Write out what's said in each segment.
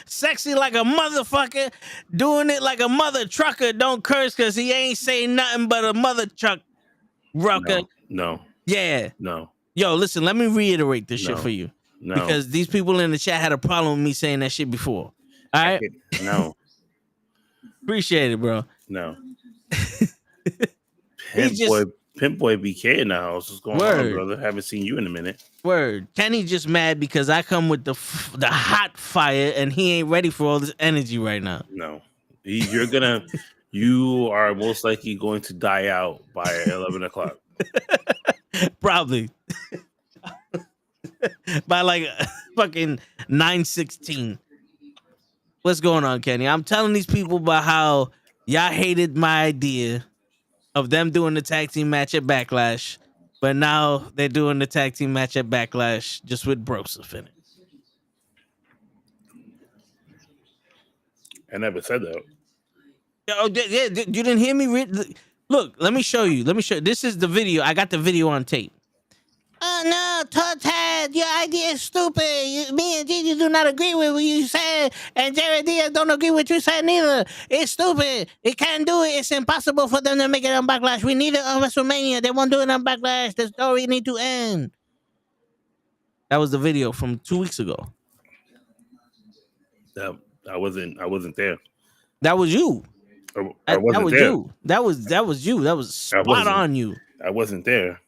sexy like a motherfucker, doing it like a mother trucker. Don't curse because he ain't saying nothing but a mother truck rucker. No. Yeah. No. Yo, listen, let me reiterate this shit No. for you. No. Because these people in the chat had a problem with me saying that shit before. All right? No. Appreciate it, bro. No. He's just Pimp Boy BK in the house. What's going on, brother? Haven't seen you in a minute. Word. Kenny just mad because I come with the hot fire and he ain't ready for all this energy right now. No. You are most likely going to die out by 11 o'clock. Probably. By like fucking 9:16. What's going on, Kenny? I'm telling these people about how y'all hated my idea of them doing the tag team match at Backlash, but now they're doing the tag team match at Backlash just with Broseph in it. I never said that. Oh, yeah, you didn't hear me? Look, let me show you. This is the video. I got the video on tape. Oh, no, Todd, your idea is stupid. Me and Gigi do not agree with what you said, and Jared Diaz don't agree with what you said neither. It's stupid. It can't do it. It's impossible for them to make it on Backlash. We need it on WrestleMania. They won't do it on Backlash. The story need to end. That was the video from 2 weeks ago. I wasn't there. That was you. I wasn't there. You. That was you. That was spot on you. I wasn't there.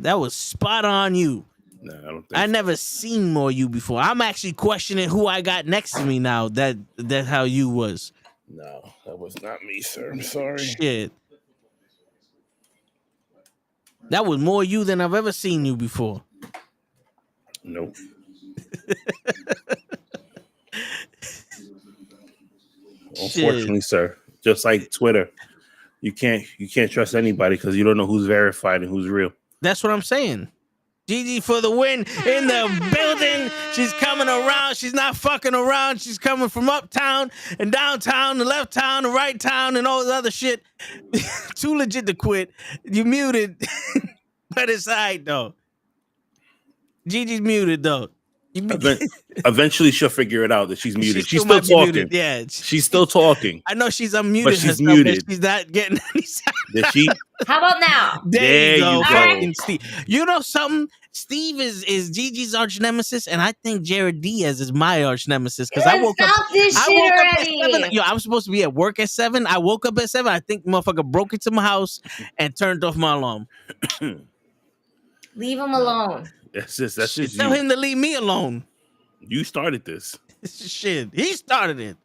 That was spot on you. No, I don't think I never seen more you before. I'm actually questioning who I got next to me now. That's how you was. No, that was not me, sir. I'm sorry. Shit. That was more you than I've ever seen you before. Nope. Unfortunately, sir. Just like Twitter. You can't trust anybody because you don't know who's verified and who's real. That's what I'm saying. Gigi for the win in the building. She's coming around. She's not fucking around. She's coming from uptown and downtown and left town and right town and all this other shit. Too legit to quit. You muted. But it's all right, though. Gigi's muted, though. Eventually, she'll figure it out that she's muted. She's still talking. Muted. Yeah, she's still talking. I know she's unmuted. But she's muted. She's not getting any sound. Did she? How about now? There you go. Right. Steve. You know something? Steve is Gigi's arch nemesis, and I think Jared Diaz is my arch nemesis because I woke up. This shit already. At 7. Yo, I'm supposed to be at work at 7. I woke up at 7. I think motherfucker broke into my house and turned off my alarm. Leave him alone. That's just tell him to leave me alone. You started this. Shit, he started it.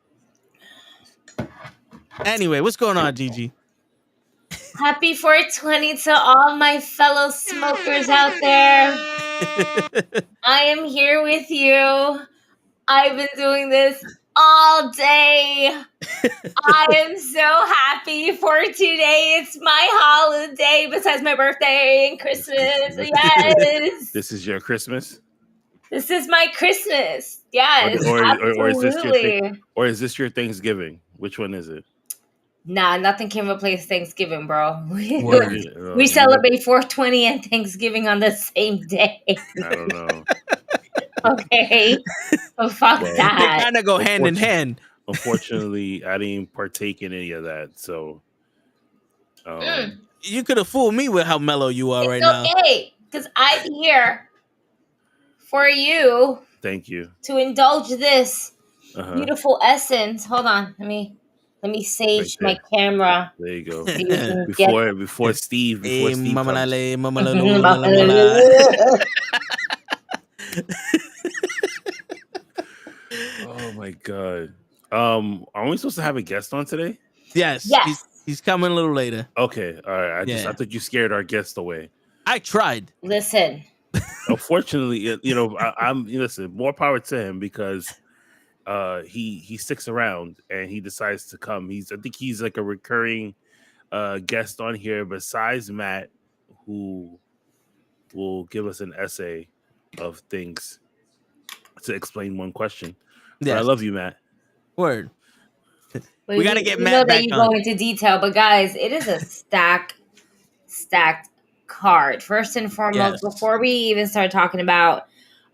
Anyway, what's going on, Gigi? Happy 420 to all my fellow smokers out there. I am here with you. I've been doing this all day. I am so happy for today. It's my holiday besides my birthday and Christmas. Yes. This is your Christmas? This is my Christmas. Yes. Or is this your Thanksgiving? Which one is it? Nah, nothing can replace Thanksgiving, bro. We celebrate 420 and Thanksgiving on the same day. I don't know. Okay. Well, fuck that. They kind of go hand in hand. Unfortunately, I didn't partake in any of that. So you could have fooled me with how mellow you are right now. Okay, because I'm here for you. Thank you. To indulge this beautiful essence. Hold on. Let me sage my camera. There you go. Before Steve. Oh my god. Are we supposed to have a guest on today? Yes. He's coming a little later. Okay. All right. I thought you scared our guest away. I tried. Listen. Unfortunately, I'm listen, more power to him because he sticks around and he decides to come. I think he's like a recurring guest on here besides Matt, who will give us an essay of things to explain one question. Yeah, I love you, Matt. Word. We gotta get Matt back on. You go into detail, but guys, it is a stacked card. First and foremost, before we even start talking about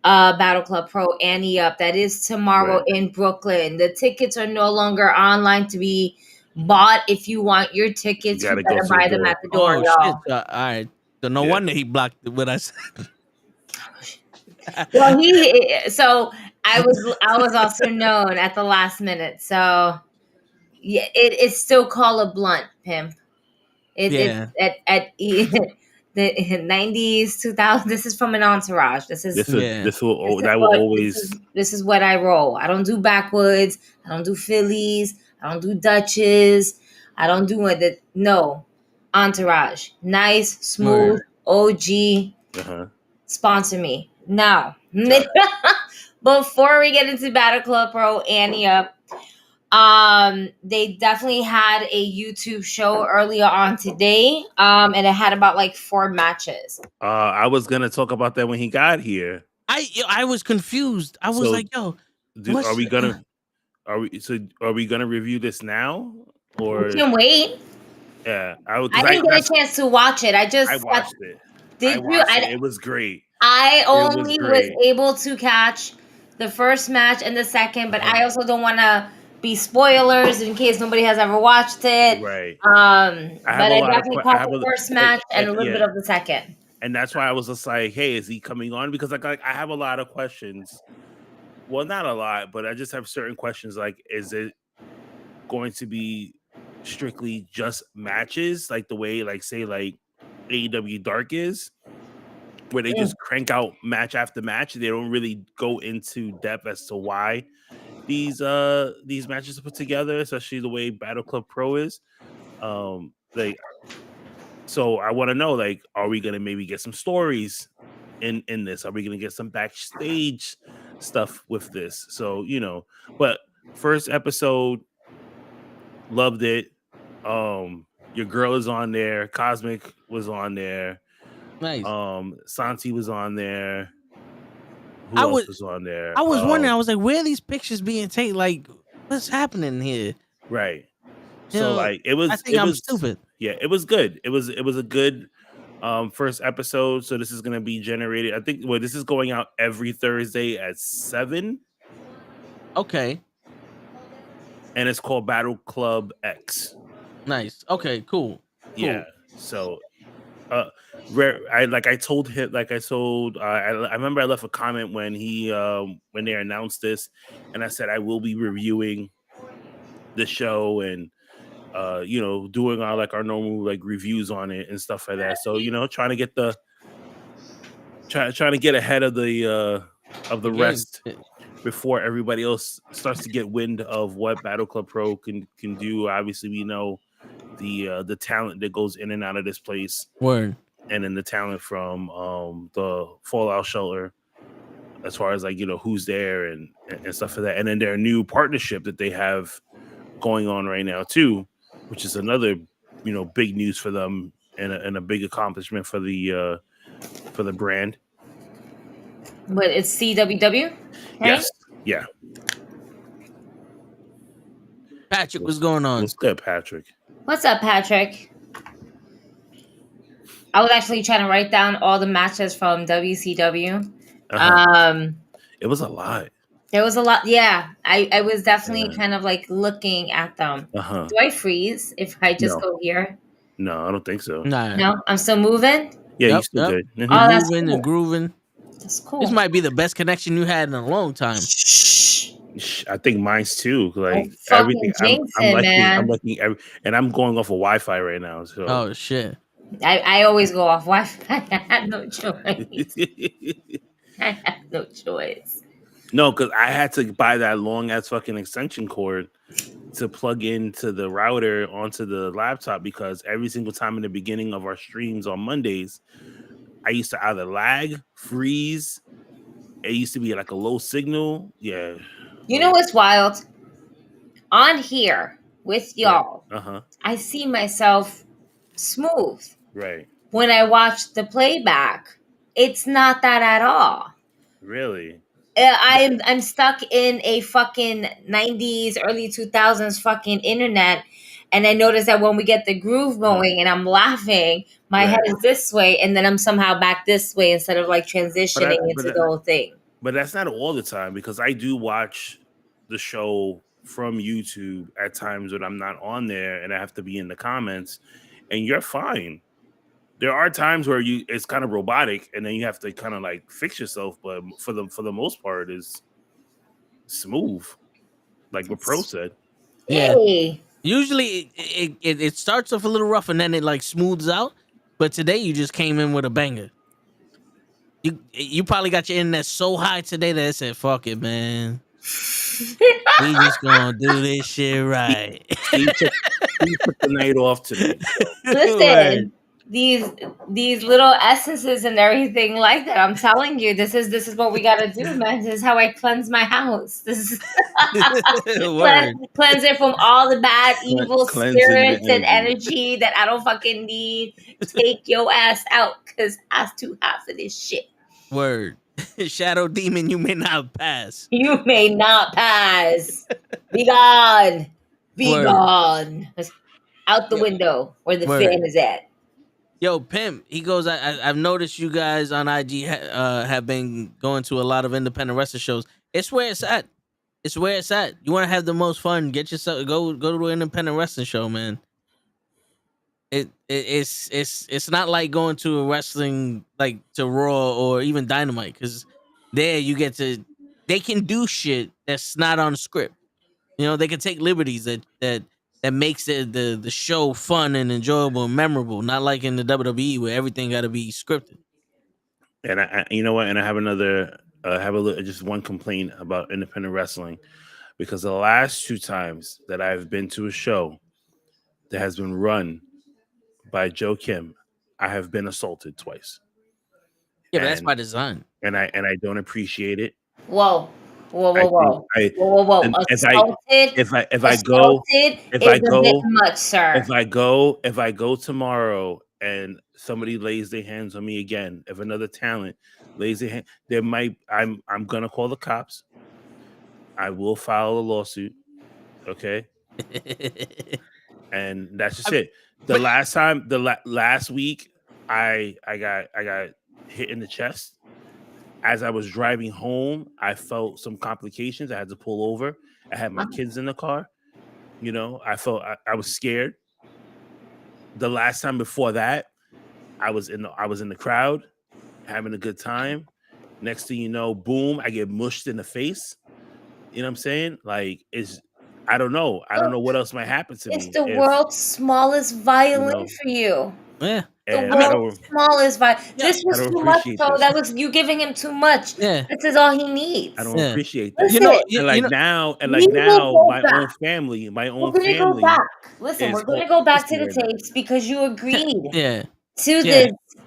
Battle Club Pro Annie Up. That is tomorrow in Brooklyn. The tickets are no longer online to be bought. If you want your tickets, you gotta go better to the buy them door. at the door, Oh shit! y'all. All right. So no Yeah. wonder he blocked it when I said. Well, so I was also known at the last minute. So yeah, it's still called a blunt, pimp. Yeah. It's at the 90s, 2000. This is from an entourage. This is Yeah. This will this is that will what always. this is what I roll. I don't do backwoods. I don't do Phillies. I don't do Dutches. I don't do it. No, entourage. Nice, smooth, Word. OG. Uh-huh. Sponsor me now. Got it. Before we get into Battle Club Pro Annie Up, they definitely had a YouTube show earlier on today, and it had about like 4 matches. I was gonna talk about that when he got here. I was confused. I was So, like, yo, what's are we gonna review this now or? We can wait. Yeah, I didn't get a chance to watch it. I watched it. Did you? It was great. I only was great. able to catch the first match and the second, but I also don't want to be spoilers in case nobody has ever watched it. Right. But I definitely caught the first match and a little bit of the second. And that's why I was just like, hey, is he coming on? Because like I have a lot of questions. Well, not a lot, but I just have certain questions. Like, is it going to be strictly just matches, like the way, like, say, like AEW Dark is, where they just crank out match after match? They don't really go into depth as to why these matches are put together, especially the way Battle Club Pro is. Like, so I want to know, like, are we gonna maybe get some stories in this? Are we gonna get some backstage stuff with this? So, you know, but first episode, loved it. Your girl is on there. Cosmic was on there. nice? Santi was on there. Who I else was was on there? I was wondering. I was like, where are these pictures being taken? Like, what's happening here? Right. You So know, like it was. I think I'm stupid. Yeah, it was good. It was a good first episode. So this is gonna be generated. I think this is going out every Thursday at 7. Okay. And it's called Battle Club X. Nice. Okay, cool. Yeah. So I told him, I remember I left a comment when when they announced this, and I said I will be reviewing the show and you know, doing our normal like reviews on it and stuff like that. So, you know, trying to get ahead of the rest before everybody else starts to get wind of what Battle Club Pro can do. Obviously, we know the talent that goes in and out of this place. Word. And then the talent from the Fallout Shelter, as far as like, you know, who's there and stuff like that. And then their new partnership that they have going on right now too, which is another, you know, big news for them and a big accomplishment for the brand. But it's CWW? Okay? Yes. Yeah. Patrick, what's going on? What's good, Patrick? What's up, Patrick? I was actually trying to write down all the matches from WCW. It was a lot. There was a lot. Yeah, I was definitely kind of like looking at them. Do I freeze if I just go here? No, I don't think so. No, I'm still moving. Yeah, you're still good. Mm-hmm. Oh, that's moving and grooving. That's cool. This might be the best connection you had in a long time. I think mine's too. Like everything, I'm looking and I'm going off of Wi-Fi right now. So. Oh shit! I always go off Wi-Fi. I had no choice. I had no choice. No, because I had to buy that long ass fucking extension cord to plug into the router onto the laptop, because every single time in the beginning of our streams on Mondays, I used to either lag, freeze. It used to be like a low signal. Yeah. You know what's wild? On here with y'all, I see myself smooth. Right. When I watch the playback, it's not that at all. Really? I'm stuck in a fucking 90s, early 2000s fucking internet. And I notice that when we get the groove going and I'm laughing, my head is this way, and then I'm somehow back this way instead of like transitioning into the whole thing. but that's not all the time because I do watch the show from YouTube at times when I'm not on there and I have to be in the comments, and you're fine. There are times where it's kind of robotic and then you have to kind of like fix yourself, but for the most part is smooth, like what Pro said. Yeah. Hey, Usually it starts off a little rough and then it like smooths out. But today you just came in with a banger. You probably got your internet so high today that it said, "Fuck it, man. We just gonna do this shit right." Steve took the night off today. So. listen, these little essences and everything like that. I'm telling you, this is what we gotta do, man. This is how I cleanse my house. This is Word. cleanse it from all the bad, evil Cleansing the spirits and energy. energy that I don't fucking need. Take your ass out, cause I too hot for this shit. Word. Shadow demon, you may not pass. You may not pass. Be gone. Be Word. gone. Out the window where the Word. fan is at. Yo, Pimp, he goes, I've noticed you guys on IG have been going to a lot of independent wrestling shows. It's where it's at. It's where it's at. You want to have the most fun, get yourself, go to an independent wrestling show, man. It's not like going to a wrestling, like to Raw or even Dynamite, because there you get to, they can do shit that's not on the script. You know, they can take liberties that makes the show fun and enjoyable and memorable. Not like in the WWE where everything got to be scripted. And I, you know what? And I have another, just one complaint about independent wrestling, because the last 2 times that I've been to a show that has been run by Joe Kim, I have been assaulted twice. Yeah, but that's by design. And I don't appreciate it. Whoa. Whoa. Assaulted. If I go much, sir. If I go tomorrow and somebody lays their hands on me again, if another talent lays their hand, I'm gonna call the cops. I will file a lawsuit. Okay. And that's just it. The last week, I got hit in the chest. As I was driving home, I felt some complications. I had to pull over. I had my kids in the car. You know, I was scared. The last time before that, I was in the crowd, having a good time. Next thing you know, boom, I get mushed in the face. You know what I'm saying? Like, I don't know. I don't know what else might happen to me. It's the world's smallest violin for you. Yeah. The world's smallest violin. This was too much, so that was you giving him too much. Yeah. This is all he needs. I don't appreciate that. Listen, now, my own family. We're gonna go back. Listen, we're gonna go back to the tapes because you agreed to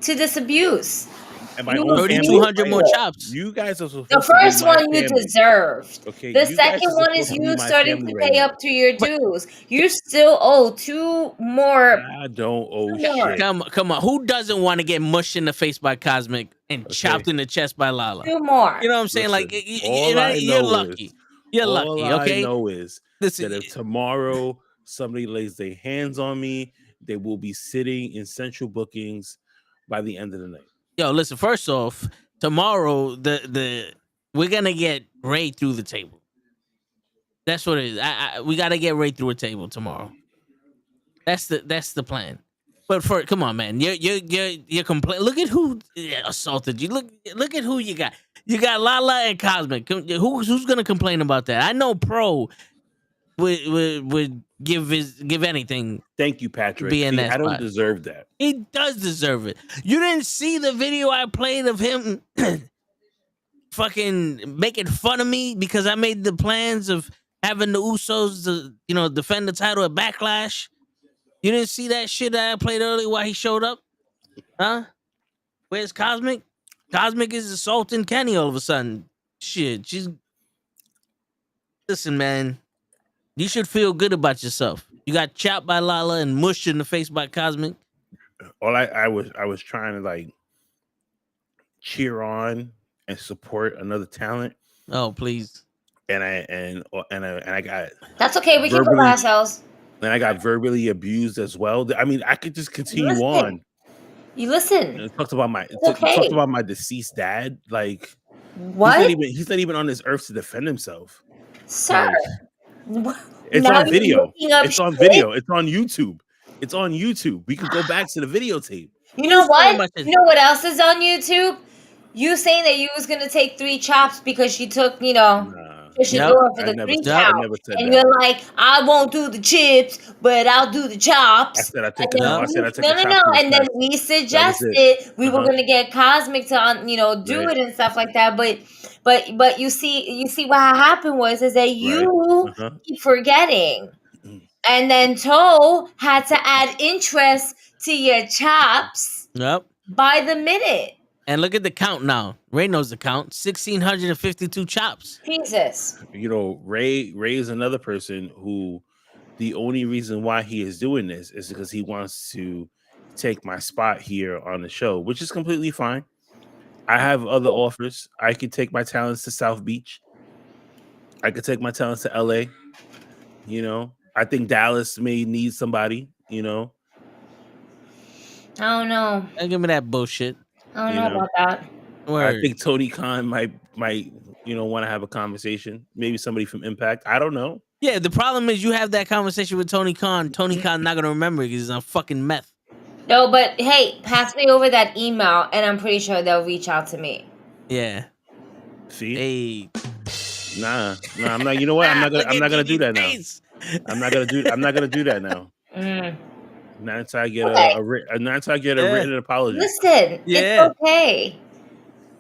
this abuse. And my own 3,200 more chops. You guys are supposed the first to be my one you family. deserved. Okay, the you second one is you starting to pay up to your dues. You still owe 2 more. I don't owe shit. Come on. Who doesn't want to get mushed in the face by Cosmic and chopped in the chest by Lala? 2 more. You know what I'm saying? Listen, like you're lucky. You're lucky. Okay. All I know is that if tomorrow somebody lays their hands on me, they will be sitting in central bookings by the end of the night. Yo, listen. First off, tomorrow we're gonna get Ray through the table. That's what it is. We gotta get Ray through a table tomorrow. That's the plan. But come on, man. You're complaining. Look at who assaulted you. Look at who you got. You got Lala and Cosmic. Who's gonna complain about that? I know Pro would give anything. Thank you, Patrick. I don't deserve that. He does deserve it. You didn't see the video I played of him fucking making fun of me because I made the plans of having the Usos defend the title at Backlash. You didn't see that shit that I played earlier while he showed up? Huh? Where's Cosmic? Cosmic is assaulting Kenny all of a sudden. Shit, listen, man. You should feel good about yourself. You got chopped by Lala and mushed in the face by Cosmic. All I was trying to like cheer on and support another talent. Oh, please. And I got. That's okay. We can go by ourselves. And I got verbally abused as well. I mean, I could just continue on. You listen. Talked about my deceased dad. Like, What, He's not even on this earth to defend himself. sir? Like, Wh- it's Now on you're video. looking up It's on shit. video. It's on YouTube. It's on YouTube. We could go back to the videotape. You know Who's talking what? about this? You know what else is on YouTube? You saying that you was gonna take 3 chops because she took, Nah, Yep. Shadora for I the never 3 said. Yep. I count, never said and that. you're like, I won't do the chips, but I'll do the I chops. said I take And a then no. I said I take a chop no, to the and then chest. we That was it. suggested we were gonna get Cosmic to do Right. it and stuff like that. But you see what happened was is that Right. you keep forgetting. And then Toe had to add interest to your chops Yep. by the minute. And look at the count now. Ray knows the count. 1,652 chops. Jesus. Ray is another person who the only reason why he is doing this is because he wants to take my spot here on the show, which is completely fine. I have other offers. I could take my talents to South Beach. I could take my talents to LA. I think Dallas may need somebody. I don't know. Don't give me that bullshit. I don't know about that. Word. I think Tony Khan might want to have a conversation. Maybe somebody from Impact. I don't know. Yeah, the problem is you have that conversation with Tony Khan. Tony Khan not gonna remember because he's on fucking meth. No, but hey, pass me over that email, and I'm pretty sure they'll reach out to me. Yeah. See? Hey. Nah, I'm not. You know what? I'm not gonna do that now. I'm not gonna do that now. Not until I get a written apology. Listen, Yeah. it's okay.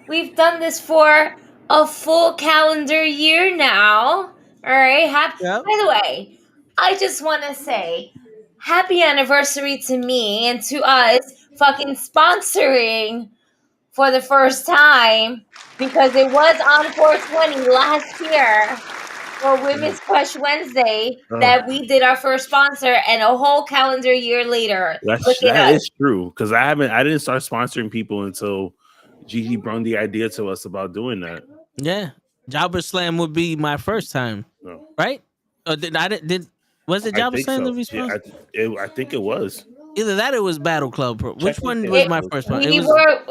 We've done this for a full calendar year now. All right. Yep. By the way, I just want to say happy anniversary to me and to us fucking sponsoring for the first time, because it was on 420 last year for Women's Crush Wednesday that we did our first sponsor, and a whole calendar year later. That is true, because I didn't start sponsoring people until Gigi brought the idea to us about doing that. Yeah. Jobber Slam would be my first time. No. Right? Or was it Jobber Slam that we Yeah, sponsored? I think it was. Either that or it was Battle Club Pro. Which Check one it. was my first one? We were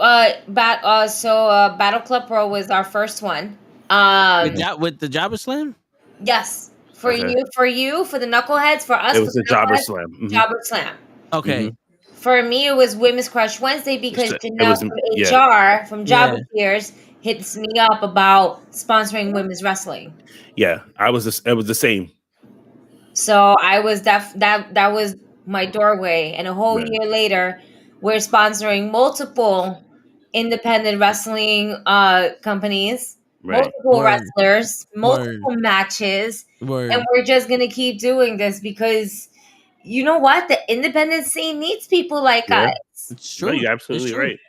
Battle Club Pro was our first one. With the Jobber Slam? Yes. For Okay. you, for the Knuckleheads, for us, It was for the Jobber Knuckleheads, Slam. Mhm. Jobber Slam. Okay. For me, it was Women's Crush Wednesday because It Janelle was- from yeah. HR from Jobber Tears hits me up about sponsoring women's wrestling. Yeah, it was the same. So I was that was my doorway, and a whole Right. year later, we're sponsoring multiple independent wrestling companies, Right. multiple Word. wrestlers, multiple matches, Word. and we're just gonna keep doing this because you know what? The independent scene needs people like Yeah. us. It's true. No, you're absolutely It's true. right.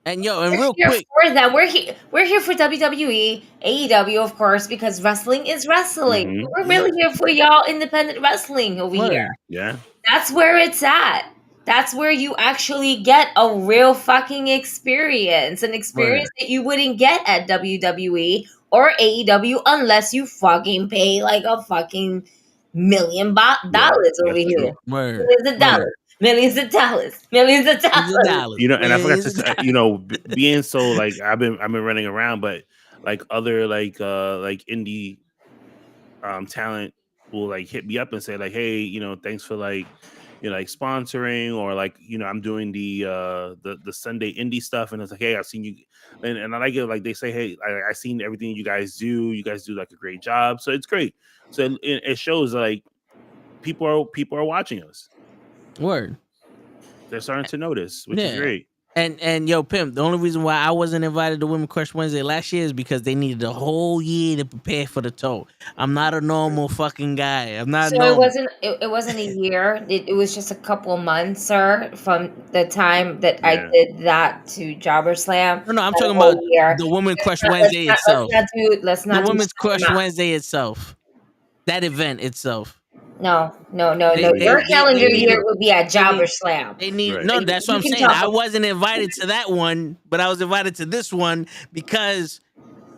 And and We're real here quick, for them. We're here for WWE, AEW, of course, because wrestling is wrestling. Mhm. We're really here for y'all independent wrestling over Word. here. Yeah. That's where it's at. That's where you actually get a real fucking experience, an experience that you wouldn't get at WWE or AEW unless you fucking pay like a fucking $1 million dollars over that's here. true. word. Millions of dollars. Millions of dollars. Millions of dollars. And I forgot to say, being so like I've been running around, but like other like indie talent will like hit me up and say like, hey, thanks for like sponsoring, or like I'm doing the Sunday indie stuff, and it's like, hey, I've seen you, and I like it, like they say, hey, I seen everything you guys do like a great job, so it's great. So it shows like people are watching us. Word. They're starting to notice, which is great. And yo, Pimp, the only reason why I wasn't invited to Women Crush Wednesday last year is because they needed a whole year to prepare for the toe. I'm not a normal fucking guy. I'm not So normal. it wasn't a year. It was just a couple months, sir, from the time that I did that to Jobber Slam. No, I'm talking about the Women Crush Wednesday itself. Let's not the do Women's Crush math. Wednesday itself. That event itself. No. They Your calendar need year it. would be at Jobber Slam. They need Right. no. That's what You I'm can saying. talk I wasn't invited to that one, but I was invited to this one because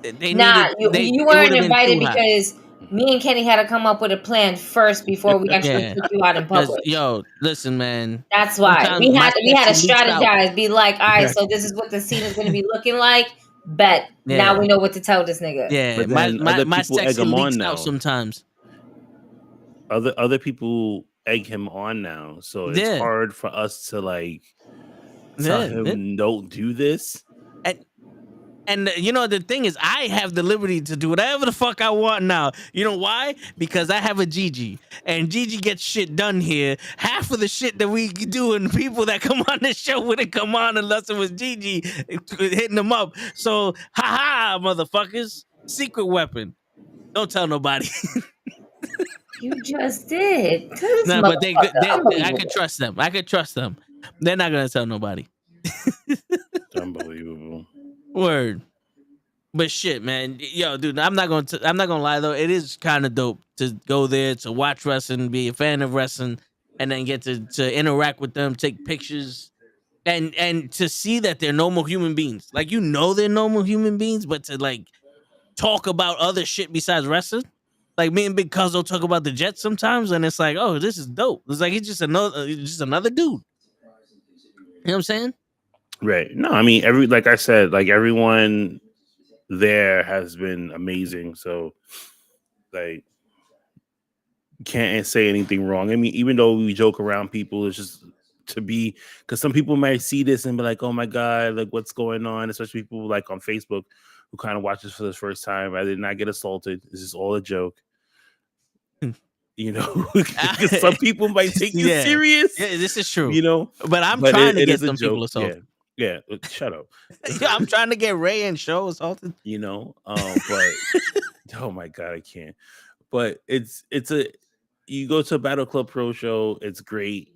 they Nah, needed. you weren't invited because me and Kenny had to come up with a plan first before we actually took you out in public. Yo, listen, man. That's why Sometimes we my had to sketchy leaks out. strategize. Be like, all right, so this is what the scene is going to be looking like. Bet. Now Yeah. we know what to tell this nigga. Yeah, But then other my people egg sexy him leaks on out now. sometimes. Other people egg him on now, so it's Yeah. hard for us to like tell him don't do this. And you know the thing is, I have the liberty to do whatever the fuck I want now. You know why? Because I have a Gigi, and Gigi gets shit done here. Half of the shit that we do, and the people that come on this show wouldn't come on unless it was Gigi hitting them up. So, haha, motherfuckers, secret weapon. Don't tell nobody. You just did. No, but I Unbelievable. could trust them. I could trust them. They're not gonna tell nobody. Unbelievable. Word. But shit, man, yo, dude, I'm not gonna lie though. It is kind of dope to go there to watch wrestling, be a fan of wrestling, and then get to interact with them, take pictures, and to see that they're normal human beings. Like you know they're normal human beings, but to like talk about other shit besides wrestling. Like me and Big Cuzzo talk about the Jets sometimes, and it's like, oh, this is dope. It's like it's just another dude. You know what I'm saying? Right. No, I mean like I said, like everyone there has been amazing. So like can't say anything wrong. I mean, even though we joke around people, it's just to be because some people might see this and be like, oh my God, like what's going on? Especially people like on Facebook who kind of watch this for the first time. I did not get assaulted. This is all a joke. You know, because some people might take you serious. Yeah, this is true. You know, but I'm trying to get some people assaulted. Yeah, shut up. Yeah, I'm trying to get Ray and Show assaulted. You know, but oh my God, I can't. But you go to a Battle Club Pro show, it's great.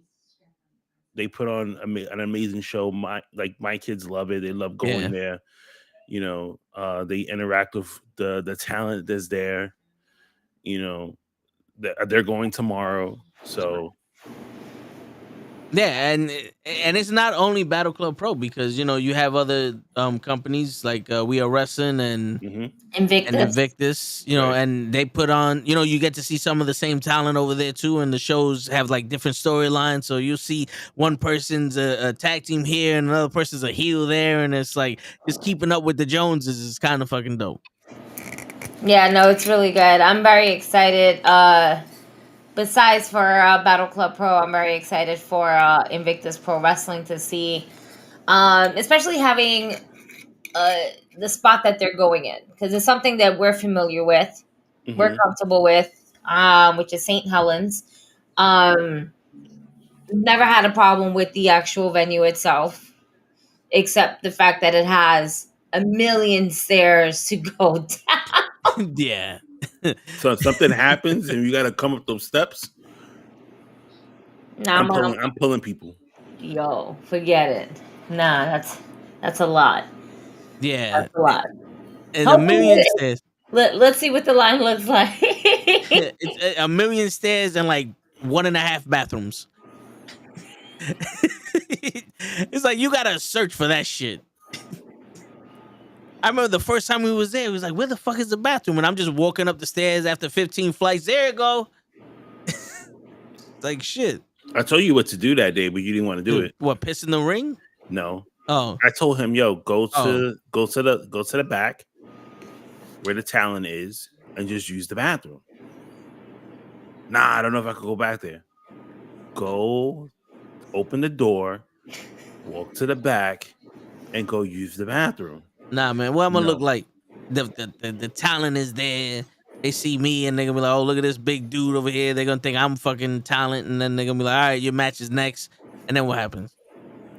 They put on an amazing show. My kids love it. They love going there. You know, they interact with the talent that's there. You know, they're going tomorrow. So yeah, and it's not only Battle Club Pro because you know you have other companies like We Are Wrestling and Invictus, you know, and they put on, you know, you get to see some of the same talent over there too, and the shows have like different storylines. So you'll see one person's a tag team here and another person's a heel there, and it's like just keeping up with the Joneses is kind of fucking dope. Yeah, no, it's really good. I'm very excited. Besides for Battle Club Pro, I'm very excited for Invictus Pro Wrestling to see, especially having the spot that they're going in, because it's something that we're familiar with, we're comfortable with, which is St. Helens. Never had a problem with the actual venue itself, except the fact that it has a million stairs to go down. Yeah. So if something happens and you got to come up those steps, I'm pulling people. Yo, forget it. Nah, that's a lot. Yeah, that's a lot. And a million stairs. Let's see what the line looks like. It's a million stairs and like 1.5 bathrooms. It's like you gotta search for that shit. I remember the first time we was there, it was like, where the fuck is the bathroom? And I'm just walking up the stairs after 15 flights. There you go. Like shit. I told you what to do that day, but you didn't want to do it. What, piss in the ring? No. Oh. I told him, yo, go to the back where the talent is and just use the bathroom. Nah, I don't know if I could go back there. Go open the door, walk to the back, and go use the bathroom. Nah, man, what I'm gonna look like? The talent is there. They see me and they're gonna be like, oh, look at this big dude over here. They're gonna think I'm fucking talent, and then they're gonna be like, all right, your match is next. And then what happens?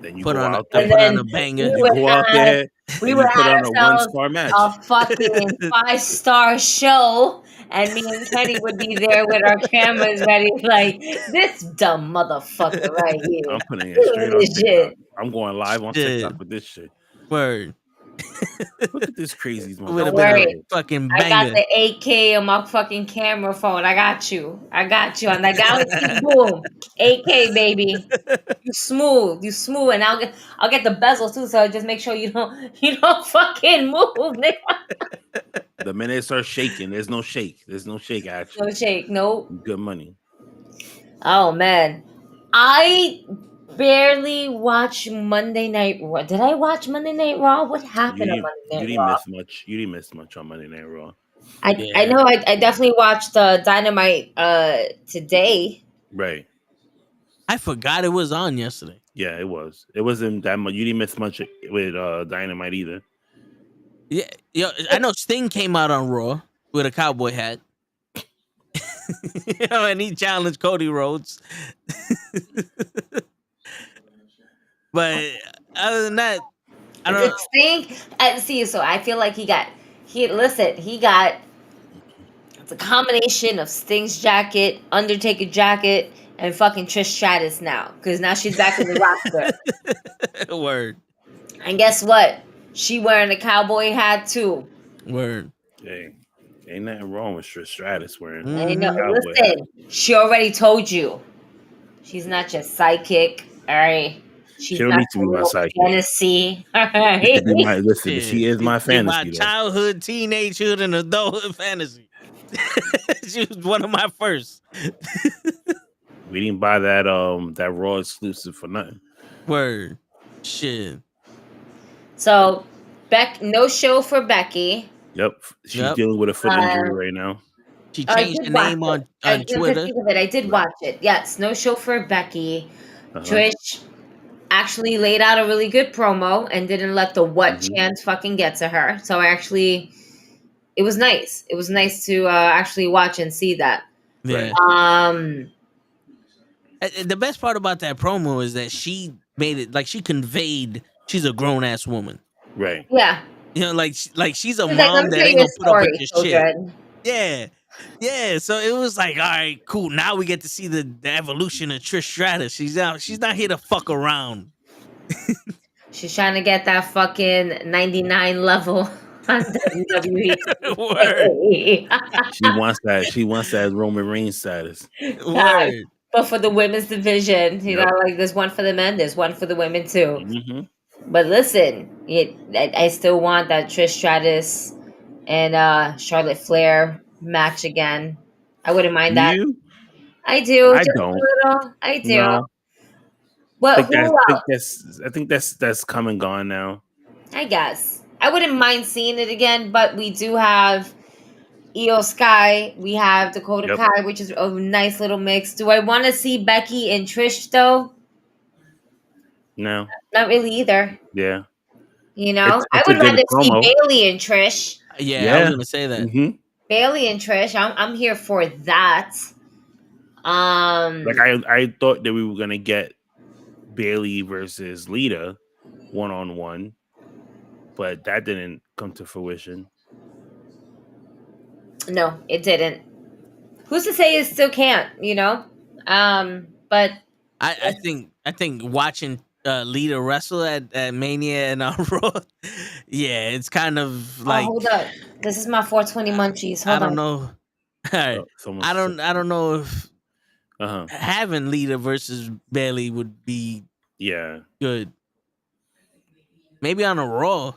Then you put go on out there. Put on a banger. You go out there. We would put on a ourselves 1-star match. a fucking 5-star show, and me and Kenny would be there with our cameras ready, like this dumb motherfucker right here. I'm putting it straight on TikTok. I'm going live on TikTok with this shit. Word. Look at this crazy motherfucker. Fucking banger. I got the 8K on my fucking camera phone. I got you on the Galaxy Boom 8K, baby. You smooth, and I'll get the bezel too. So just make sure you don't fucking move, nigga. The minute it starts shaking, there's no shake. There's no shake action. No shake. Nope. Good money. Oh man, I barely watch Monday Night Raw. Did I watch Monday Night Raw? What happened on Monday You Night didn't Raw? miss much. You didn't miss much on Monday Night Raw. I Yeah, know I definitely watched Dynamite today. Right. I forgot it was on yesterday. Yeah, it was. It wasn't that much. You didn't miss much with Dynamite either. Yeah, yo, I know Sting came out on Raw with a cowboy hat. And he challenged Cody Rhodes. But other than that, I The don't. Sting, see, so I feel like he got it's a combination of Sting's jacket, Undertaker jacket, and fucking Trish Stratus now, because now she's back in the roster. Word, And guess what? She wearing a cowboy hat too. word. Hey, ain't nothing wrong with Trish Stratus wearing And a Mm-hmm. cowboy hat. listen, she already told you. She's not just psychic, all right? She She's don't not need to be your my little sidekick. fantasy, all She right? could be my listen. She is my She my fantasy though. childhood, teenagehood, and adulthood fantasy. She was one of my first. We didn't buy that Raw exclusive for nothing. Word, shit. So, no show for Becky. Yep, she's Yep. dealing with a foot Uh, injury right now. She I changed did her watch name it. on Twitter. I did Right. watch it. Yes, no show for Becky. Uh-huh. Trish actually laid out a really good promo and didn't let the what Mhm. chance fucking get to her. So it was nice. It was nice to actually watch and see that. Yeah. The best part about that promo is that she made it like she conveyed she's a grown ass woman. Right. Yeah. You know, like she's a She's like, let mom me that tell ain't you a gonna put up with story, your shit. children. Yeah. Yeah. So it was like, all right, cool. Now we get to see the evolution of Trish Stratus. She's not here to fuck around. She's trying to get that fucking 99 level on WWE. Word. She wants that Roman Reigns status. God. Word. But for the women's division, you Yep. know, like there's one for the men, there's one for the women too. Mm-hmm. But listen, I still want that Trish Stratus and Charlotte Flair match again. I wouldn't mind Do that. you? I do, I just don't. a little. I do. No. But who else? I think that's come and gone now. I guess I wouldn't mind seeing it again. But we do have Io Sky. We have Dakota Yep. Kai, which is a nice little mix. Do I want to see Becky and Trish though? No. Not really either. Yeah. You know, I It's a would good rather see promo. Bailey and Trish. Yeah, I was gonna say that. Mm-hmm. Bailey and Trish. I'm here for that. Like I thought that we were gonna get Bailey versus Lita 1-on-1, but that didn't come to fruition. No, it didn't. Who's to say it still can't? You know. But I think watching Lita wrestle at Mania and on Raw, yeah, it's kind of like hold up. This is my 420 munchies. I Hold don't on. know. All right. I don't know if Uh-huh. having Lita versus Bailey would be good. Maybe on a Raw.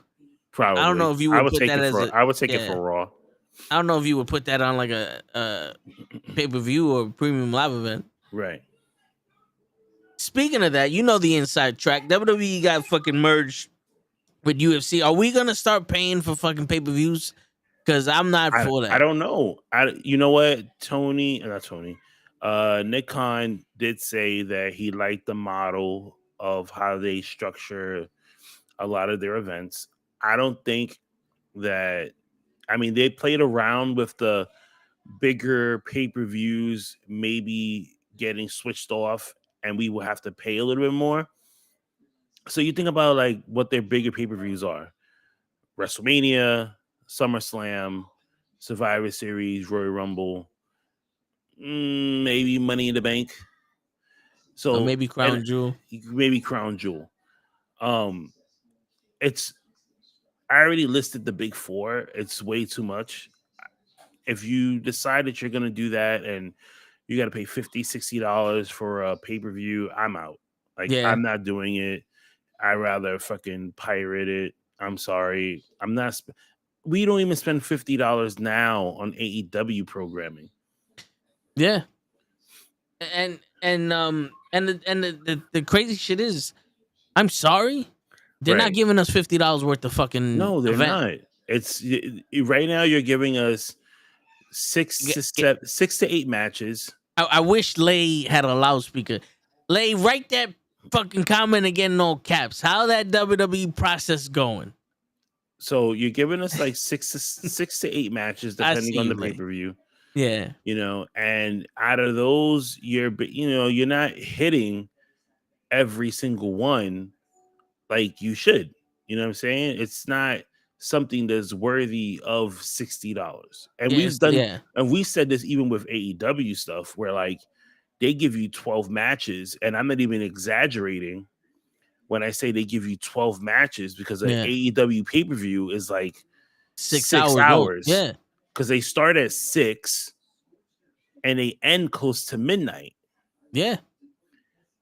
Probably. I don't know if you would put that as a. I would take it for Raw. I don't know if you would put that on like a pay-per-view or premium live event. Right. Speaking of that, you know the inside track. WWE got fucking merged with UFC. Are we gonna start paying for fucking pay-per-views? Because I'm not for that. I don't know. You know what? Nick Khan did say that he liked the model of how they structure a lot of their events. I don't think that. I mean, they played around with the bigger pay-per-views, maybe getting switched off, and we will have to pay a little bit more. So you think about like what their bigger pay-per-views are: WrestleMania, SummerSlam, Survivor Series, Royal Rumble, maybe Money in the Bank. So maybe Crown Jewel. Maybe Crown Jewel. It's I already listed the big four. It's way too much. If you decide that you're gonna do that and you got to pay $50, $60 for a pay-per-view, I'm out. Like I'm not doing it. I'd rather fucking pirate it. I'm sorry. I'm not. We don't even spend $50 now on AEW programming. Yeah. And the crazy shit is, I'm sorry, they're not Right. giving us $50 worth of fucking No, they're event. not. Right now you're giving us Get, get, 6 to 8 matches. I wish Lay had a loudspeaker. Lay, write that fucking comment again in all caps. How that WWE process going? So you're giving us like 6 to 8 matches, I depending see on you, the Lay. pay-per-view. Yeah, And out of those, you're not hitting every single one like you should. You know what I'm saying? It's not something that's worthy of $60. And yeah, we said this even with AEW stuff, where like they give you 12 matches, and I'm not even exaggerating when I say they give you 12 matches, because an yeah. AEW pay-per-view is like 6 6 hours. Oh, hours, yeah, because they start at 6 and they end close to midnight. yeah,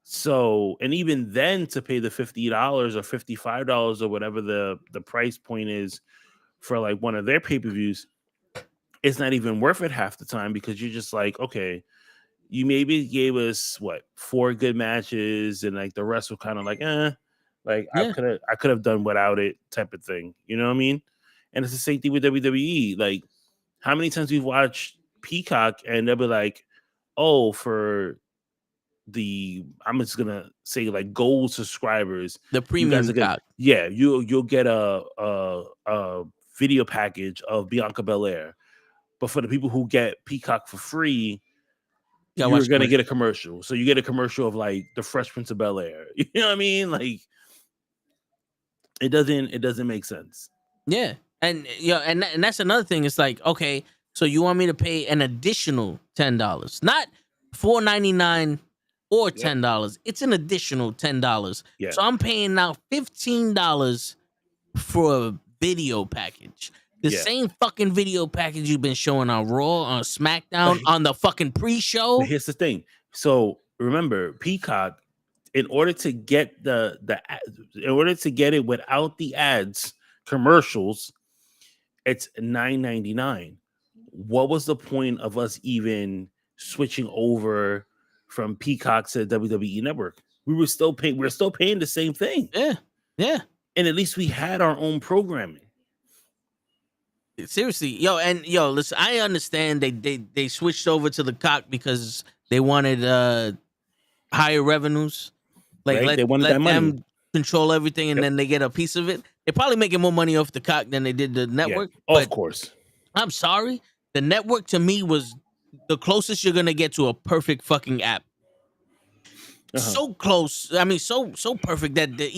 So, and even then, to pay the $50 or $55 or whatever the price point is for like one of their pay-per-views, it's not even worth it half the time, because you're just like, okay, you maybe gave us what, 4 good matches, and like the rest were kind of like, like yeah, I could have done without it, type of thing. You know what I mean? And it's the same thing with WWE. Like, how many times we've watched Peacock and they'll be like, oh, for I'm just gonna say like gold subscribers, the you guys premium are gonna, cock. yeah, you'll get a video package of Bianca Belair, but for the people who get Peacock for free, You gotta you're watch gonna get commercial. a commercial. So you get a commercial of like the Fresh Prince of Bel Air. You know what I mean? Like, it doesn't make sense. Yeah, and that's another thing. It's like, okay, so you want me to pay an additional $10, not $4.99 or Yep. $10. It's an additional $10. Yeah. So I'm paying now $15 for a video package. The Yeah. same fucking video package you've been showing on Raw, on SmackDown, But- on the fucking pre-show. But here's the thing. So remember, Peacock, in order to get in order to get it without the ads, commercials, it's $9.99. What was the point of us even switching over from Peacock to WWE Network? We're still paying the same thing. Yeah, yeah. And at least we had our own programming. Seriously, listen, I understand they switched over to the cock because they wanted higher revenues. Like, Right? They wanted let that money. them control everything, and Yep. then they get a piece of it. They're probably making more money off the cock than they did the network. Yeah, of But course. I'm sorry, the network to me was the closest you're gonna get to a perfect fucking app. So close. I mean, so perfect that the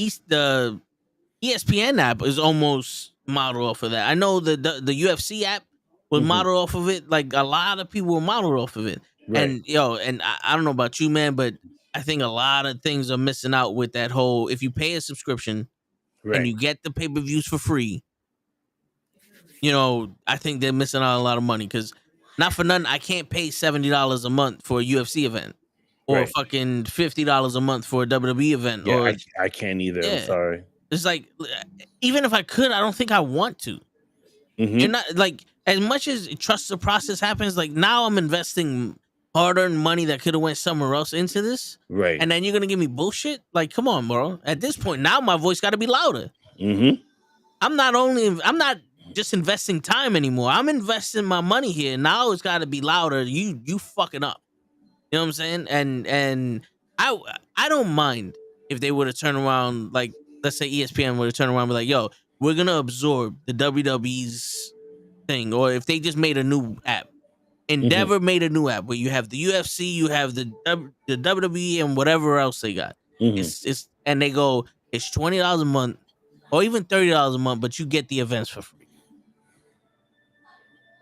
ESPN app is almost modeled off of that. I know the UFC app was Mhm. modeled off of it. Like, a lot of people were modeled off of it. Right. And I don't know about you, man, but I think a lot of things are missing out with that whole, if you pay a subscription Right. and you get the pay-per-views for free, I think they're missing out on a lot of money, because not for nothing, I can't pay $70 a month for a UFC event, or Right. fucking $50 a month for a WWE event. Yeah, Or I can't either. Yeah. I'm sorry. it's like, even if I could, I don't think I want to. Mhm. You're not, like, as much as trust the process happens, like, now I'm investing hard-earned money that could have went somewhere else into this, Right. and then you're gonna give me bullshit? Like, come on, bro. At this point, now my voice got to be louder. Mm-hmm. I'm not just investing time anymore. I'm investing my money here. Now it's got to be louder. You fucking up. You know what I'm saying? And I don't mind if they would have turned around, like, let's say ESPN would have turned around and be like, yo, we're gonna absorb the WWE's thing, or if they just made a new app. Endeavor made a new app where you have the UFC, you have the WWE, and whatever else they got. Mhm. It's and they go, it's $20 a month, or even $30 a month, but you get the events for free.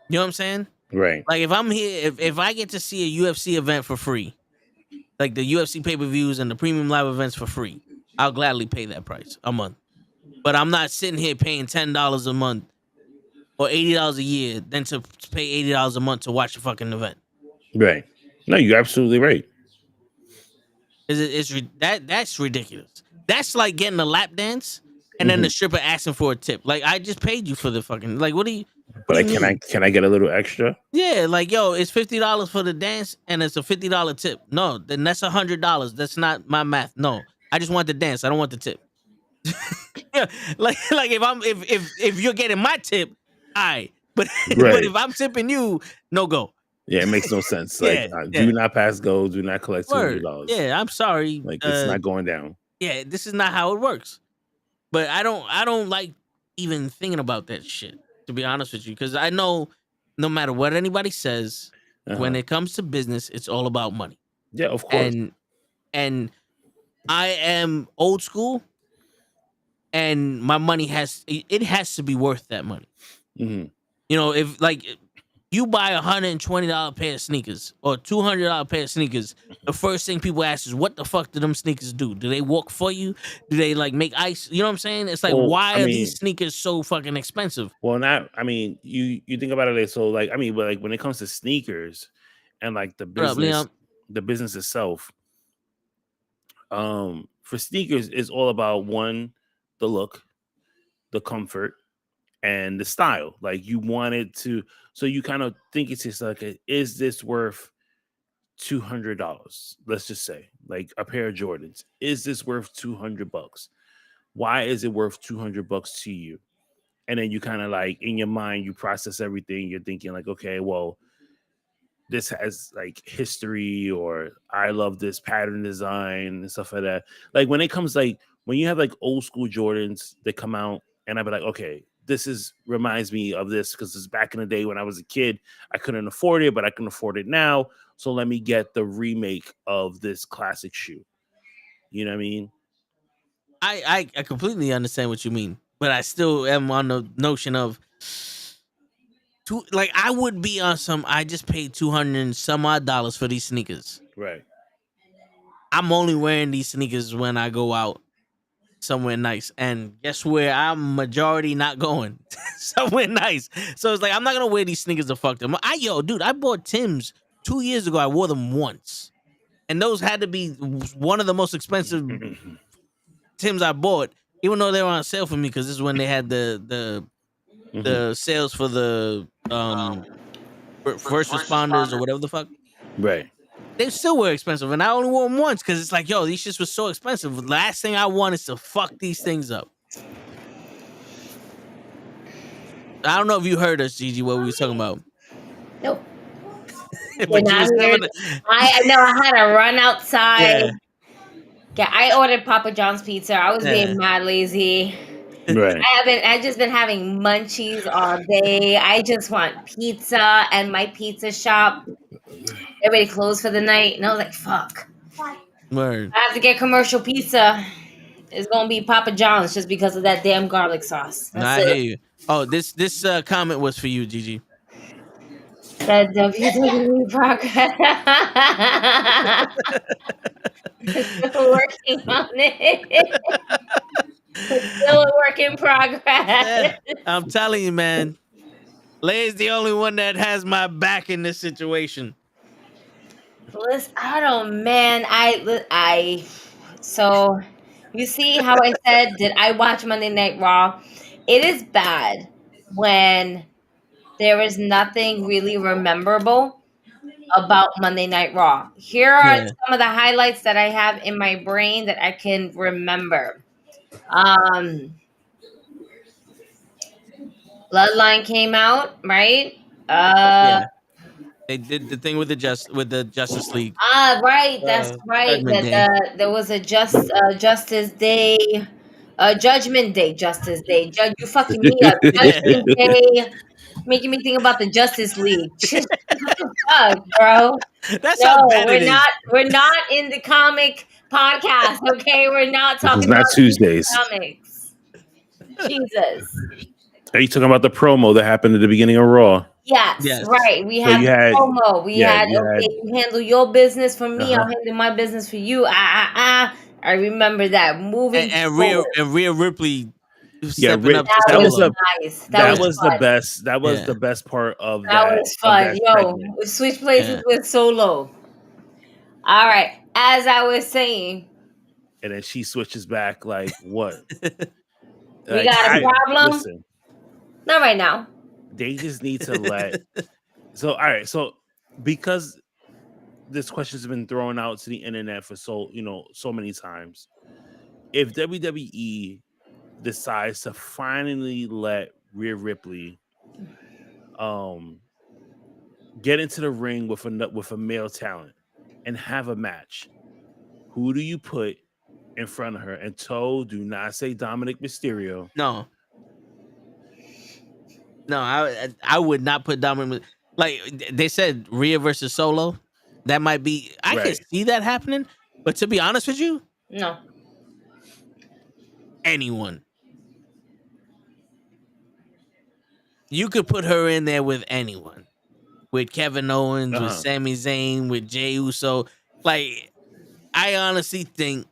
You know what I'm saying? Right. Like, if I'm here, if I get to see a UFC event for free, like the UFC pay-per-views and the premium live events for free, I'll gladly pay that price a month. But I'm not sitting here paying $10 a month or $80 a year, then to pay $80 a month to watch a fucking event. Right. No, you're absolutely right. That's ridiculous. That's like getting a lap dance and then the stripper asking for a tip. Like, I just paid you for the fucking, like, what are you? But What do you mean? can I get a little extra? Yeah, like yo, it's $50 for the dance and it's a $50 tip. No, then that's $100. That's not my math. No, I just want the dance. I don't want the tip. Yeah, like if you're getting my tip, I. But but Right. if I'm tipping you, no go. Yeah, it makes no sense. Like, Yeah, do yeah. not pass go. Do not collect Word. $200. Yeah, I'm sorry. Like, it's not going down. Yeah, this is not how it works. But I don't like even thinking about that shit, to be honest with you, because I know no matter what anybody says, when it comes to business, it's all about money. Yeah, of course. And I am old school, and my money has to be worth that money. Mm-hmm. You know, if like you buy $120 pair of sneakers or $200 pair of sneakers, the first thing people ask is, "What the fuck do them sneakers do? Do they work for you? Do they like make ice?" You know what I'm saying? It's like, Well, why are these sneakers so fucking expensive? Well, not. I mean, you think about it. Like, so, like, I mean, but like when it comes to sneakers and like the What up, Leon? business itself, for sneakers is all about one, the look, the comfort, and the style. Like you want it to, so you kind of think it's just like, is this worth $200? Let's just say, like a pair of Jordans. Is this worth $200? Why is it worth $200 to you? And then you kind of like in your mind, you process everything. You're thinking like, okay, well, this has like history, or I love this pattern design and stuff like that. Like when it comes like when you have like old school Jordans that come out, and I'd be like, okay, this is reminds me of this because it's back in the day when I was a kid, I couldn't afford it, but I can afford it now. So let me get the remake of this classic shoe. You know what I mean? I completely understand what you mean, but I still am on the notion of like I would be on some. I just paid $200 and some odd dollars for these sneakers. Right. I'm only wearing these sneakers when I go out somewhere nice, and guess where I'm majority not going? Somewhere nice. So it's like I'm not gonna wear these sneakers to fuck them. Dude, I bought Tim's 2 years ago. I wore them once, and those had to be one of the most expensive Tim's I bought, even though they were on sale for me because this is when they had the sales for the first responders or whatever the fuck. Right. They still were expensive, and I only wore them once because it's like, yo, these shits were so expensive. The last thing I want is to fuck these things up. I don't know if you heard us, Gigi, what we was talking about. Nope. But you was I know I had to run outside. Yeah, I ordered Papa John's pizza. I was being mad lazy. Right. I just been having munchies all day. I just want pizza, and my pizza shop, everybody closed for the night, and I was like, fuck. Word. I have to get commercial pizza. It's gonna be Papa John's just because of that damn garlic sauce. I hear you. Oh, this comment was for you, Gigi. That WWE progress. Still working on it. Still a work in progress. Yeah, I'm telling you, man. Lay's the only one that has my back in this situation. Listen, I don't, man. So you see how I said, did I watch Monday Night Raw? It is bad when there is nothing really memorable about Monday Night Raw. Here are some of the highlights that I have in my brain that I can remember. Bloodline came out, right? They did the thing with the Justice League. Right, that's right. That there was a Justice Day, Judgment Day, Justice Day. You fucking me up, Judgment Day, making me think about the Justice League. What the fuck, bro? That's how bad we're it is. We're not in the comic podcast, okay? We're not talking It's not about Tuesdays. comics. Jesus. Are you talking about the promo that happened at the beginning of Raw? Yes. Right. We had the promo. We had you handle your business for me, I'll handle my business for you. I remember that. Moving and Rhea Ripley stepping up. That was nice. That was the best. That was the best part of that. That was fun. Yo, switch places with Solo. All right. As I was saying. And then she switches back like what? We got a problem? Listen. Not right now. They just need to let. So all right, so because this question's been thrown out to the internet for so many times, if WWE decides to finally let Rhea Ripley get into the ring with a male talent and have a match, who do you put in front of her? And do not say Dominic Mysterio. No, I would not put Dominic. Like they said, Rhea versus Solo. That might be. I can Right. see that happening. But to be honest with you, No. anyone. You could put her in there with anyone. With Kevin Owens, with Sami Zayn, with Jey Uso. Like, I honestly think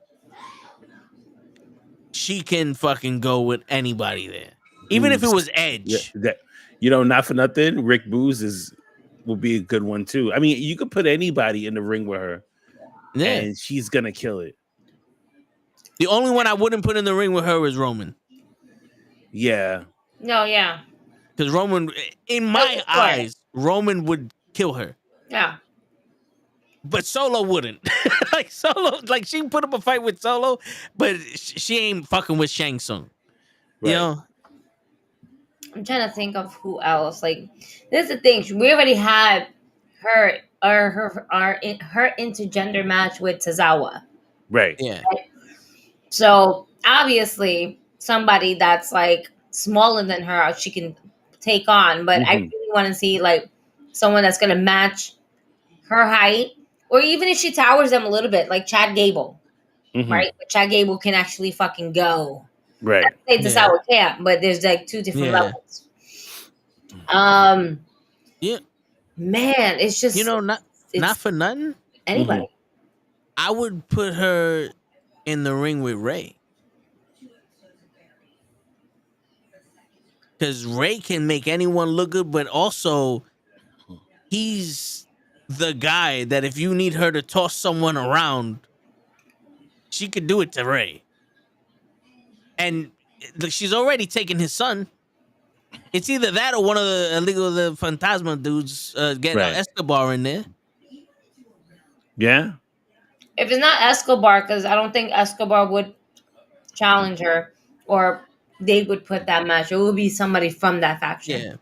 she can fucking go with anybody there. Even if it was Edge. Yeah, not for nothing, Rick Boogs will be a good one too. I mean, you could put anybody in the ring with her, and she's gonna kill it. The only one I wouldn't put in the ring with her is Roman. Yeah. No, yeah. Because Roman, in my eyes, Roman would kill her. Yeah. But Solo wouldn't. Solo, she put up a fight with Solo, but she ain't fucking with Shang Tsung. Right. You know? I'm trying to think of who else. Like, this is the thing. We already had her intergender match with Tozawa. Right. Yeah. Right? So obviously, somebody that's like smaller than her, she can take on. But I really want to see like someone that's gonna match her height, or even if she towers them a little bit, like Chad Gable, right? But Chad Gable can actually fucking go. Right. I say Tozawa can't, but there's like two different levels. Yeah. Man, it's just not for nothing. Anybody. I would put her in the ring with Ray. Because Ray can make anyone look good, but also he's the guy that if you need her to toss someone around, she could do it to Ray. And she's already taken his son. It's either that or one of the illegal Fantasma dudes getting Escobar in there. Yeah. If it's not Escobar, because I don't think Escobar would challenge her, or they would put that match. It would be somebody from that faction. Yeah.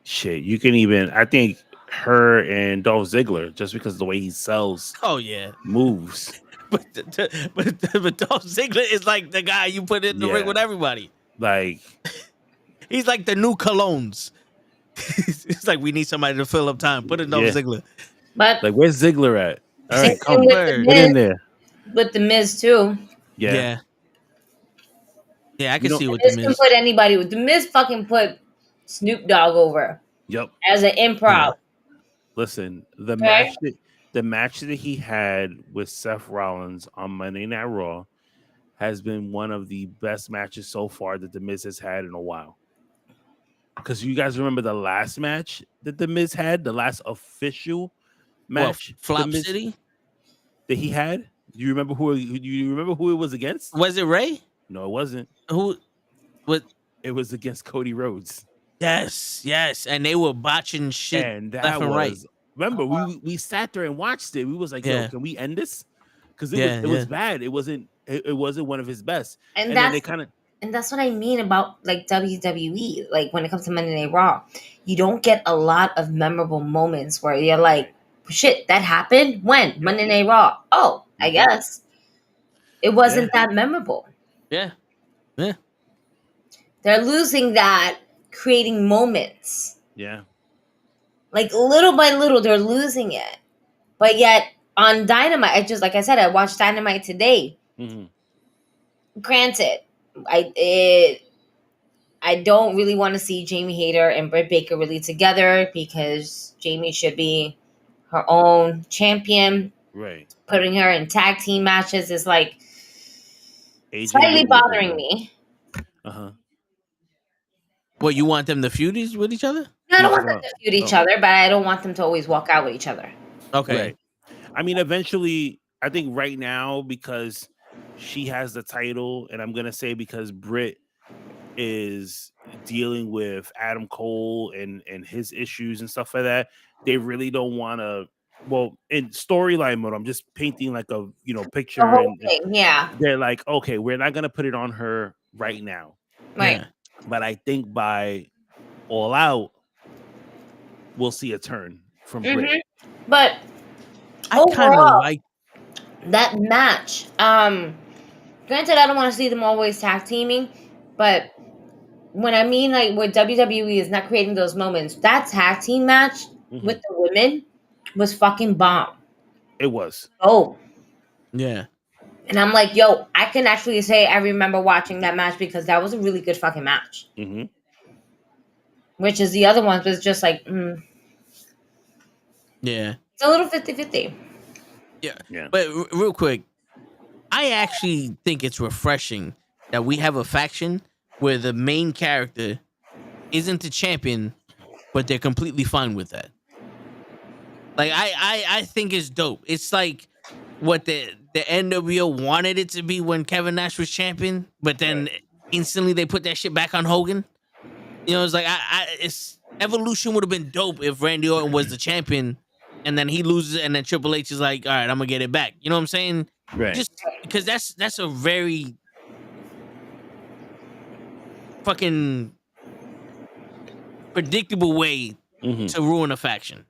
Shit, you can even. I think her and Dolph Ziggler, just because of the way he sells. Oh yeah, moves. but Dolph Ziggler is like the guy you put in the ring with everybody. Like he's like the new colognes. It's like we need somebody to fill up time. Put in Dolph Ziggler. But like, where's Ziggler at? All right, come get in there. With the Miz too. Yeah, I can see what the Miz can put anybody with. The Miz fucking put Snoop Dogg over. Yep. As an improv. Listen, the match that he had with Seth Rollins on Monday Night Raw has been one of the best matches so far that the Miz has had in a while. Because you guys remember the last match that the Miz had, the last official match, Flop City, that he had. Do you remember who it was against? Was it Ray? No, it wasn't. Who? What? It was against Cody Rhodes. Yes, and they were botching shit and that left and right. Remember, we sat there and watched it. We was like, "Yo, can we end this?" Because it was bad. It wasn't one of his best. And that's what I mean about like WWE. Like when it comes to Monday Night Raw, you don't get a lot of memorable moments where you're like, "Shit, that happened when Monday Night Raw." Oh, I guess it wasn't that memorable. Yeah. They're losing that creating moments. Yeah. Like little by little, they're losing it. But yet on Dynamite, I watched Dynamite today. Granted, I don't really want to see Jamie Hayter and Britt Baker really together because Jamie should be her own champion. Right. Putting her in tag team matches is like slightly bothering me. Well, you want them to feud with each other? No, I don't want them to feud each other, but I don't want them to always walk out with each other. Okay. Right. I mean, eventually, I think right now, because she has the title, and I'm going to say because Britt is dealing with Adam Cole and his issues and stuff like that. They really don't want to. Well, in storyline mode, I'm just painting like a The picture, whole and thing, yeah. they're like, okay, we're not gonna put it on her right now, Right. Yeah. but I think by All Out, we'll see a turn from Britt. But I kind of overall, like. that match. Granted, I don't want to see them always tag teaming, but when I mean like what WWE is not creating those moments, that tag team match Mhm. with the women was fucking bomb. It was. Oh, Yeah. and I'm like, yo, I can actually say I remember watching that match because that was a really good fucking match. Mm-hmm. Which is the other ones was just like, Yeah. it's a little 50-50. Yeah. But real quick, I actually think it's refreshing that we have a faction where the main character isn't the champion, but they're completely fine with that. Like I think it's dope. It's like what the NWO wanted it to be when Kevin Nash was champion, but then instantly they put that shit back on Hogan. You know, it's like it's Evolution would have been dope if Randy Orton was the champion, and then he loses, and then Triple H is like, all right, I'm gonna get it back. You know what I'm saying? Right. Just because that's a very fucking predictable way Mm-hmm. to ruin a faction.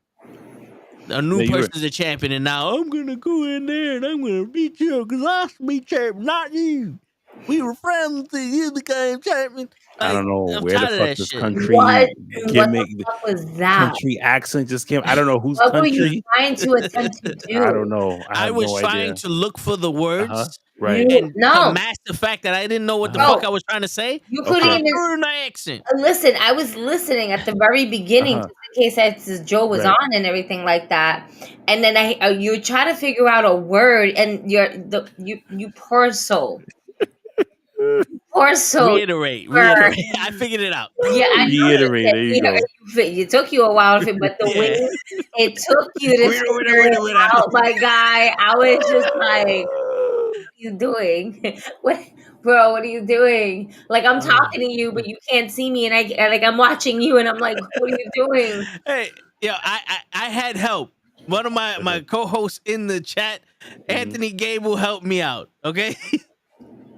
A new Yeah, you're person's a champion, and now I'm gonna go in there and I'm gonna beat you because I should be champion, not you. We were friends until you became champion. I don't know I'm where the tired of fuck that this shit. country What gimmick, the fuck was that? country accent just came. I don't know whose What were you country. trying to attempt to do? I don't know. I I have was no trying idea. to look for the words Right. and No. to mask the fact that I didn't know what the Uh-huh. fuck I was trying to say. You Okay. couldn't I even threw it in an accent. listen. I was listening at the very beginning, Uh-huh. just in case Joe was Right. on and everything like that. And then you try to figure out a word, and you poor soul, poor soul. Reiterate. I figured it out. Yeah, I know you Reiterate. did. There you go. It took you a while, but the way it took you to figure it out, my guy, I was just like, "What are you doing? What, bro? What are you doing? Like I'm talking to you, but you can't see me, and I'm watching you, and I'm like, what are you doing? Hey, I had help. One of my co-hosts in the chat, Anthony Gable, helped me out. Okay.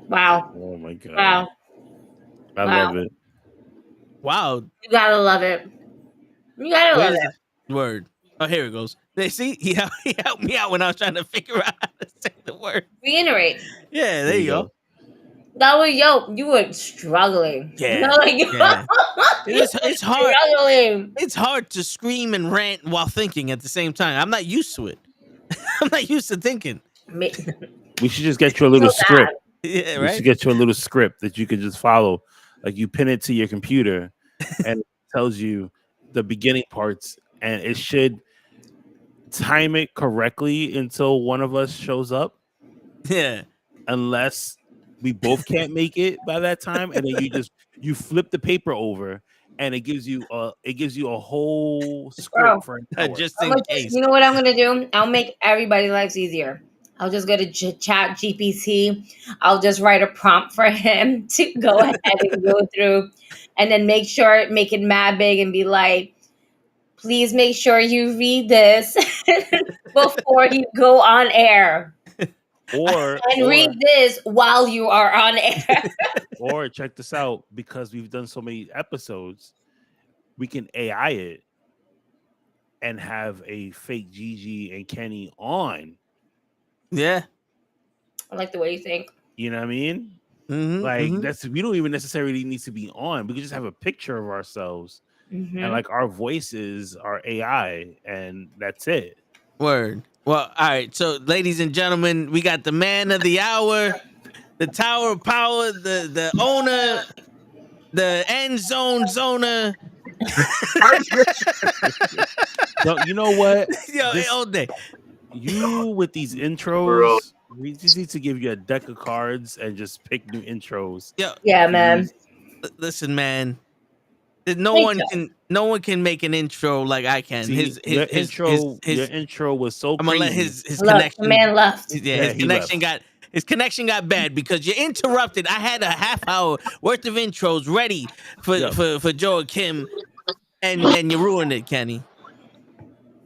Wow, Oh my god. wow, I wow. love it. Wow. You gotta love it. You gotta love Where's it. the word? Oh, here it goes. They see he helped me out when I was trying to figure out how to say the word. Reiterate. Yeah, there you go. That was you were struggling. Yeah, You know, like, yeah. It's hard. struggling. It's hard to scream and rant while thinking at the same time. I'm not used to it. I'm not used to thinking. We should just get you a little So script. Yeah, We right. should get you a little script that you can just follow. Like you pin it to your computer and it tells you the beginning parts, and it should time it correctly until one of us shows up. Yeah. Unless we both can't make it by that time, and then you flip the paper over and it gives you a whole script for an hour. Just in case. You know what I'm gonna do? I'll make everybody's lives easier. I'll just go to Chat GPT. I'll just write a prompt for him to go ahead and go through, and then make it mad big and be like, please make sure you read this before you go on air. Or Read this while you are on air. Or check this out, because we've done so many episodes, we can AI it and have a fake Gigi and Kenny on. Yeah. I like the way you think. You know what I mean? Mm-hmm, Like we don't even necessarily need to be on. We can just have a picture of ourselves and like our voices are AI, and that's it. Word. Well, all right. So, ladies and gentlemen, we got the man of the hour, the Tower of Power, the owner, the end zone zoner. So, you know what? Yo, all day. You with these intros, we just need to give you a deck of cards and just pick new intros. Yo, Yeah, man. listen, man. No one can make an intro like I can. See, your intro was so. I'm gonna let his Look, connection. the man left. Yeah, his connection got His connection got bad because you interrupted. I had a half hour worth of intros ready for Joe and Kim, and you ruined it, Kenny.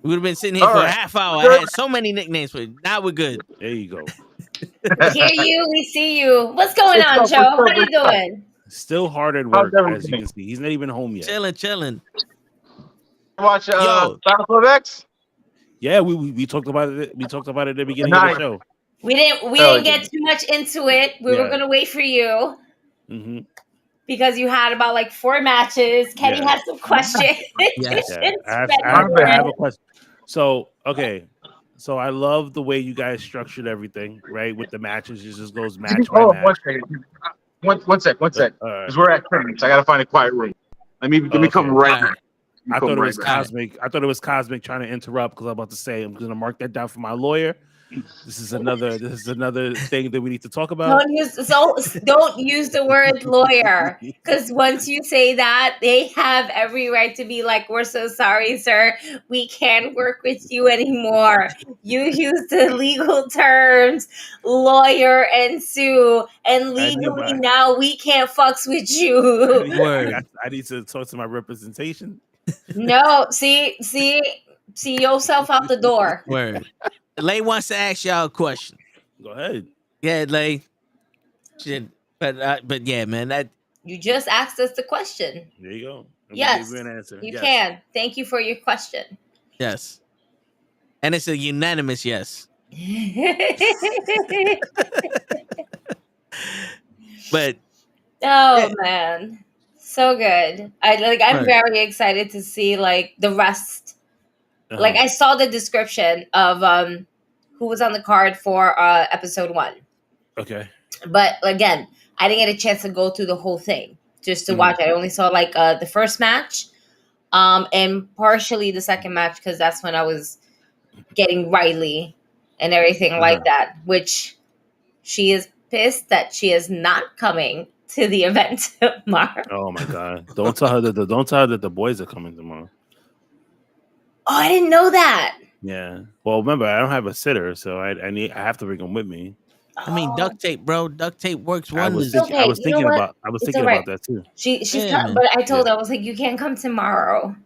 We would have been sitting here All for a right. half hour. I had so many nicknames for you. Now we're good. There you go. We hear you. We see you. What's going What's on, up, Joe? what's up, How you what's up? doing? Still hard at How's work, as you everything? can see. He's not even home yet. Chilling. Watch Yo. Battle Club X. Yeah, we talked about it. We talked about it at the beginning Nice. of the show. We didn't get too much into it. We were Yeah. gonna wait for you Mm-hmm. because you had about like 4 matches. Kenny Yeah. had some questions. Yes. Yeah, I Ready. have a question. So, okay. So I love the way you guys structured everything, right? With the matches, it just goes match by Oh, match. one second. One sec. Because we're at Clemens. I gotta find a quiet room. Let me come Okay. right All right. back. I thought it was back. Cosmic. I thought it was Cosmic trying to interrupt because I'm about to say I'm going to mark that down for my lawyer. This is another thing that we need to talk about. Don't use the word lawyer, because once you say that, they have every right to be like, "We're so sorry, sir. We can't work with you anymore. You use the legal terms, lawyer and sue, and legally now we can't fucks with you." Word. I need to talk to my representation. No, see yourself out the door. Word. Lay wants to ask y'all a question. Go ahead. Yeah, Lay. Shit. But yeah, man. That You just asked us the question. There you go. Let me Yes, give you an answer. you Yes. can. Thank you for your question. yes. And it's a unanimous yes. But Oh man, so good. I'm Right. very excited to see like the rest. Uh-huh. Like I saw the description of who was on the card for episode 1, Okay. but again, I didn't get a chance to go through the whole thing just to watch it. I only saw like the first match, and partially the second match because that's when I was getting Riley and everything like that. Which she is pissed that she is not coming to the event tomorrow. Oh my God! Don't tell her that the boys are coming tomorrow. Oh, I didn't know that. Yeah. Well, remember, I don't have a sitter, so I have to bring them with me. I mean, duct tape, bro. Duct tape works I was wonders. okay. I was You know thinking what? about It's all right. about that too. She's Yeah, man. but I told her, I was like, you can't come tomorrow,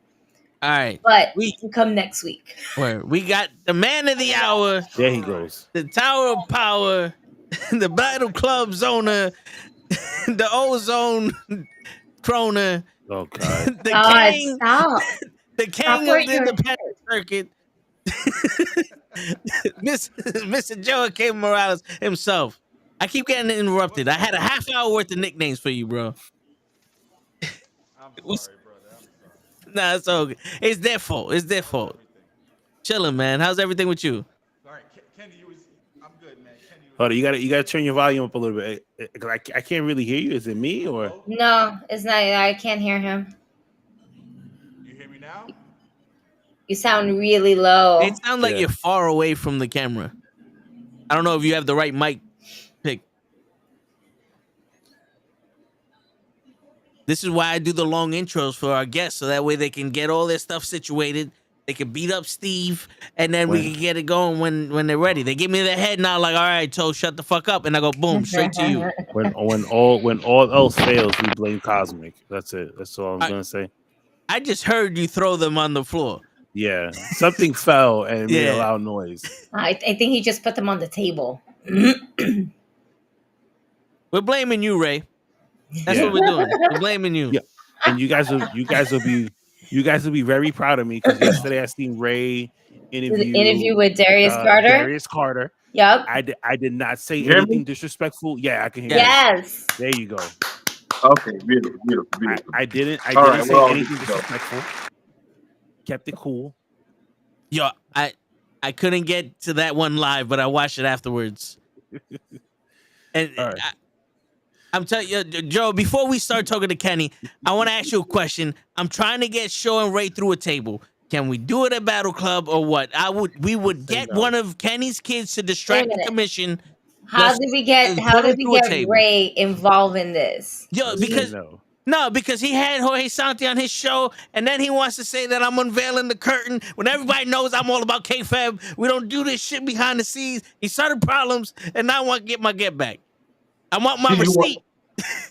All right. but We- you can come next week. Word. We got the man of the hour, There he goes. the Tower of Power, the Battle Club's owner, the Ozone Kroner, Oh God. the God, king, stop. the king Stop of where the you're independent circuit, Mr. Joaquin Morales himself. I keep getting interrupted. I had a half hour worth of nicknames for you, bro. I'm sorry, brother. I'm sorry. Nah, it's all good. It's their fault. It's their fault. Chilling, man. How's everything with you? All right, Kenny, I'm good, man. Kenny, Hold on, you gotta turn your volume up a little bit because I can't really hear you. Is it me or? No, it's not. I can't hear him. you hear me now? You sound really low. It sounds like Yeah. you're far away from the camera. I don't know if you have the right mic pick. This is why I do the long intros for our guests, so that way they can get all their stuff situated. They can beat up Steve, and then we can get it going when they're ready. They give me the head nod, like, "All right, so shut the fuck up," and I go, "Boom, straight to you." When all else fails, we blame Cosmic. That's it. That's all I'm gonna say. I just heard you throw them on the floor. Yeah, something fell and it made a Yeah. loud noise. I think he just put them on the table. We're blaming you, Ray. That's Yeah. what we're doing. We're blaming you. Yeah. And you guys will be very proud of me because yesterday I seen Ray Interview with Darius Carter. Darius Carter. Yep. I did not say You hear me? anything disrespectful. Yeah, I can hear you. Yes. There you go. Okay, beautiful. I didn't All right, say well, anything let's go. disrespectful. Kept it cool. Yo, I couldn't get to that one live, but I watched it afterwards. And All right. I'm telling you, Joe, before we start talking to Kenny, I want to ask you a question. I'm trying to get Shaw and Ray through a table. Can we do it at Battle Club or what? We would get no. one of Kenny's kids to distract the minute. commission. How Let's- did we get put him through a table. Ray involved in this? Yo, because no. No, because he had Jorge Santi on his show, and then he wants to say that I'm unveiling the curtain when everybody knows I'm all about kayfabe. We don't do this shit behind the scenes. He started problems, and now I want to get my get back. I want my receipt.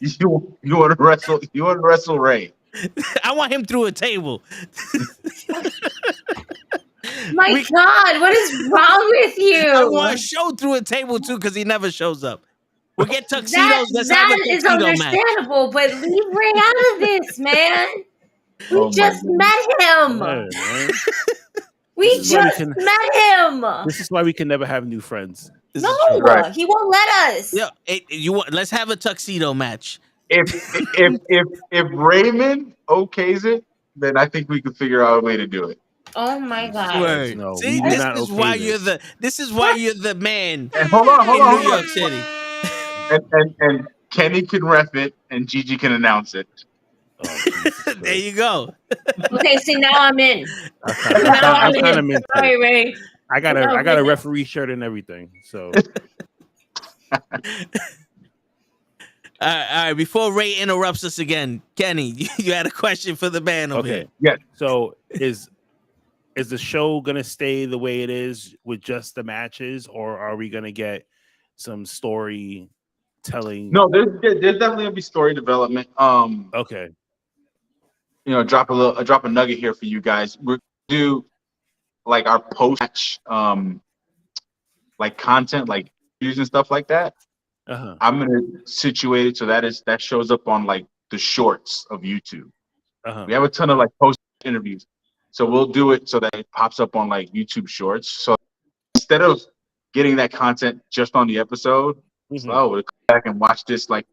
You want to wrestle? You want to wrestle Ray? I want him through a table. My God, what is wrong with you? I want a show through a table too, because he never shows up. We'll get tuxedos. Let's have a that is tuxedo understandable, but leave Ray out of this, man. We just met him. Man. We just met him. This is why we can never have new friends. No, he won't let us. Yeah, let's have a tuxedo match. If Raymond okays it, then I think we can figure out a way to do it. Oh my God! Word. No, See, this is why you're the man. And hold on, in New York City. And Kenny can ref it, and Gigi can announce it. Oh, there you go. Okay, see now I'm in. I'm kind of in. Sorry, Ray. I got a referee shirt and everything. So, all right. Before Ray interrupts us again, Kenny, you had a question for the band over here. Yeah. So is the show gonna stay the way it is with just the matches, or are we gonna get some story telling? No, there's definitely gonna be story development. Okay. Drop a nugget here for you guys. We're do like our post match like content, like views and stuff like that. I'm gonna situate it so that shows up on like the shorts of YouTube. We have a ton of like post interviews, so we'll do it so that it pops up on like YouTube shorts. So instead of getting that content just on the episode, we'll come back and watch this like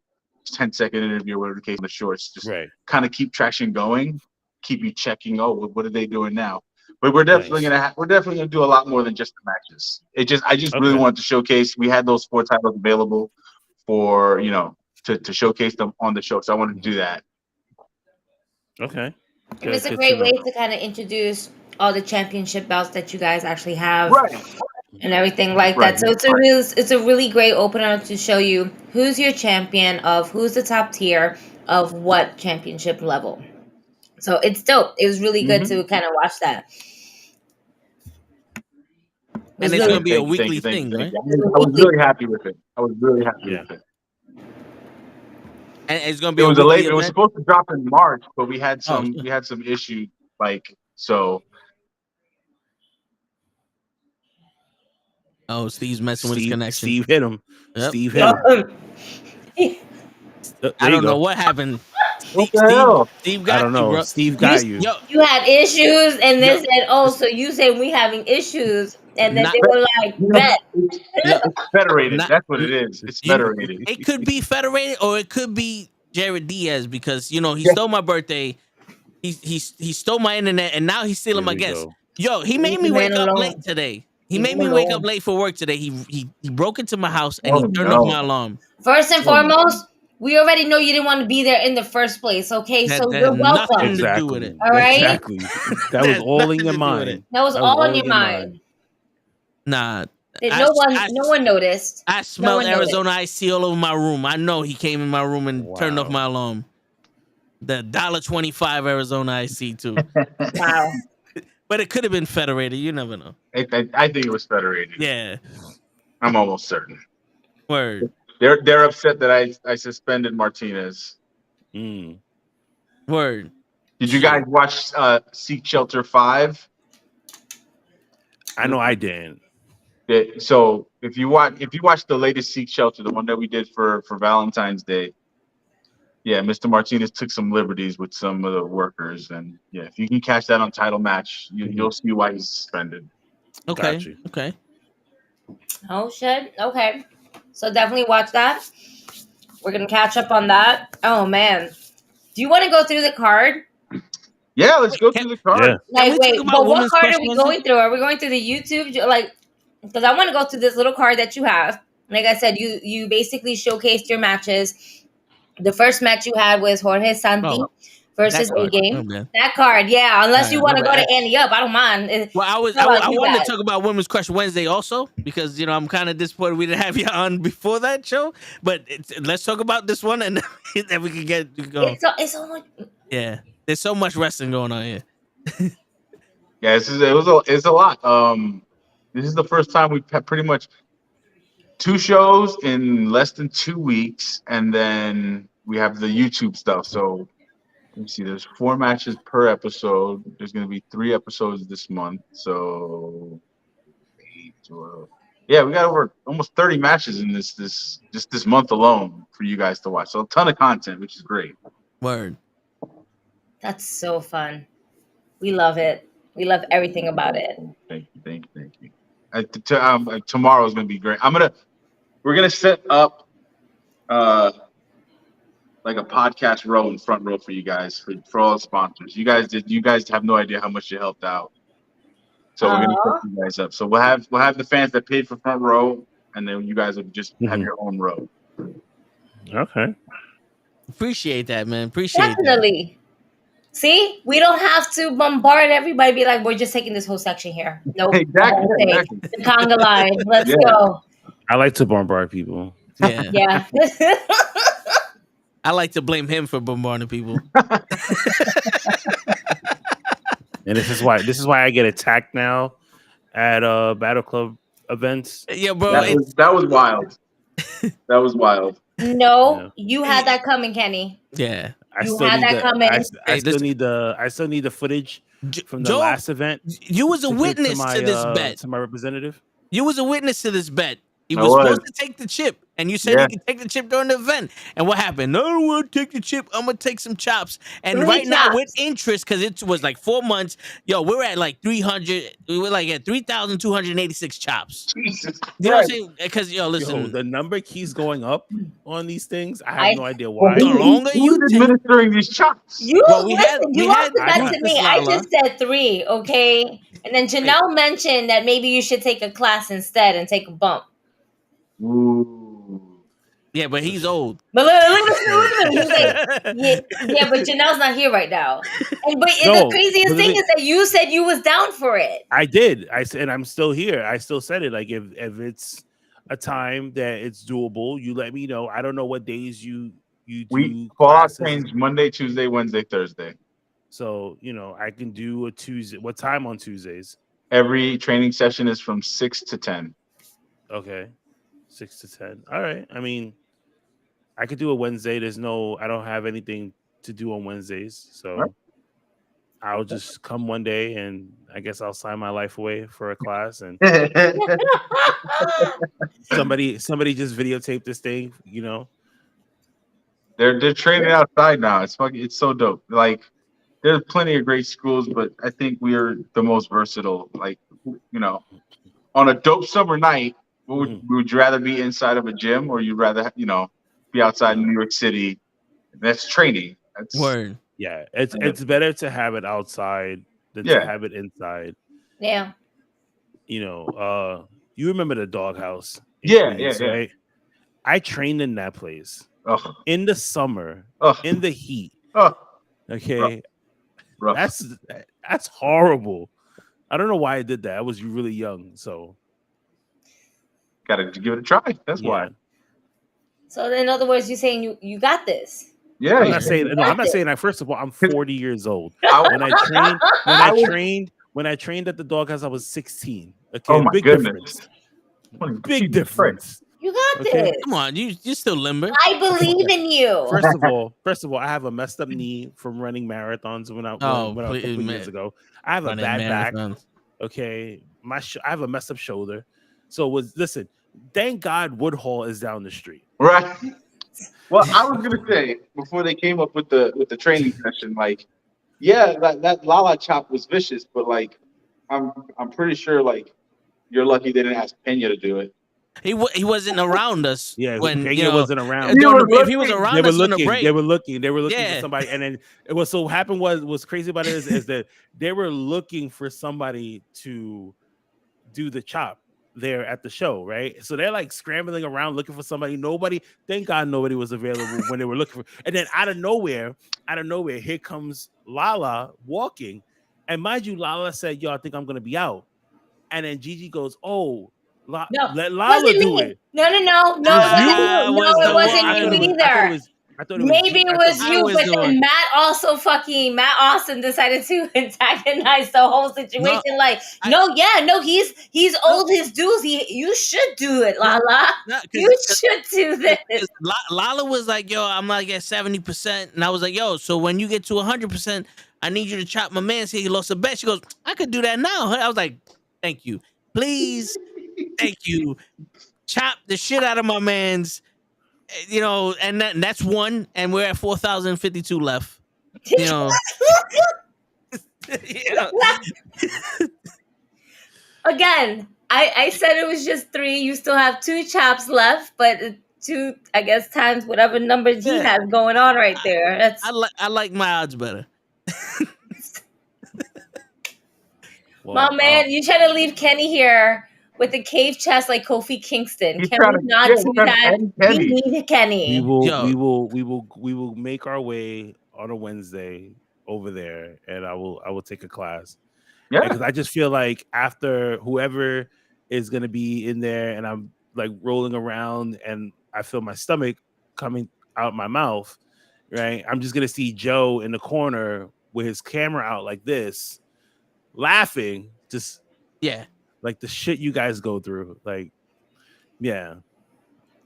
10-second interview or whatever the case on the shorts. Just kind of keep traction going, keep you checking. Oh, what are they doing now? But we're definitely gonna do a lot more than just the matches. I just really wanted to showcase. We had those 4 titles available for to showcase them on the show, so I wanted to do that. Okay. It was a great way to kind of introduce all the championship belts that you guys actually have. And everything like that. So it's a really great opener to show you who's your champion of who's the top tier of what championship level. So it's dope. It was really good to kind of watch that. And it's going to be a weekly thing, right? I was really happy with it. with it. And it's going to be it was supposed to drop in March, but we had some issues so. Oh, Steve's messing with his connection. Steve hit him. Yep. Steve hit him. I don't know what happened. What the hell? Steve got I don't know. you, bro. Steve got you. You had issues, and they said, "Oh, so you said we having issues," and then they were like, "Bet." It's federated. That's what it is. It's federated. It could be federated, or it could be Jared Diaz because he stole my birthday. He stole my internet, and now he's stealing my guests. Yo, he made me wake up late today. He made me wake up late for work today. He broke into my house and he turned off my alarm. First and foremost, we already know you didn't want to be there in the first place. Okay, so you're welcome. Nothing to do with it. All right. Exactly. That was all in your mind. That was all in your mind. Nah. No one noticed. I smelled Arizona iced tea all over my room. I know he came in my room and turned off my alarm. The $1.25 Arizona iced tea too. Wow. But it could have been federated. You never know. I think it was federated. Yeah. I'm almost certain. Word. They're upset that I suspended Martinez. Word. Did you guys watch Seek Shelter 5? I know I didn't. So if you watch the latest Seek Shelter, the one that we did for Valentine's Day, yeah, Mr. Martinez took some liberties with some of the workers, and yeah, if you can catch that on Title Match, you'll see why he's suspended. Okay. Okay. Oh shit. Okay. So definitely watch that. We're gonna catch up on that. Oh man. Do you want to go through the card? Yeah, let's go through the card. Yeah. Like, wait, but what card are we going through? Are we going through the YouTube? Because I want to go through this little card that you have. Like I said, you basically showcased your matches. The first match you had was Jorge Santi versus A card. Oh, game. man. That card, yeah. Unless you Alright, want to my go bad. to Annie Up, I don't mind. Well, I It's all about you wanted guys. to talk about Women's Crush Wednesday also because I'm kind of disappointed we didn't have you on before that show. But let's talk about this one and then we can get going. It's so much. Yeah, there's so much wrestling going on here. Yeah, it's a lot. This is the first time we've had pretty much 2 shows in less than 2 weeks, and then we have the YouTube stuff. So let me see. There's 4 matches per episode. There's going to be 3 episodes this month. So 8, 12. Yeah, we got over almost 30 matches in this month alone for you guys to watch. So a ton of content, which is great. Word. That's so fun. We love it. We love everything about it. Thank you. Tomorrow is going to be great. We're gonna set up like a podcast row and front row for you guys for all the sponsors. You guys have no idea how much you helped out. So we're gonna set you guys up. So we'll have the fans that paid for front row, and then you guys will just have your own row. Okay. Appreciate that, man. Appreciate Definitely. See, we don't have to bombard everybody. Be like, we're just taking this whole section here. Nope. Exactly. The conga line. Let's go. I like to bombard people. that. Yeah. Yeah. I like to blame him for bombarding people. And this is why I get attacked now at Battle Club events. Yeah, bro. That was wild. That was wild. No, Yeah. you had that coming, Kenny. Yeah. I You still had need that the, coming. I still need the footage from the Joe, last event. You was a to give witness my, to this bet. to my representative. You was a witness to this bet. He I was was. supposed to take the chip, and you said Yeah. you could take the chip during the event. And what happened? No, I don't want to take the chip. I'm gonna take some chops. And 3 right now, chops. with interest, because it was like 4 months, we're at like 300. We were like at 3,286 chops. Jesus. You know what I'm saying? Because listen, The number keeps going up on these things. I I- have no idea why. The longer you Who's take- administering these chops? You Well, we listen, had- you we lost had- the I bet got to this, me. I Lala. just said 3, okay? And then Janelle mentioned that maybe you should take a class instead and take a bump. Ooh. yeah, but he's old. But look at him. He's like, yeah, but Janelle's not here right now. But No, the craziest but the thing thing- is that you said you was down for it. I did. I said, and I'm still here. I still said it. Like if it's a time that it's doable, you let me know. I don't know what days you do. We call classes. change Monday, Tuesday, Wednesday, Thursday. So I can do a Tuesday. What time on Tuesdays? Every training session is from 6 to 10. Okay, 6 to 10. All right. I mean, I could do a Wednesday. I don't have anything to do on Wednesdays, so Right. I'll just come one day, and I guess I'll sign my life away for a class, and somebody just videotape this thing. They're training outside now. It's so dope. Like there's plenty of great schools, but I think we're the most versatile. Like on a dope summer night, would you rather be inside of a gym or you'd rather be outside in New York City? That's training. That's Word. Yeah, it's better to have it outside than to have it inside. Yeah. You remember the doghouse? Yeah, Queens, yeah. right? I trained in that place Ugh. in the summer, Ugh. in the heat. Ugh. Okay, Rough. that's horrible. I don't know why I did that. I was really young, so Gotta give it a try. That's why. So in other words, you're saying you got this. Yeah. I'm not saying that. First of all, I'm 40 years old. When I trained at the doghouse, I was 16. Okay, Oh my big goodness. difference. Big difference. You got Okay. this. Come on, you're still limber. I believe in you. First of all, I have a messed up knee from running marathons when I was a couple years ago. I have a Running bad back. marathons. Okay, I have a messed up shoulder. So listen. Thank God Woodhall is down the street. Right. Well, I was gonna say before they came up with the training session, like, yeah, that Lala chop was vicious, but like, I'm pretty sure like you're lucky they didn't ask Pena to do it. He wasn't around us. Yeah, when Pena wasn't around. if he was around They were us on the looking. break, They were looking Yeah. for somebody, and then what so happened was crazy about it is that they were looking for somebody to do the chop. there at the show, right? So they're like scrambling around looking for somebody. Thank God nobody was available when they were looking for. And then out of nowhere, here comes Lala walking. And mind you, Lala said, "Yo, I think I'm gonna be out." And then Gigi goes, "Oh, No, let Lala wasn't do me. it." No, it wasn't I you. No, was it the wasn't one. you I either. thought it was. Maybe it was I you, was but the then one. Matt Austin decided to antagonize the whole situation. He's owed his dues. You should do it, Lala. You should do this. Lala was like, "Yo, I'm like at 70%," and I was like, "Yo, so when you get to 100%, I need you to chop my man. Say he lost a bet." She goes, "I could do that now." I was like, "Thank you, please, thank you. Chop the shit out of my man's." And that's one, and we're at 4,052 left. You know, Again, I said it was just 3. You still have 2 chops left, but 2, I guess, times whatever numbers he has going on right there. That's I like my odds better. My man, you try to leave Kenny here with the cave chest like Kofi Kingston. He's Can trying we to- not yeah, do he's trying to that? end We Kenny. need Kenny. We will make our way on a Wednesday over there, and I will take a class. Yeah, because I just feel like after whoever is gonna be in there, and I'm like rolling around, and I feel my stomach coming out my mouth, right? I'm just gonna see Joe in the corner with his camera out like this, laughing, just like the shit you guys go through. Like, yeah.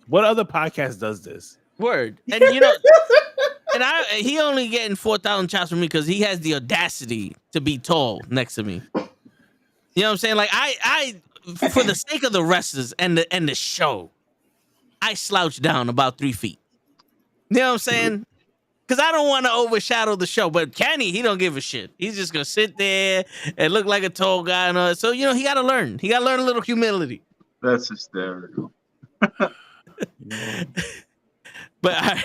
What other podcast does this? Word. And and he only getting 4,000 chops from me because he has the audacity to be tall next to me. You know what I'm saying? Like I for the sake of the wrestlers and the show, I slouch down about 3 feet. You know what I'm saying? Because I don't want to overshadow the show. But Kenny, he don't give a shit. He's just gonna sit there and look like a tall guy and all that. So he gotta learn. He gotta learn a little humility. that's hysterical. But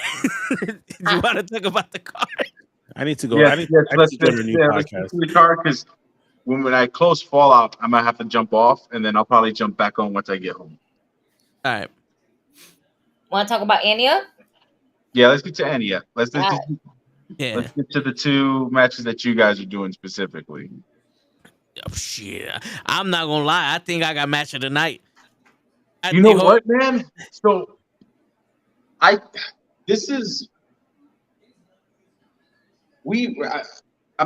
you want to talk about the card? I need to go. Yes, I need let's to go to a new let's podcast. do the card because when I close Fallout, I might have to jump off, and then I'll probably jump back on once I get home. All right. Want to talk about Anya? Yeah, let's get to Anya. Let's get to the 2 matches that you guys are doing specifically. Oh, shit. I'm not gonna lie. I think I got match of the night. You know what, man? So I'm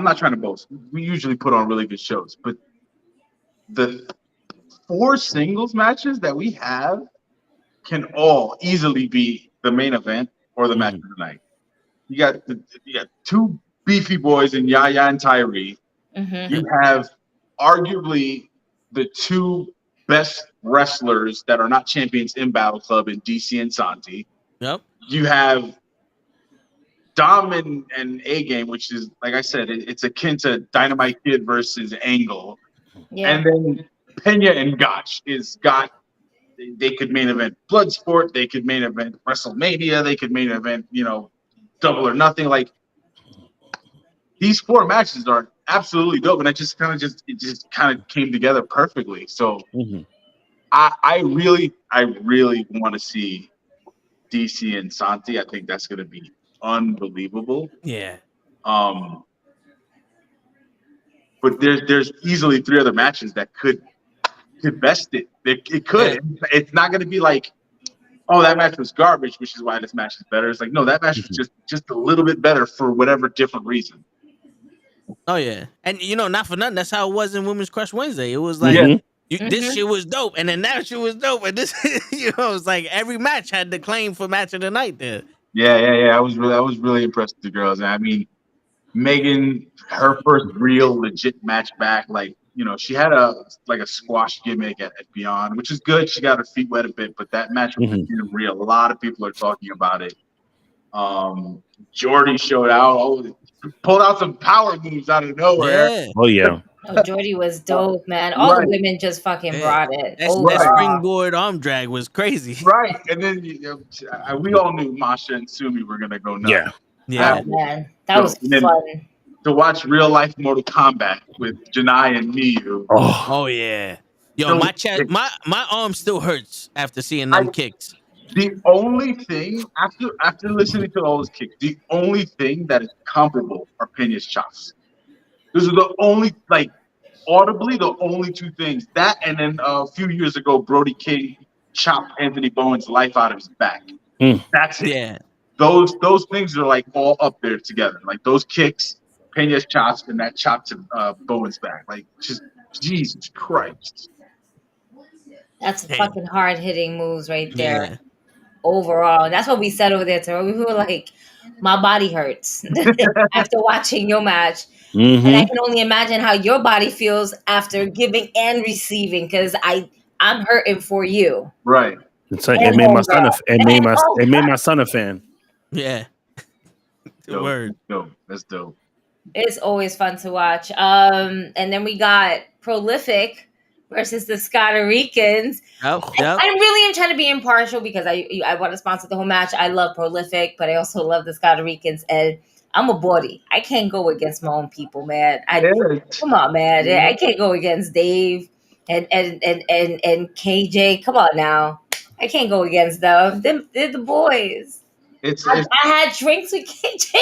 not trying to boast. We usually put on really good shows, but the 4 singles matches that we have can all easily be the main event or the match of the night. You got 2 beefy boys in Yaya and Tyree. Mm-hmm. You have arguably the 2 best wrestlers that are not champions in Battle Club in DC and Santi. Yep. You have Dom and A Game, which is, like I said, it's akin to Dynamite Kid versus Angle. Yeah. And then Pena and Gotch they could main event Bloodsport, they could main event WrestleMania, they could main event, Double or Nothing. Like, these 4 matches are absolutely dope, and it just kind of came together perfectly. So I really want to see DC and Santi. I think that's going to be unbelievable. Yeah. But there's easily 3 other matches that could best it. It could. Yeah. It's not going to be like, oh, that match was garbage, which is why this match is better. It's like, no, that match was just a little bit better for whatever different reason. Oh yeah, and not for nothing. That's how it was in Women's Crush Wednesday. It was like this shit was dope, and then that shit was dope, and this, it's like every match had the claim for match of the night there. Yeah. I was really impressed with the girls. And I mean, Megan, her first real legit match back, like, she had a squash gimmick at Beyond, which is good. She got her feet wet a bit, but that match was real. A lot of people are talking about it. Jordy showed out, pulled out some power moves out of nowhere. Yeah. Oh yeah. Oh, Jordy was dope, man. All the women just fucking brought it. That springboard arm drag was crazy. Right, and then we all knew Masha and Sumi were gonna go nuts. Yeah. Oh, man, that was fun. To watch real life Mortal Kombat with Janai and Miyu. Oh yeah. Yo, my chest, my arm still hurts after seeing them kicks. The only thing after listening to all those kicks, the only thing that is comparable are Pena's chops. Those are the only audibly the only two things. That and then a few years ago, Brody King chopped Anthony Bowen's life out of his back. That's it. Yeah. Those things are like all up there together. Like those kicks, Pena's chops, and that chop to Bowen's back. Like just Jesus Christ. That's fucking hard hitting moves right there. Yeah. Overall, and that's what we said over there, Taro. We were like, my body hurts after watching your match. And I can only imagine how your body feels after giving and receiving, because I'm hurting for you. Right. It's like it made my son a fan. Yeah. Dope. Word. Dope. That's dope. It's always fun to watch. And then we got Prolific versus the Scottaricans. Yep. I really am trying to be impartial because I want to sponsor the whole match. I love Prolific, but I also love the Scottaricans, and I'm a body. I can't go against my own people, man. Come on, man. I can't go against Dave and KJ. Come on now. I can't go against them. They're the boys. I had drinks with KJ.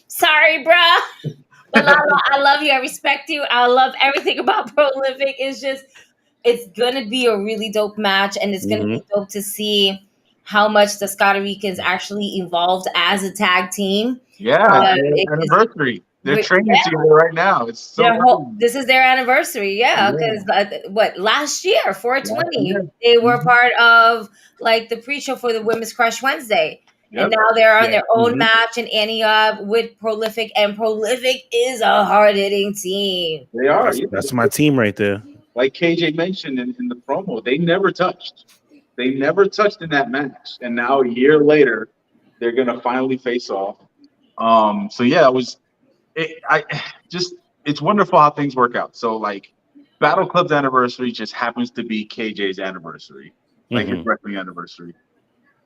Sorry, bruh. But I love you. I respect you. I love everything about Prolific. It's going to be a really dope match, and it's going to be dope to see how much the Scottaricans actually evolved as a tag team. Yeah, anniversary. They're training together right now. It's so this is their anniversary, because last year, 420, they were part of like the pre-show for the Women's Crush Wednesday. Yep. And now they're on their own match in Antioch with Prolific, and Prolific is a hard-hitting team. They are. That's my team right there. Like KJ mentioned in the promo, they never touched. They never touched in that match. And now a year later, they're going to finally face off. So yeah, it's wonderful how things work out. So like Battle Club's anniversary just happens to be KJ's anniversary, like his wrestling anniversary.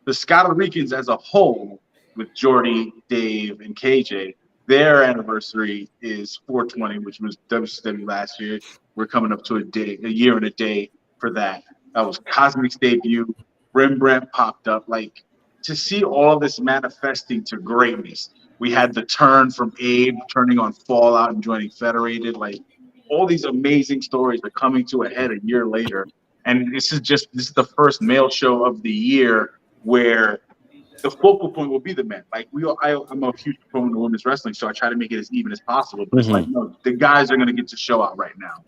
The Scottaricans as a whole, with Jordy, Dave, and KJ, their anniversary is 420, which was WCW last year. We're coming up to a year and a day for that. That was Cosmic's debut. Rembrandt popped up. Like, to see all this manifesting to greatness. We had the turn from Abe turning on Fallout and joining Federated. Like, all these amazing stories are coming to a head a year later. And this is the first male show of the year where the focal point will be the men. Like I'm a huge proponent of women's wrestling, so I try to make it as even as possible. But it's like, no, the guys are going to get to show out right now.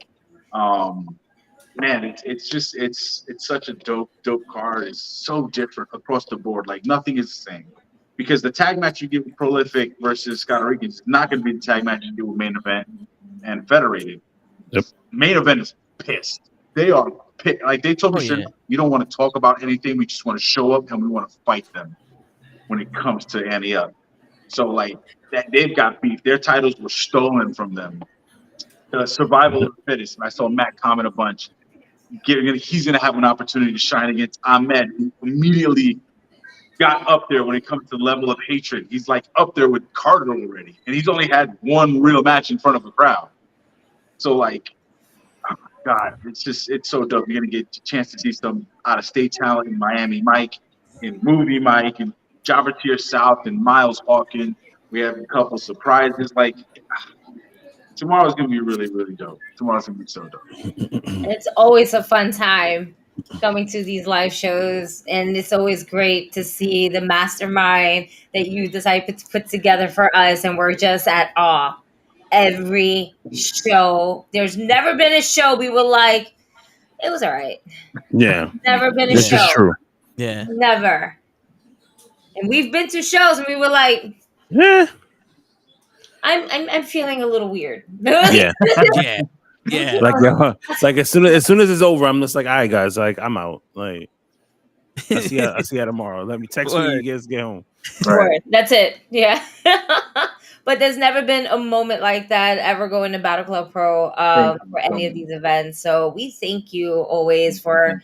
Man, it's such a dope card. It's so different across the board. Like nothing is the same, because the tag match you give with Prolific versus Scottaricans is not going to be the tag match you do with Main Event and Federated. Yep. Main Event is pissed. They are pissed. Like they told me, you don't want to talk about anything. We just want to show up and we want to fight them when it comes to Antioch. So like that, they've got beef. Their titles were stolen from them. The survival of the fittest. And I saw Matt comment a bunch. He's going to have an opportunity to shine against Ahmed, who immediately got up there when it comes to the level of hatred. He's like up there with Carter already. And he's only had one real match in front of a crowd. So like, oh my God, it's so dope. You're going to get a chance to see some out-of-state talent in Miami Mike, in Movie Mike, and Jabbertier South, and Miles Hawkins. We have a couple surprises. Like, tomorrow's going to be really, really dope. Tomorrow's going to be so dope. It's always a fun time coming to these live shows, and it's always great to see the mastermind that you decided to put together for us, and we're just at awe. Every show. There's never been a show we were like, it was all right. Yeah. Never been a this show. This is true. Yeah. Never. And we've been to shows and we were like, yeah. I'm feeling a little weird. Yeah. Yeah. Like as soon as it's over, I'm just like, all right, guys, like I'm out. Like I'll see you tomorrow. Let me text when you guys get home. Right. That's it. Yeah. But there's never been a moment like that ever going to Battle Club Pro for any of these events. So we thank you always for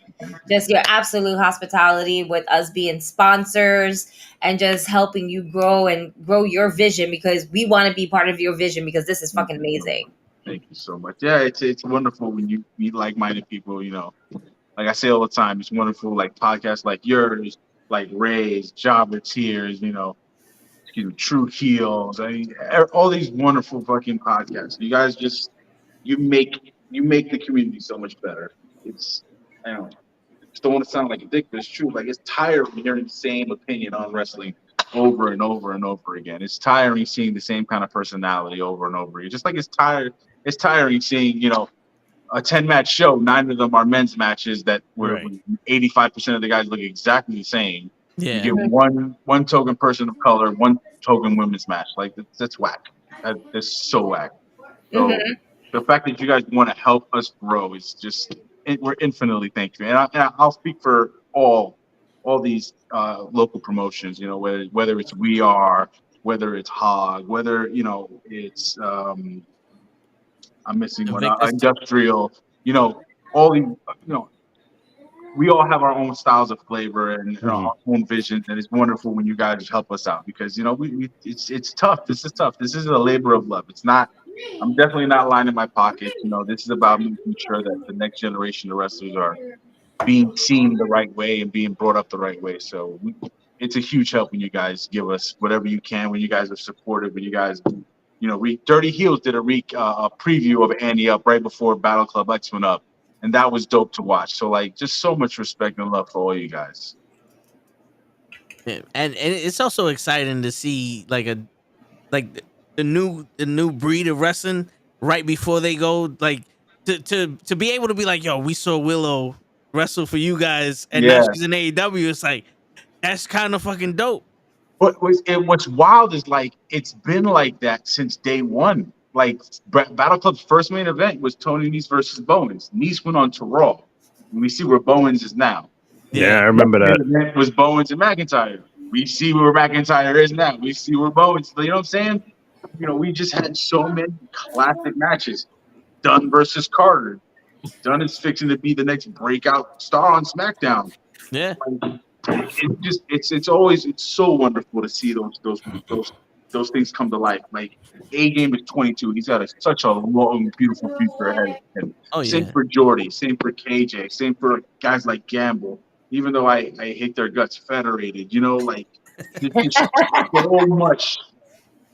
just your absolute hospitality with us being sponsors and just helping you grow and grow your vision, because we want to be part of your vision, because this is fucking amazing. Thank you so much. Yeah, it's wonderful when you meet like-minded people. Like I say all the time, it's wonderful. Like podcasts like yours, like Ray's, Jobber Tears. True Heels. I mean, all these wonderful fucking podcasts. You guys you make the community so much better. I don't just don't want to sound like a dick, but it's true. Like it's tiring hearing the same opinion on wrestling over and over and over again. It's tiring seeing the same kind of personality over and over again. Just like it's tiring seeing, a 10-match show, 9 of them are men's matches that where Right. 85% of the guys look exactly the same. You Yeah. get one token person of color, one token women's match. Like that's whack. That's so whack. So the fact that you guys want to help us grow is just we're infinitely thankful. And I'll speak for all these local promotions. Whether it's We Are, whether it's Hog, whether it's I'm missing one. Invictus. Industrial. All these. We all have our own styles of flavor and our own visions, and it's wonderful when you guys help us out because it's tough. This is tough. This is a labor of love. It's not. I'm definitely not lining my pockets. This is about making sure that the next generation of wrestlers are being seen the right way and being brought up the right way. So it's a huge help when you guys give us whatever you can. When you guys are supportive. When you guys, Dirty Heels did a preview of Andy Up right before Battle Club X went up. And that was dope to watch. So, just so much respect and love for all you guys. Yeah. And it's also exciting to see the new breed of wrestling right before they go to be able to be like, yo, we saw Willow wrestle for you guys, and now she's in AEW. It's like that's kind of fucking dope. But what's wild is it's been like that since day one. Battle Club's first main event was Tony Nese versus Bowens. Nese went on to Raw. And we see where Bowens is now. Yeah, I remember that. The event was Bowens and McIntyre. We see where McIntyre is now. We see where Bowens. You know what I'm saying? We just had so many classic matches. Dunn versus Carter. Dunn is fixing to be the next breakout star on SmackDown. Yeah. It's so wonderful to see those things come to life. A-Game is 22. He's got such a long, beautiful future ahead of him. Same for Jordy. Same for KJ. Same for guys like Gamble. Even though I hate their guts, Federated. There's just so much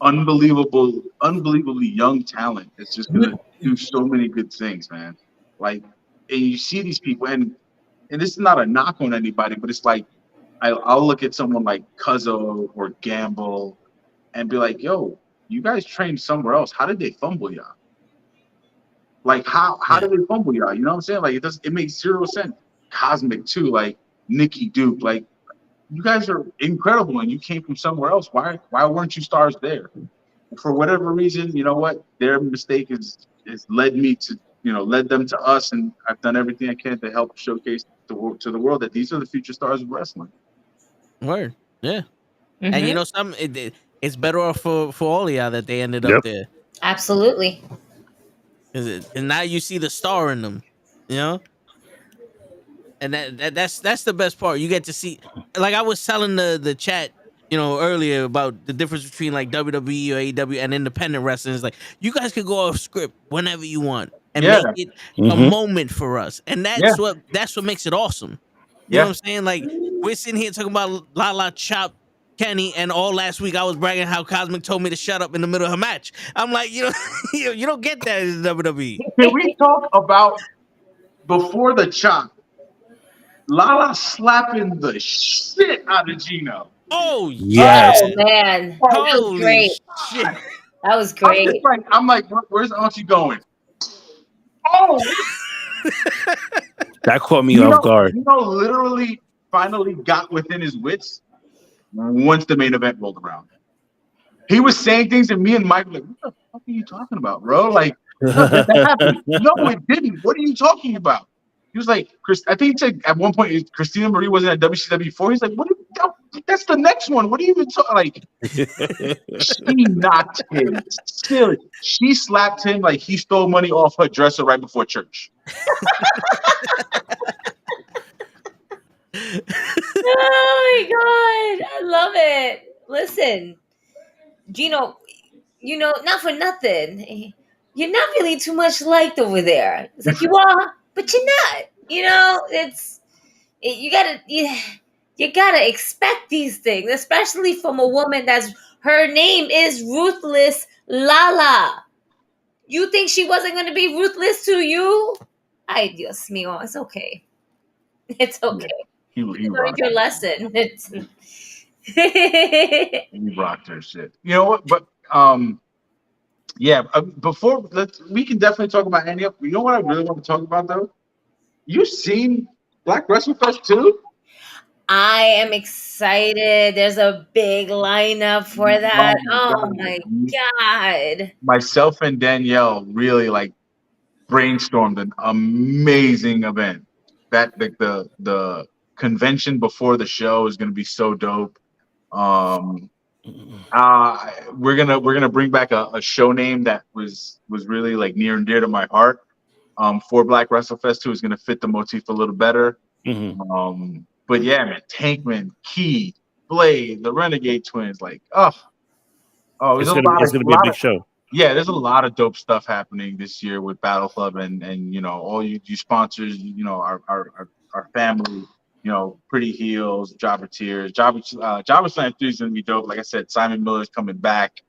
unbelievably young talent that's just gonna do so many good things, man. And you see these people, and this is not a knock on anybody, but it's I'll look at someone like Cuzzo or Gamble and be like, yo, you guys trained somewhere else. How did they fumble y'all? How did they fumble y'all? You know what I'm saying? It makes zero sense. Cosmic too, Nikki Duke, you guys are incredible and you came from somewhere else. Why weren't you stars there? For whatever reason, you know what? Their mistake is led them to us, and I've done everything I can to help showcase to the world that these are the future stars of wrestling. Word. Yeah. And it's better off for all of y'all that they ended up there. Absolutely. And now you see the star in them, and that's the best part. You get to see, I was telling the chat, earlier about the difference between WWE or AEW and independent wrestling. Is you guys can go off script whenever you want and make it a moment for us, and that's what makes it awesome. You know what I'm saying? We're sitting here talking about La Chop Kenny, and all last week I was bragging how Cosmic told me to shut up in the middle of her match. I'm like, you don't get that in WWE. Can we talk about before the chop? Lala slapping the shit out of Gino. Oh yes! Oh man, that was great. Shit. That was great. I'm like, where's Ante going? Oh, that caught me off guard. Literally, finally got within his wits once the main event rolled around. He was saying things, and me and Mike were like, "What the fuck are you talking about, bro? That happened." No, it didn't. What are you talking about? He was like, I think he said at one point Christina Marie wasn't at WCW before. He's like, that's the next one. What are you even talking? She knocked him silly. She slapped him like he stole money off her dresser right before church. Oh my god, I love it. Listen, Gino, not for nothing. you're not really too much liked over there. It's like you are, but you're not. You know, you gotta expect these things, especially from a woman that's her name is Ruthless Lala. You think she wasn't gonna be ruthless to you? Ay, Dios mío, it's okay. It's okay. He You learned rocked. your lesson. It's He rocked her shit. You know what? But yeah. Before we can definitely talk about any. You know what I really want to talk about though? You seen Black Wrestle Fest too? I am excited. There's a big lineup for that. Oh my god. Myself and Danielle really like brainstormed an amazing event. That the convention before the show is going to be so dope. We're gonna bring back a show name that was really like near and dear to my heart. For Black Wrestle Fest 2 is gonna fit the motif a little better. But yeah, man, Tankman, Key, Blade, the Renegade Twins, like it's gonna be a big show. Yeah, there's a lot of dope stuff happening this year with Battle Club and you know all you sponsors, you know our family, you know, Pretty Heels, Jobber Tears, Jobber Slam 3 is gonna be dope. Like I said, Simon Miller's coming back.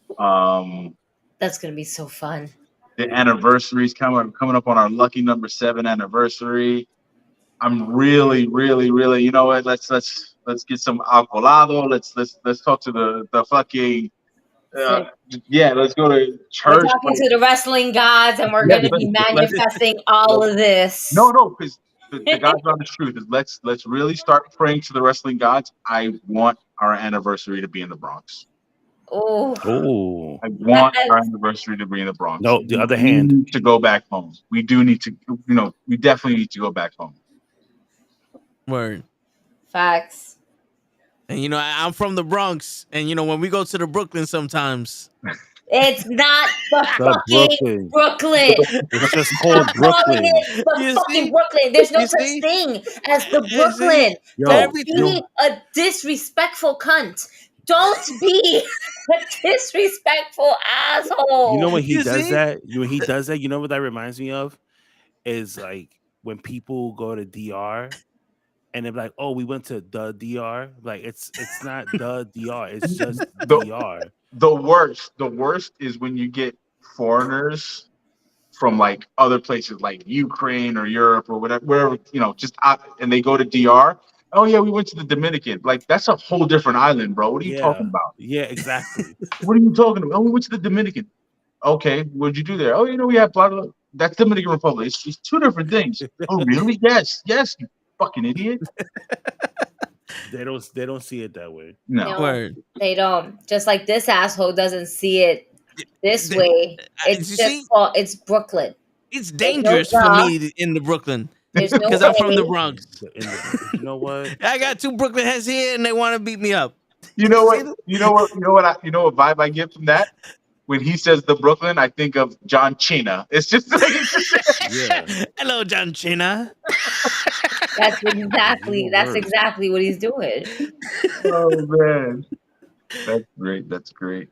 That's gonna be so fun. The anniversary's coming up on our lucky number 7 anniversary. I'm really, you know what? Let's get some alcolado. Let's talk to the fucking let's go to church. We're talking to the wrestling gods, and we're going to be manifesting all of this. No, because the God's honest truth is let's really start praying to the wrestling gods. I want our anniversary to be in the Bronx. Oh, I want our anniversary to be in the Bronx. No, the other hand, we need to go back home. We do need to, you know, we definitely need to go back home. Word. Facts. And you know, I'm from the Bronx, and you know, when we go to the Brooklyn sometimes. It's not the fucking Brooklyn. It's just called Brooklyn. Fucking Brooklyn. There's no such thing as the Brooklyn. Don't be a disrespectful cunt. Don't be a disrespectful asshole. You know when he does that? When he does that, you know what that reminds me of? Is like when people go to DR and they're like, "Oh, we went to the DR." Like it's not the DR. It's just DR. The worst is when you get foreigners from like other places like Ukraine or Europe or wherever, you know, just out, and they go to DR. Oh yeah, we went to the Dominican. Like that's a whole different island, bro. What are you talking about? Yeah, exactly. What are you talking about? Oh, we went to the Dominican. Okay, what'd you do there? Oh, you know, we have blah blah. That's Dominican Republic. It's two different things. Oh, really? Yes, you fucking idiot. They don't see it that way. No, they don't. Just like this asshole doesn't see it this way. It's Brooklyn. It's dangerous for me in the Brooklyn because I'm from the Bronx. You know what? I got 2 Brooklyn heads here, and they want to beat me up. You know what vibe I get from that? When he says the Brooklyn, I think of John Cena. It's just like, hello, John Cena. That's exactly what he's doing. Oh man, that's great.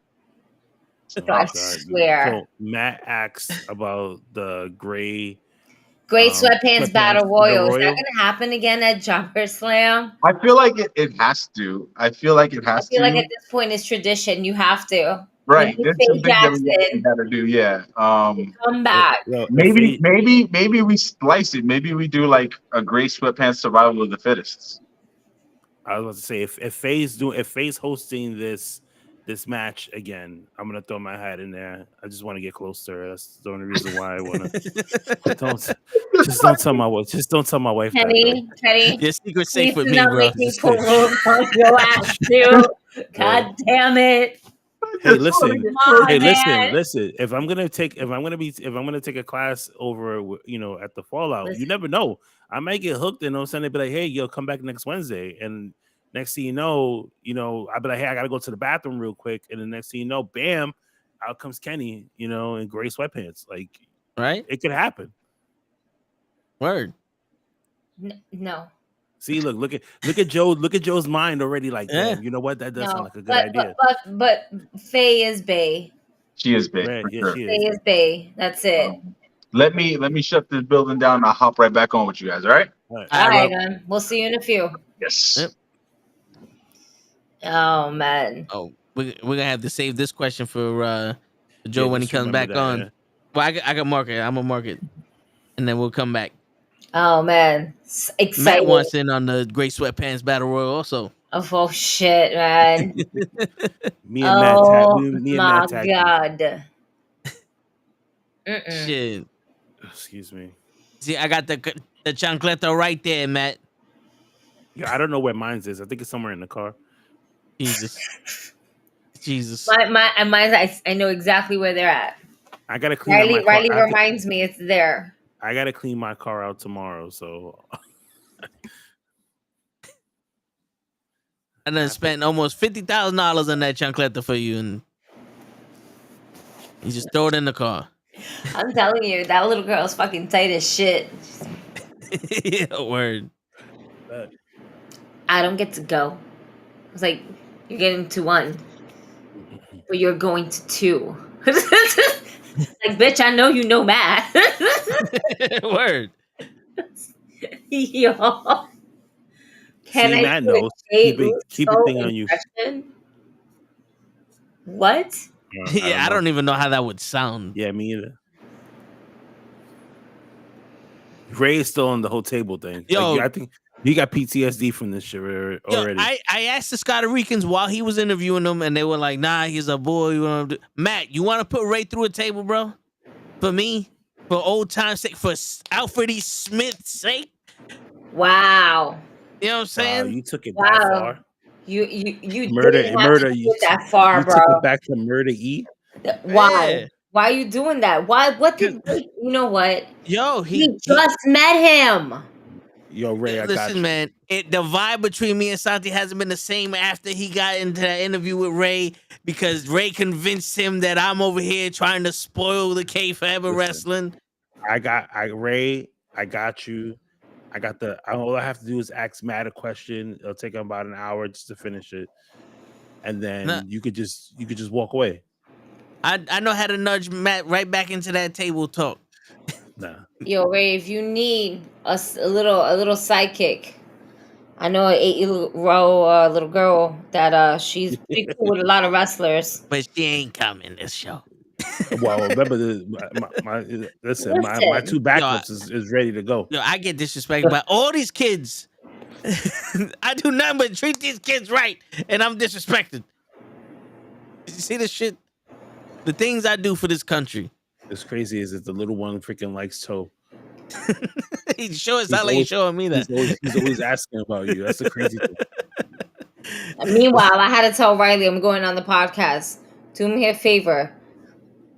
I swear. So Matt asks about the gray sweatpants battle royal. Is that going to happen again at Jobber Slam? I feel like it has to. I feel like at this point it's tradition. You have to. Right. That's something that we gotta do. Yeah. Come back. Maybe we splice it. Maybe we do like a gray sweatpants survival of the fittest. I was about to say if Faye's hosting this match again, I'm gonna throw my hat in there. I just want to get close to her. That's the only reason why I want to. Don't tell my wife. Kenny, your secret's safe with me, bro. Your ass, dude. God damn it. Hey, listen. Listen. If I'm gonna take a class over, you know, at the Fallout, you never know. I might get hooked and all of a sudden they'd be like, "Hey, yo, come back next Wednesday." And next thing you know, I'd be like, "Hey, I gotta go to the bathroom real quick." And the next thing you know, bam, out comes Kenny, you know, in gray sweatpants. Like, right? It could happen. Word. No. See, look at Joe. Look at Joe's mind already. Like, damn, you know what? That does sound like a good idea. But Faye is bae. She is big. Red, For yeah, sure. she Bay is. is Bay. That's it. Let me shut this building down. And I'll hop right back on with you guys. All right? All right. All right, bro. man. We'll see you in a few. Yes. Yep. Oh man. Oh, we're gonna have to save this question for Joe Yeah, when he just comes remember back that, on. yeah. Well, I got mark it. I'm gonna mark it, and then we'll come back. Oh man. Matt Excited. wants in on the Great Sweatpants Battle Royal also. Oh shit, man. Me and Matt tag. Oh Me and my Matt tag. god. Mm-mm. Shit. Excuse me. See, I got the chancleta right there, Matt. Yeah, I don't know where mine's is. I think it's somewhere in the car. Jesus. I know exactly where they're at. I gotta clean up my car. Riley reminds me it's there. I gotta clean my car out tomorrow. So I done spent almost $50,000 on that chancleta for you, and you just throw it in the car. I'm telling you, that little girl is fucking tight as shit. Yeah, word. I don't get to go. I was like, you're getting to 1, but you're going to 2. Like, bitch, I know you know math. Word. Yo. Can see, I Matt do a knows. Jay Keep it Uso thing on you. impression? What? Yeah, I don't even know how that would sound. Yeah, me either. Ray is still on the whole table thing. Yo. Like, I think he got PTSD from this shit already. Yo, I asked the Costa Ricans while he was interviewing them, and they were like, "Nah, he's a boy." Matt, you want to put Ray through a table, bro? For me, for old time's sake, for Alfred E. Smith's sake. Wow. You know what I'm saying? Wow, you took it that far. You Murder. didn't have to You get that far, you bro. took it back to Murder E. Why? Yeah. Why are you doing that? Why? What did? You know what? Yo, We just met him. Yo, Ray, I got listen, you. man. The vibe between me and Santi hasn't been the same after he got into that interview with Ray, because Ray convinced him that I'm over here trying to spoil the kayfabe of wrestling. Ray, I got you. All I have to do is ask Matt a question. It'll take him about an hour just to finish it, and then you could just walk away. I know how to nudge Matt right back into that table talk. Nah. Yo, Ray, if you need a little sidekick, I know an 8-year-old little girl that she's pretty cool with a lot of wrestlers. But she ain't coming this show. Well, remember my 2 backups is ready to go. Yo, I get disrespected by all these kids. I do nothing but treat these kids right, and I'm disrespected. You see this shit? The things I do for this country. What's crazy is that the little one freaking likes Toe. He sure it's not like he's showing me that. He's always asking about you. That's the crazy thing. Meanwhile, I had to tell Riley I'm going on the podcast. Do me a favor.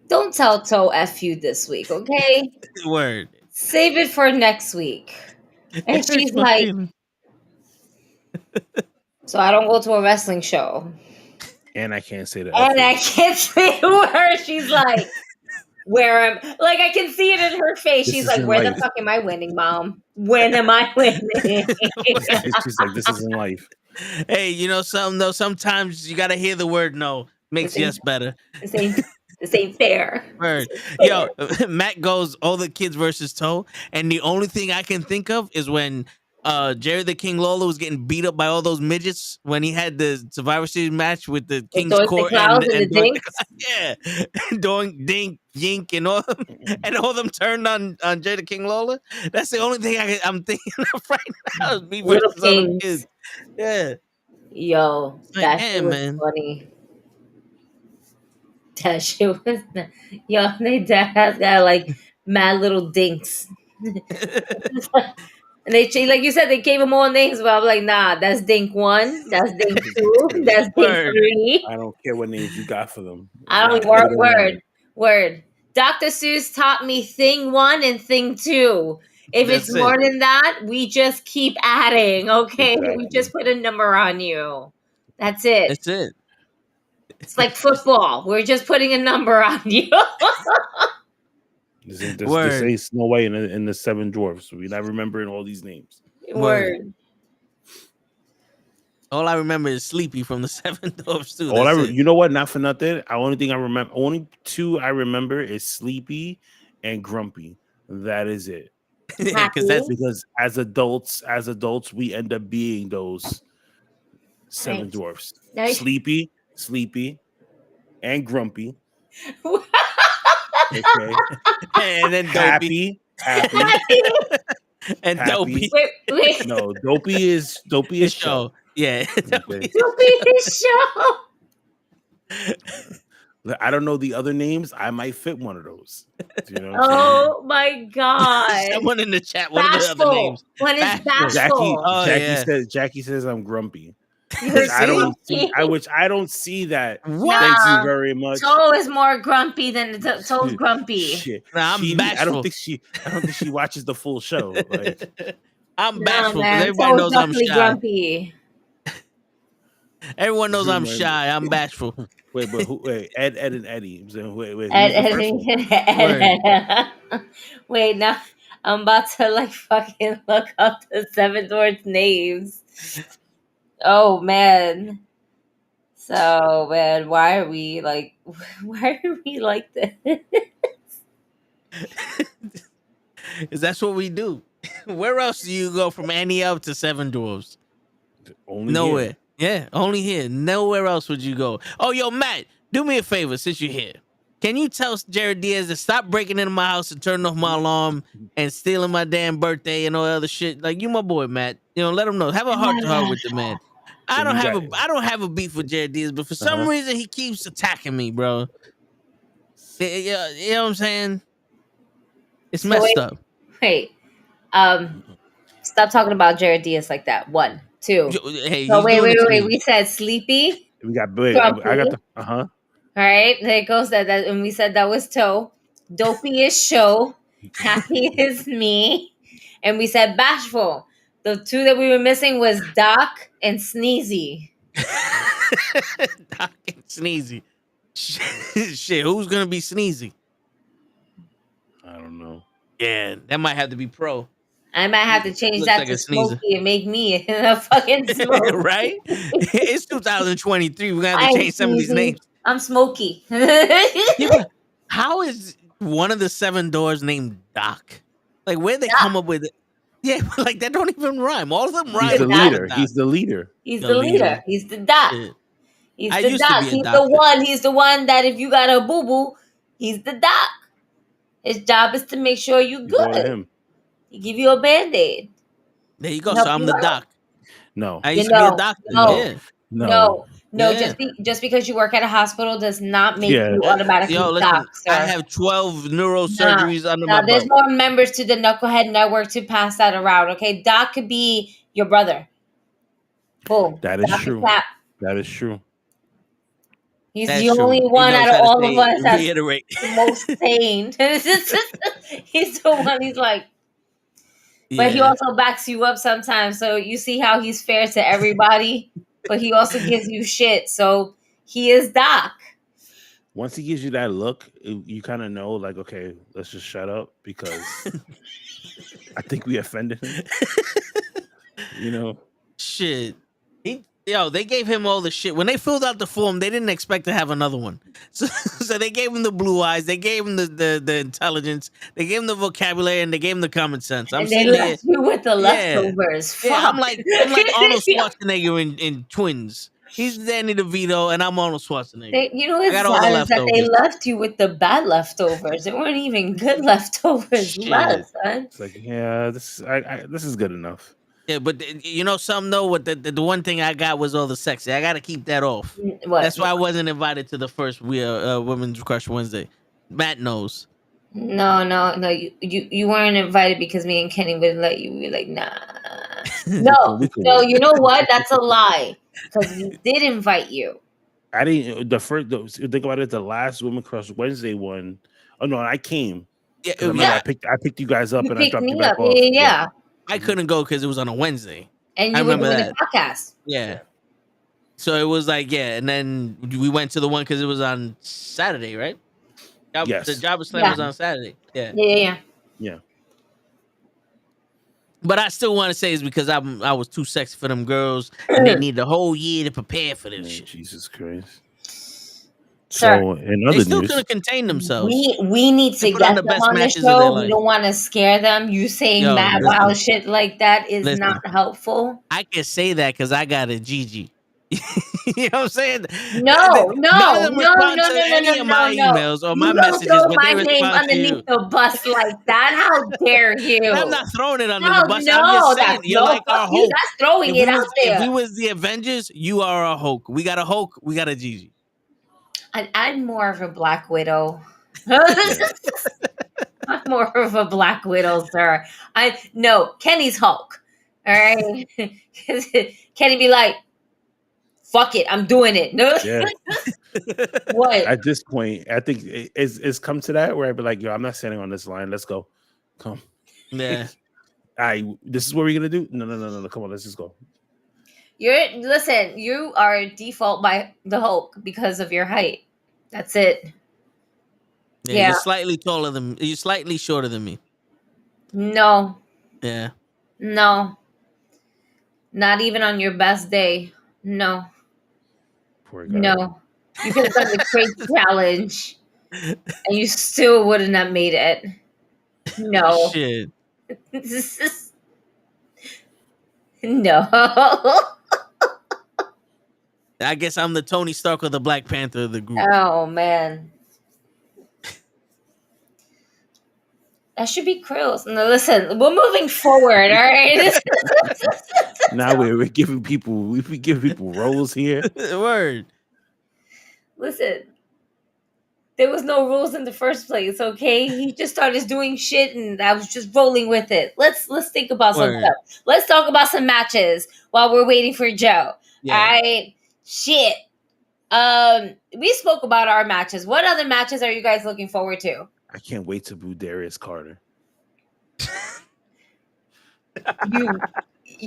Don't tell Toe F you this week, okay? Word. Save it for next week. And she's like, so I don't go to a wrestling show. And I can't say that. And I can't say a word. She's like, where am like I can see it in her face. She's like, where the fuck am I winning, Mom? When am I winning? She's like, this isn't life. Hey, you know something though? Sometimes you gotta hear the word no. Makes yes better. This ain't fair. Word. Yo, Matt goes all the kids versus Toe, and the only thing I can think of is when Jerry the King Lawler was getting beat up by all those midgets when he had the Survivor Series match with the King's Court and the Dinks. Yeah, Doink, Dink, Yink, and all them turned on Jerry the King Lawler. That's the only thing I'm thinking of right now. Is me versus all them kids. Yeah. Yo, that shit was man. funny. That shit was yo. They has got like mad little dinks. And they, like you said, they gave them all names, but I'm like, nah, that's Dink 1, that's Dink 2, that's Dink 3. I don't care what names you got for them. I don't word. Dr. Seuss taught me thing 1 and thing 2. If it's more than that, we just keep adding, okay? Exactly. We just put a number on you. That's it. That's it. It's like football. We're just putting a number on you. This ain't Snow White in the Seven Dwarfs. We're not remembering all these names. Word. All I remember is Sleepy from the Seven Dwarfs too. All That's it. you know what? Not for nothing. Only two I remember is Sleepy and Grumpy. That is it. Because Happy. that's Because as adults, we end up being those seven Right. dwarfs. Right. Sleepy, and Grumpy. Okay. and then Dopey Happy. and Happy. Dopey. Wait. No, Dopey is The show. show. Yeah. Okay. Don't be his show. I don't know the other names. I might fit one of those. You know what I'm Oh my god. Someone in the chat. What are the other Bashful. names? One is Bashful. saying? bashful. Oh, yeah. Jackie says I'm grumpy. You're I don't See, which I don't see that. What? Thank you Nah. very much. Toe is more grumpy than Toe's grumpy. Shit. Nah, I'm I bashful. don't think she watches the full show. Like, I'm bashful because man. everybody Toe's knows I'm definitely shy. grumpy. Everyone knows I'm shy. I'm bashful. Wait, but wait, Ed and Eddie. I'm saying, wait, who's the Ed, first one? Wait, now I'm about to like fucking look up the Seven Dwarfs names. Oh man. So man, why are we like this? Because that's what we do. Where else do you go from any up to Seven Dwarfs? Only Nowhere. here. Yeah, only here. Nowhere else would you go. Oh, yo, Matt, do me a favor since you're here. Can you tell Jared Diaz to stop breaking into my house and turning off my alarm and stealing my damn birthday and all that other shit? Like, you my boy, Matt. You know, let him know. Have a heart to heart with the man. I don't have a beef with Jared Diaz, but for some reason he keeps attacking me, bro. You know what I'm saying? It's messed up. Wait. Stop talking about Jared Diaz like that. 1, 2. Hey, So wait. me. We said Sleepy. We got Grumpy. I got the All right, there goes that, and we said that was Toe. Dopey is Show. Happy is me, and we said Bashful. The two that we were missing was Doc and Sneezy. Doc and Sneezy. Shit, who's gonna be Sneezy? I don't know. Yeah, that might have to be Pro. I might have to change Looks that like to a sneezer. Smokey and make me a fucking Smokey. Right? It's 2023. We're gonna have to change some of these names. I'm Smokey. Yeah, but how is one of the Seven Doors named Doc? Like, where'd they come up with it? Yeah, but like that don't even rhyme. All of them rhyme. He's the Doc. leader. He's the leader. He's the leader. He's the Doc. Yeah. He's I the used to Doc. be a He's doctor. the one. He's the one that if you got a boo boo, he's the Doc. His job is to make sure you Go to good. him. He give you a band-aid. There you go. Help So I'm you the out. doc. No. I used to be a doctor. No. Yeah. No. Yeah. Just because you work at a hospital does not make Yeah. you automatically Yo, listen, Doc, sir. I have 12 neurosurgeries under my There's belt. more members to the NuKKle network to pass that around. Okay, Doc could be your brother. Boom. That is Doc true. Cap. That is true. He's That's the true. only He one knows out of how to all say of us it, that's reiterate. the most sane. He's the one. He's like, but he Yeah. also backs you up sometimes. So you see how he's fair to everybody, but he also gives you shit. So he is Doc. Once he gives you that look, you kind of know, like, okay, let's just shut up because I think we offended him. You know, Shit. They gave him all the shit. When they filled out the form, they didn't expect to have another one. So they gave him the blue eyes, they gave him the intelligence, they gave him the vocabulary, and they gave him the common sense. I'm And they sitting here. left you with the leftovers. Yeah, Fuck. I'm like Arnold Schwarzenegger in Twins. He's Danny DeVito, and I'm Arnold Schwarzenegger. You know what's got all the sad is that they leftovers. left you with the bad leftovers. They weren't even good leftovers Shit. left, son. it's like, yeah, this is good enough. Yeah, but you know something though. What the one thing I got was all the sexy. I got to keep that off. What? That's why I wasn't invited to the first Women's Crush Wednesday. Matt knows. No. You weren't invited because me and Kenny wouldn't let you. We were like, nah. No. You know what? That's a lie. Because we did invite you. I didn't. Think about it. The last Women Crush Wednesday one. Oh no, I came. Yeah, I remember I picked you guys up You and I picked dropped you me back up. off. Yeah. I couldn't go because it was on a Wednesday. And I you were remember doing that. the podcast. Yeah. So it was like, and then we went to the one because it was on Saturday, right? Yes. The Jabba Slam was on Saturday. Yeah. Yeah. Yeah. But I still want to say it's because I was too sexy for them girls, and they need the whole year to prepare for this shit. Jesus Christ. Sir, So, in They other still news, couldn't contain themselves. we need They to put on get the them best on the matches of their show. We life. don't want to scare them. You saying Yo, mad listen. wild shit like that is Listen. not helpful. I can say that because I got a Gigi. You know what I'm saying? No, None of them respond to any of my no. emails or You my don't messages, throw but they my name respond to you. underneath the bus like that. How dare you? I'm not throwing it under No, the bus. I'm just saying that's you're like our fuck you. Hulk. That's throwing it out If we there. was the Avengers, you are a Hulk. We got a Hulk. We got a Gigi. I'm more of a Black Widow. yeah. I'm more of a Black Widow, sir. Kenny's Hulk. All right, Kenny be like, "Fuck it, I'm doing it." No, Yeah. what? At this point, I think it's come to that where I'd be like, yo, I'm not standing on this line. Let's go. Come. Yeah. This is what we're gonna do. No. Come on, let's just go. Listen, you are default by the Hulk because of your height. That's it. Yeah. You're slightly taller than you're slightly shorter than me. No. Yeah. No. Not even on your best day. No. Poor guy. No. You could have done the crate challenge and you still wouldn't have made it. No. Shit. No. I guess I'm the Tony Stark or the Black Panther of the group. Oh man. That should be Krill's. No, listen, we're moving forward, all right? Now we're giving people roles here. Word. Listen, there was no rules in the first place, okay? He just started doing shit and I was just rolling with it. Let's think about some Word. stuff. Let's talk about some matches while we're waiting for Joe. Yeah. All right. Shit. We spoke about our matches. What other matches are you guys looking forward to? I can't wait to boo Darius Carter.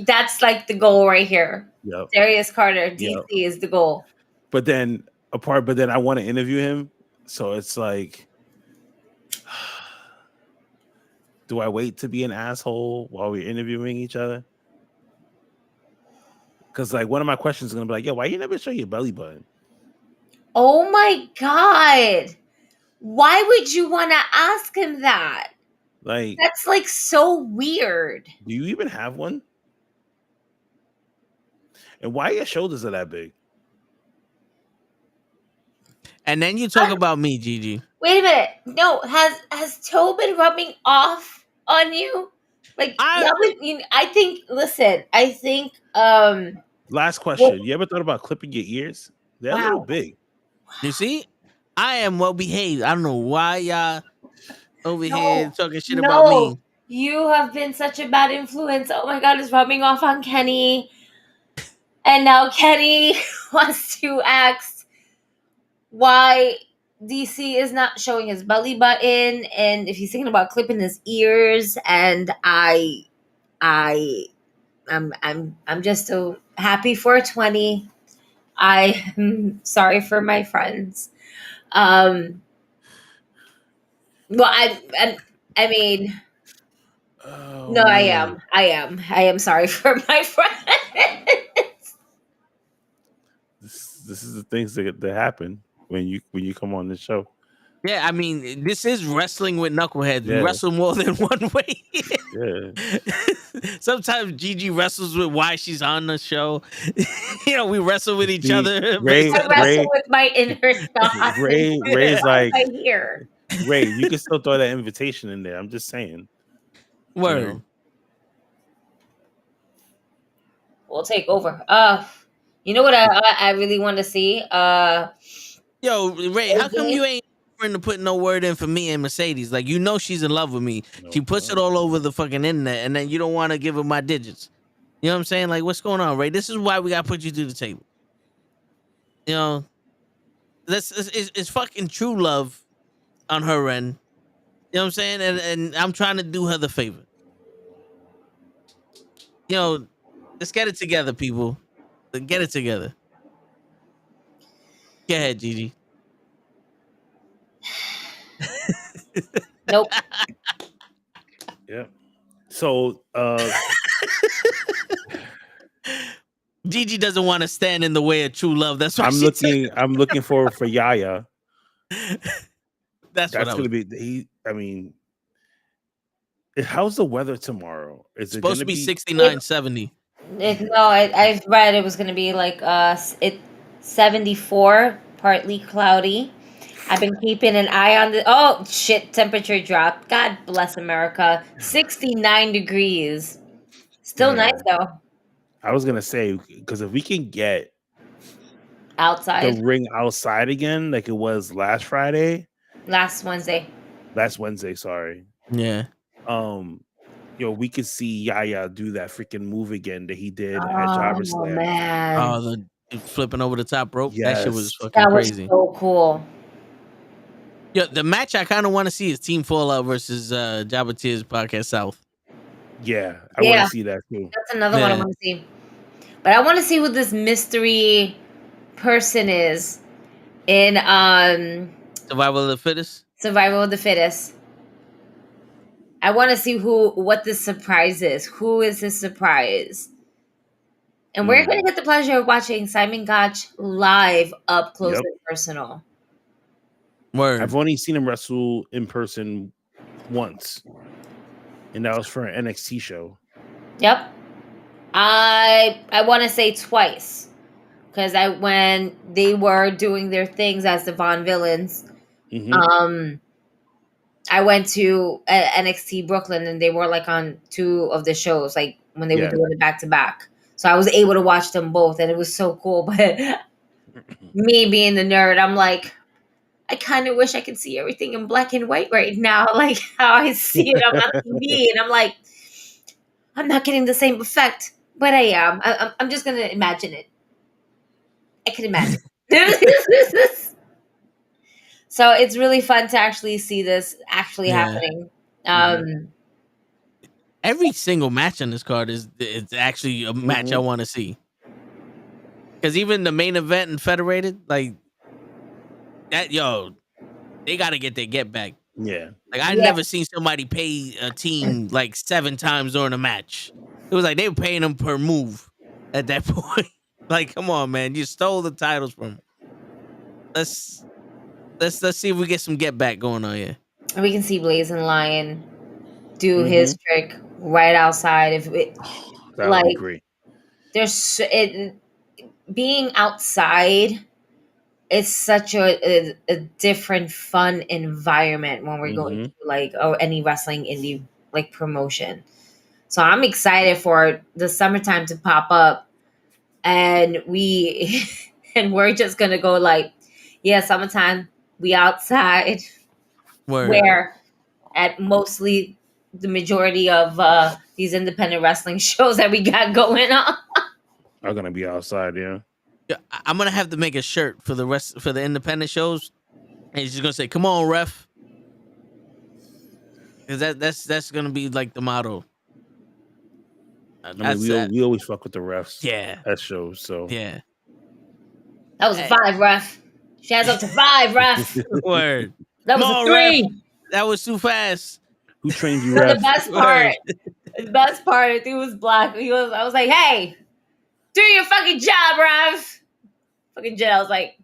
That's like the goal right here. Yep. Darius Carter, DC is the goal. But then I want to interview him. So it's like, do I wait to be an asshole while we're interviewing each other? Because like one of my questions is gonna be like, yo, why you never show your belly button? Oh my God. Why would you want to ask him that? Like, that's like so weird. Do you even have one? And why your shoulders are that big? And then you talk about me, Gigi. Wait a minute. No, has Toe been rubbing off on you? Like I think last question. You ever thought about clipping your ears? They're a little big. You see? I am well behaved. I don't know why y'all over here talking shit about me. You have been such a bad influence. Oh my God, it's rubbing off on Kenny. And now Kenny wants to ask why DC is not showing his belly button and if he's thinking about clipping his ears. And I'm just so happy for 20. I'm sorry for my friends. Well, I mean, no, man. I am sorry for my friends. This is the things that happen when you come on the show. Yeah, I mean, this is wrestling with knuckleheads. Yeah. We wrestle more than one way. Yeah. Sometimes Gigi wrestles with why she's on the show. We wrestle with each other. Ray, I wrestle with my inner thoughts. Ray's like, right here. Ray, you can still throw that invitation in there. I'm just saying. Word. We'll take over. You know what I really want to see? Yo, Ray, how come you ain't to put no word in for me and Mercedes? Like, she's in love with me. She puts it all over the fucking internet, and then you don't want to give her my digits. You know what I'm saying? Like, what's going on, Ray? This is why we got to put you through the table. It's fucking true love on her end. You know what I'm saying? And I'm trying to do her the favor. Let's get it together, people. Let's get it together. Go ahead, Gigi. Nope. Yep. So Gigi doesn't want to stand in the way of true love. That's why I'm looking forward for Yaya. That's what I gonna was. be. I mean, how's the weather tomorrow? Is it Supposed gonna to be be 69, 70. I read it was gonna be like 74, partly cloudy. I've been keeping an eye on the oh shit, temperature dropped. God bless America. 69 degrees. Still Yeah. nice though. I was gonna say, because if we can get the Outside ring outside again, like it was last Wednesday, sorry. Yeah. We could see Yaya do that freaking move again that he did at Jobber Oh Slam. man. Oh, the flipping over the top rope. That shit was Yes. fucking That was crazy. so cool. Yeah, the match I kind of want to see is Team Fallout versus Jabba Tears Podcast South. Yeah, I want Yeah. to see that too. That's another one I Yeah. want to see. But I want to see who this mystery person is in Survival of the Fittest. Survival of the Fittest. I want to see what this surprise is. Who is this surprise? And we're going to get the pleasure of watching Simon Gotch live, up close Yep. and personal. Word. I've only seen him wrestle in person once, and that was for an NXT show. Yep. I want to say twice, because when they were doing their things as the Von Villains, Mhm. I went to NXT Brooklyn, and they were like on two of the shows, like when they were Yeah. doing it back to back. So I was able to watch them both, and it was so cool. But me being the nerd, I'm like, I kind of wish I could see everything in black and white right now, like how I see it on TV. And I'm like, I'm not getting the same effect, but I am. I'm just gonna imagine it. I can imagine. So it's really fun to actually see this actually Yeah. happening. Every single match on this card it's actually a match I want to see. Because even the main event in Federated, like that, they got to get their get back. Yeah. Like I never seen somebody pay a team like 7 times during a match. It was like they were paying them per move at that point. Like, come on, man, you stole the titles from them. Let's see if we get some get back going on here. We can see Blazing Lion do his trick right outside. If it, that would be great. There's being outside. It's such a different, fun environment when we're going to like any wrestling indie like promotion. So I'm excited for the summertime to pop up, and we're just gonna go like, yeah, summertime. We outside. Word. Where at mostly the majority of these independent wrestling shows that we got going on are gonna be outside. Yeah. Yeah, I'm gonna have to make a shirt for the independent shows, and he's just gonna say, "Come on, ref," because that's gonna be like the motto. I mean, we always fuck with the refs. Yeah, at shows. So yeah, that was a 5, ref. Shaz up to 5, ref. Word. That was a 3. Ref. That was too fast. Who trained you, ref? The best part, I think, was Black. I was like, "Hey, do your fucking job, ref." Fucking Jen, I was like,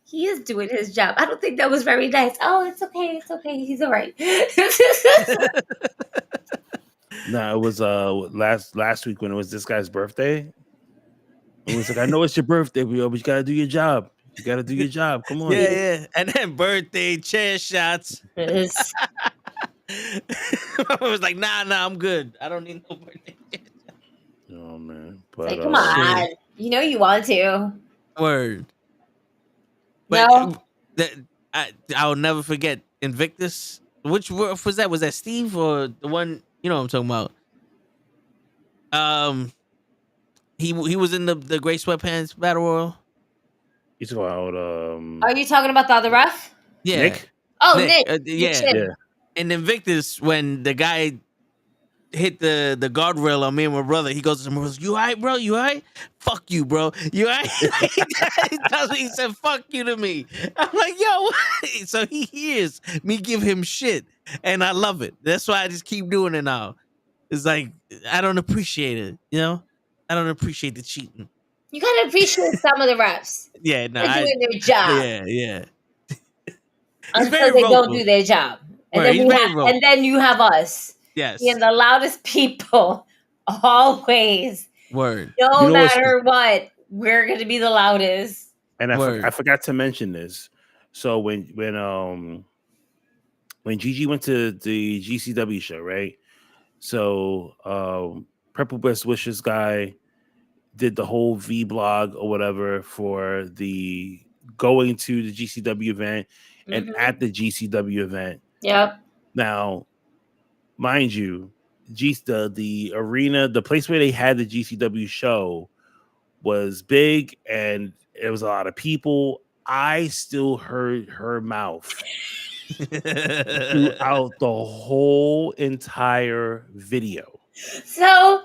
he is doing his job. I don't think that was very nice. Oh, it's okay. He's all right. No, it was last week when it was this guy's birthday. It was like, I know it's your birthday, but you gotta do your job. You gotta do your job. Come on. Yeah. And then birthday chair shots. I was like, nah, I'm good. I don't need no birthday chair shots. Oh man. But like, come on. You know you want to. Word. But No. I'll never forget Invictus. Which was that? Was that Steve or the one? You know what I'm talking about. He was in the Gray Sweatpants Battle Royal. You talking about Are you talking about the other ref? Yeah. Nick? Oh, Nick. Yeah. And Invictus, when the guy hit the guardrail on me and my brother, he goes to him, "You all right, bro? You all right? Fuck you, bro. You all right?" He said, "Fuck you" to me. I'm like, yo, what? So he hears me give him shit, and I love it. That's why I just keep doing it now. It's like I don't appreciate it. You know, I don't appreciate the cheating. You gotta appreciate some of the refs. Yeah, no, They're doing their job yeah. He's until very they don't vocal. do their job, and Word, then he's very vocal. and then you have us Yes. being the loudest people always. Word. No You know what's- matter what, we're gonna be the loudest. And Word. I forgot to mention this. So when Gigi went to the GCW show, right? So Purple Best Wishes guy did the whole V blog or whatever for the going to the GCW event and at the GCW event. Yep. Now, mind you, the arena, the place where they had the GCW show was big and it was a lot of people. I still heard her mouth throughout the whole entire video. So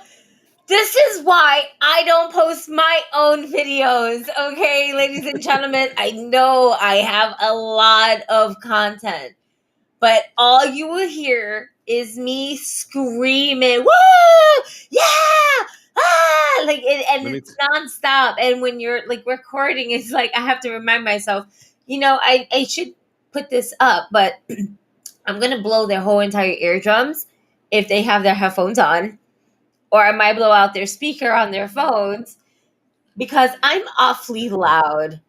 this is why I don't post my own videos, okay, ladies and gentlemen. I know I have a lot of content, but all you will hear is me screaming, "Woo! Yeah! Ah!" Like and it's nonstop. And when you're like recording, it's like I have to remind myself, I should put this up, but I'm gonna blow their whole entire eardrums if they have their headphones on. Or I might blow out their speaker on their phones because I'm awfully loud. Wow.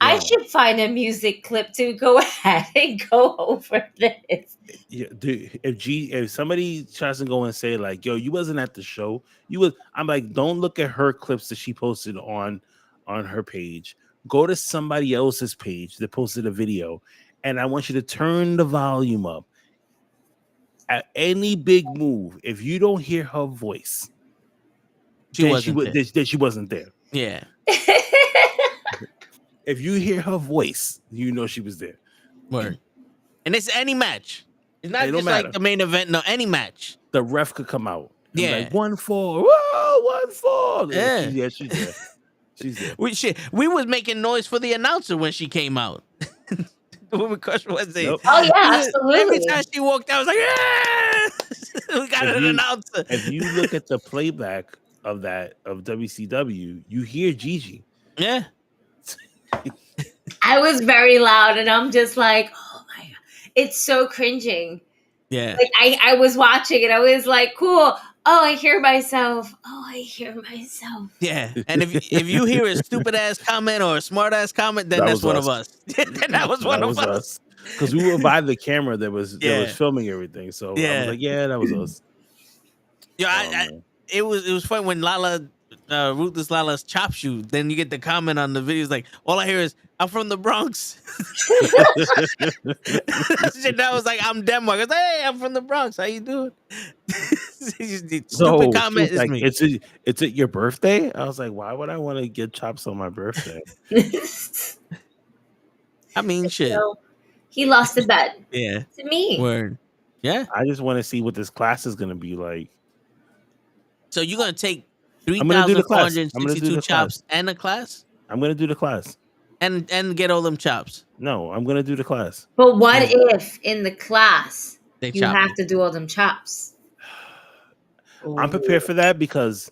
I should find a music clip to go ahead and go over this. Yeah, dude, if somebody tries to go and say like, "Yo, you wasn't at the show," I'm like, don't look at her clips that she posted on her page. Go to somebody else's page that posted a video, and I want you to turn the volume up. At any big move, if you don't hear her voice, she wasn't there. Yeah. If you hear her voice, you know she was there. Word. And it's any match. It's not just like the main event. No, any match. The ref could come out. Yeah. Like 1-4. Whoa, 1-4. Yeah. She's there. She's there. We was making noise for the announcer when she came out. Women Crush Wednesday. Nope. Oh yeah, absolutely. Every time she walked out, I was like, yeah! We got an announcer. If you look at the playback of WCW, you hear Gigi. Yeah. I was very loud, and I'm just like, oh my god, it's so cringing. Yeah. Like I was watching, and I was like, cool. Oh, I hear myself. Yeah. And if you hear a stupid ass comment or a smart ass comment, then that's one of us. Then that was one of us. Because we were by the camera that was filming everything. So I was like, yeah, that was us. Yeah, it was fun when Ruthless Lala's chops you. Then you get the comment on the videos like, all I hear is, I'm from the Bronx. That was like, I'm Denmark. I was like, hey, I'm from the Bronx. How you doing? Stupid comment is like, me. It's at your birthday? I was like, why would I want to get chops on my birthday? I mean, shit. So, he lost the bet. Yeah. To me. Word. Yeah. I just want to see what this class is going to be like. So you're going to take 3,462 chops and a class? I'm going to do the class. And get all them chops. No, I'm going to do the class. But what if in the class you chop have to do all them chops? I'm prepared for that because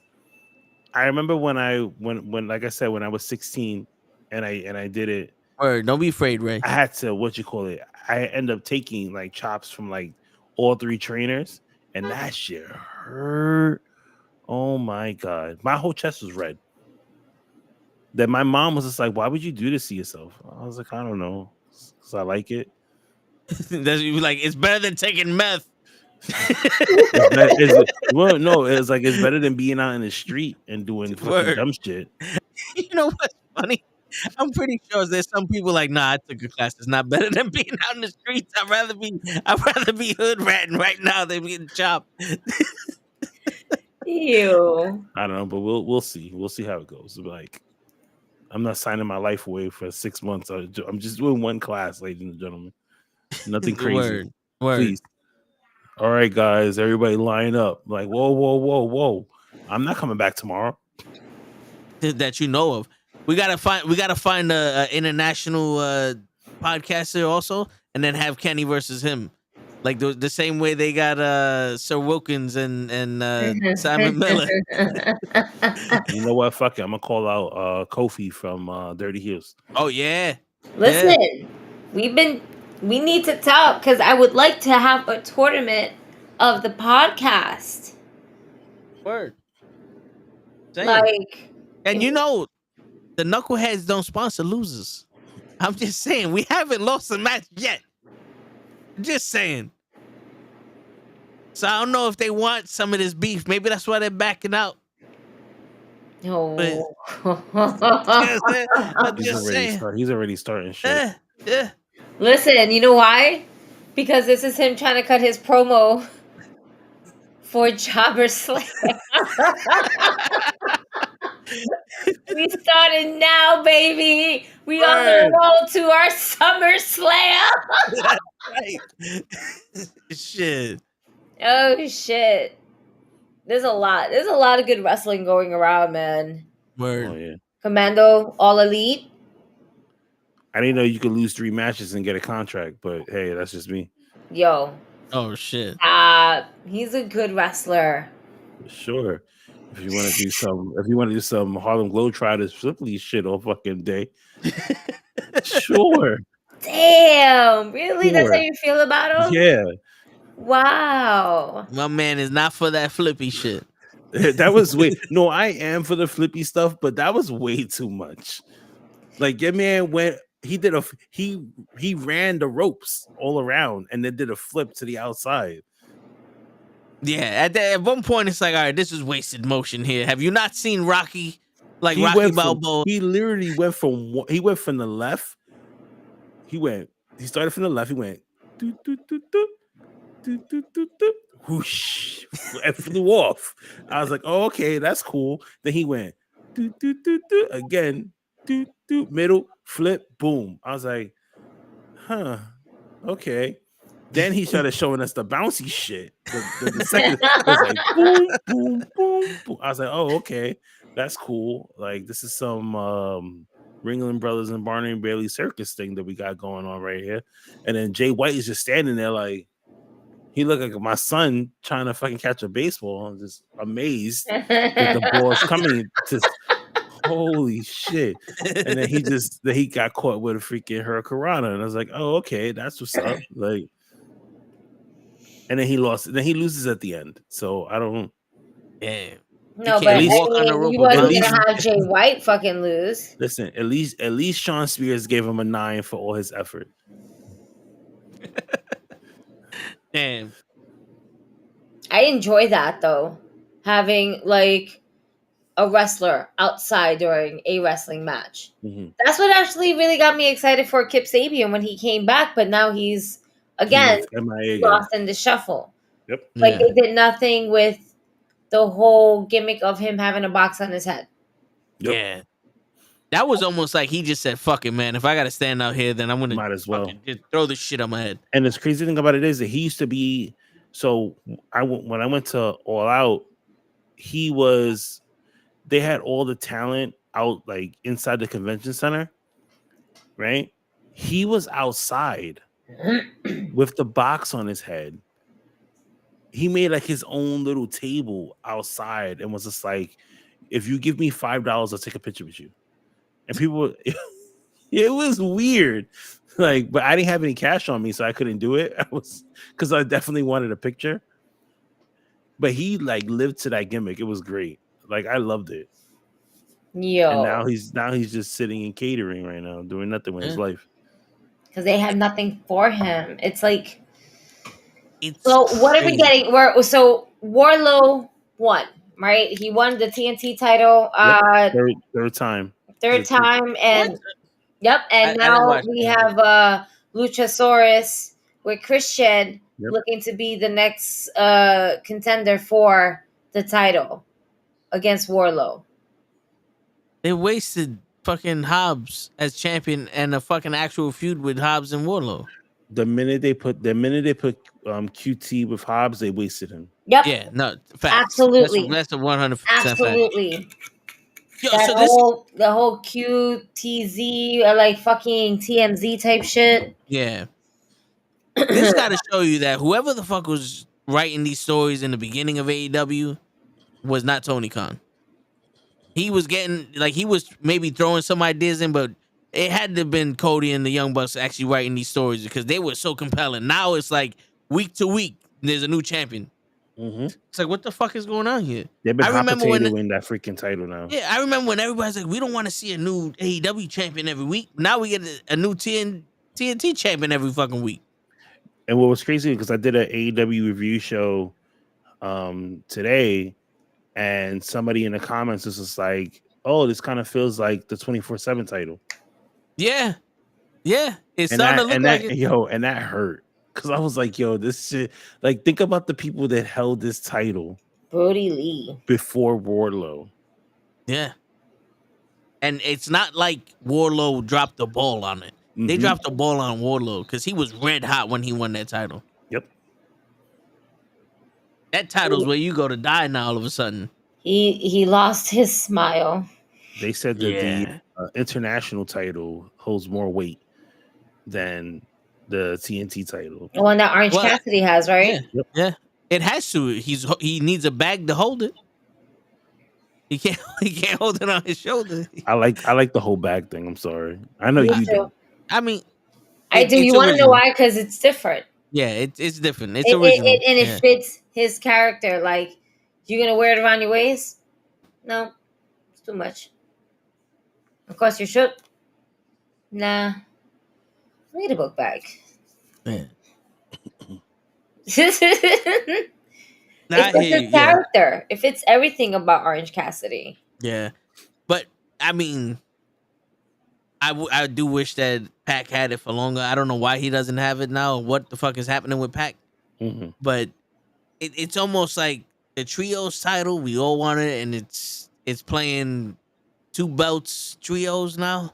I remember when like I said, when I was 16 and I did it. Word, don't be afraid, Ray. I had to, I end up taking like chops from like all three trainers, and that shit hurt. Oh my God. My whole chest was red. That my mom was just like, why would you do this to yourself? I was like, I don't know. Because I like it. It's better than taking meth. No, it's like it's better than being out in the street and doing fucking dumb shit. You know what's funny? I'm pretty sure there's some people like, nah, I took a class. It's not better than being out in the streets. I'd rather be hood ratting right now than getting chopped. Ew. I don't know, but we'll see. We'll see how it goes. Like, I'm not signing my life away for 6 months. I'm just doing one class, ladies and gentlemen. Nothing crazy. Word. Please. All right, guys, everybody line up. Like, whoa. I'm not coming back tomorrow. That you know of. We gotta find a international podcaster also, and then have Kenny versus him. Like the same way they got Sir Wilkins and Simon Miller. You know what? Fuck it. I'm gonna call out Kofi from Dirty Heels. Oh yeah. Listen, we need to talk because I would like to have a tournament of the podcast. Word. Same. Like, And you know, the knuckleheads don't sponsor losers. I'm just saying, we haven't lost a match yet. Just saying. So I don't know if they want some of this beef. Maybe that's why they're backing out. no. I'm just saying. He's already starting shit. Yeah. Listen, you know why? Because this is him trying to cut his promo for Jobber Slayer. We started now, baby. We on the road to our Summer Slam. Right. Shit. Oh shit. There's a lot of good wrestling going around, man. Word. Oh yeah. Commando, All Elite. I didn't know you could lose 3 matches and get a contract, but hey, that's just me. Yo. Oh shit. He's a good wrestler. Sure. If you want to do some Harlem Globetrotters Flippy shit all fucking day. Sure. Damn. Really? Sure. That's how you feel about him? Yeah. Wow. My man is not for that flippy shit. That was way. No, I am for the flippy stuff, but that was way too much. Like your man went. He did he ran the ropes all around and then did a flip to the outside. Yeah, at one point it's like, all right, this is wasted motion here. Have you not seen Rocky? Like He Rocky Balboa. He literally went from the left. He started from the left. He went doot, doot, doot, doot, doot, doot, doot, doot, whoosh, and flew off. I was like, oh, okay, that's cool. Then he went doot, doot, doot, doot, again, doot, doot, middle, flip, boom. I was like, huh, okay. Then he started showing us the bouncy shit. The second was like boom, boom, boom, boom. I was like, oh, okay, that's cool. Like this is some Ringling Brothers and Barney and Bailey circus thing that we got going on right here. And then Jay White is just standing there like he looked like my son trying to fucking catch a baseball. I'm just amazed that the ball's coming to. Holy shit. And then he got caught with a freaking hurricanrana. And I was like, oh, okay, that's what's up. Like, and then he lost. Then he loses at the end. So I don't. Yeah. No, but you wasn't gonna have Jay White fucking lose. Listen, at least Sean Spears gave him a 9 for all his effort. Damn. I enjoy that though. Having like a wrestler outside during a wrestling match. Mm-hmm. That's what actually really got me excited for Kip Sabian when he came back, but now he's again lost in the shuffle. Yep. Like they did nothing with the whole gimmick of him having a box on his head. Yep. Yeah. That was almost like he just said, fuck it, man. If I got to stand out here, then I'm going to might as well just throw this shit on my head. And the crazy thing about it is that he used to be, so when I went to All Out, they had all the talent out like inside the convention center, right? He was outside with the box on his head. He made like his own little table outside and was just like, if you give me $5, I'll take a picture with you. And people, it was weird. Like, but I didn't have any cash on me, so I couldn't do it. Because I definitely wanted a picture. But he like lived to that gimmick. It was great. Like I loved it. Yo. And now he's just sitting and catering right now, doing nothing with his life. Because they had nothing for him. It's like, so what are we getting? So Wardlow won, right? He won the TNT title. Third time. Third time, and what? Yep. And now we have Luchasaurus with Christian looking to be the next contender for the title against Wardlow. They wasted fucking Hobbs as champion and a fucking actual feud with Hobbs and Wardlow. The minute they put QT with Hobbs, they wasted him. Yep. Yeah. No. Facts. Absolutely. That's a 100%. Absolutely. Yo, the whole QTZ like fucking TMZ type shit. Yeah. This got to show you that whoever the fuck was writing these stories in the beginning of AEW was not Tony Khan. He was getting he was maybe throwing some ideas in, but it had to have been Cody and the Young Bucks actually writing these stories because they were so compelling. Now it's like week to week, there's a new champion. Mm-hmm. It's like, what the fuck is going on here? They've been I remember when win that freaking title now. Yeah, I remember when everybody's like, we don't want to see a new AEW champion every week. Now we get a new TNT champion every fucking week. And what was crazy because I did an AEW review show today, and somebody in the comments was just like, "Oh, this kind of feels like the 24/7 title." Yeah, it and started to look like it. Yo, and that hurt because I was like, "Yo, this shit." Like, think about the people that held this title. Brody Lee before Wardlow. Yeah, and it's not like Wardlow dropped the ball on it. Mm-hmm. They dropped the ball on Wardlow because he was red hot when he won that title. Yep. That title's where you go to die now. All of a sudden, he lost his smile. They said that the international title holds more weight than the TNT title. The one that Orange Cassidy has, right? Yeah. It has to. He needs a bag to hold it. He can't hold it on his shoulder. I like the whole bag thing. I'm sorry. I know you do. I mean, I do. You want to know why? Because it's different. Yeah, it's different. It's original. And it fits his character. Like, you're going to wear it around your waist? No. It's too much. Of course you should. Nah. Read a book bag. Yeah. It fits his character. It fits everything about Orange Cassidy. Yeah. But, I mean, I do wish that Pac had it for longer. I don't know why he doesn't have it now. What the fuck is happening with Pac? Mm-hmm. But it's almost like the trios title. We all want it, and it's playing 2 belts trios now.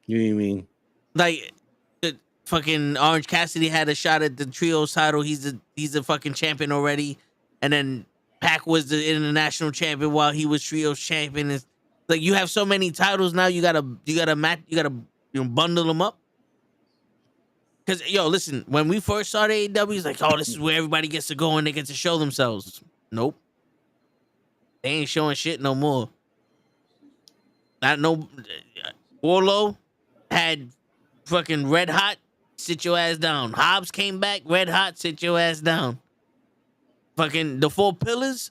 You mean? Like, the fucking Orange Cassidy had a shot at the trios title. He's a fucking champion already. And then Pac was the international champion while he was trios champion. It's like you have so many titles now. You gotta bundle them up. Cause listen, when we first started AEW, it's like, oh, this is where everybody gets to go and they get to show themselves. Nope, they ain't showing shit no more. Wardlow had fucking red hot, sit your ass down. Hobbs came back, red hot, sit your ass down. Fucking the 4 pillars.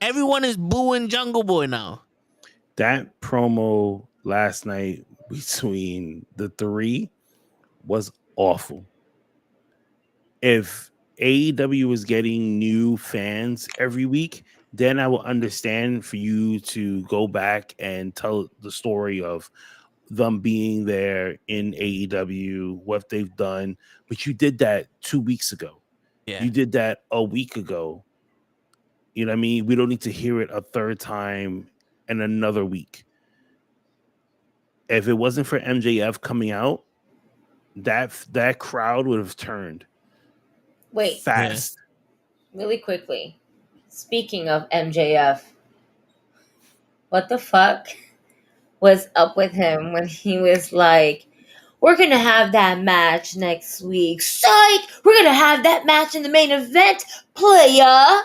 Everyone is booing Jungle Boy now. That promo last night between the 3 was awful. If AEW was getting new fans every week, then I will understand for you to go back and tell the story of them being there in AEW, what they've done. But you did that 2 weeks ago. Yeah. You did that a week ago. You know what I mean? We don't need to hear it a third time in another week. If it wasn't for MJF coming out, that crowd would have turned. Wait. Fast. Really quickly. Speaking of MJF, what the fuck was up with him when he was like, we're going to have that match next week. Psych! We're going to have that match in the main event, playa.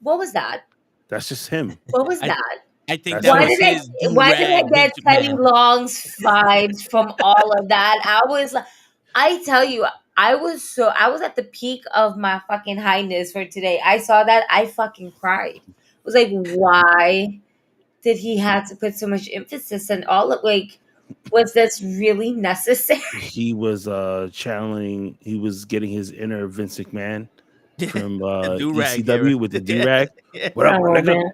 What was that? That's just him. What was that? I think why did I get Teddy Long's vibes from all of that? I tell you, I was at the peak of my fucking highness for today. I saw that, I fucking cried. I was like, why did he have to put so much emphasis on all of, like, was this really necessary? He was channeling, he was getting his inner Vince McMahon from ECW with the do-rag. Yeah. What up, nigga?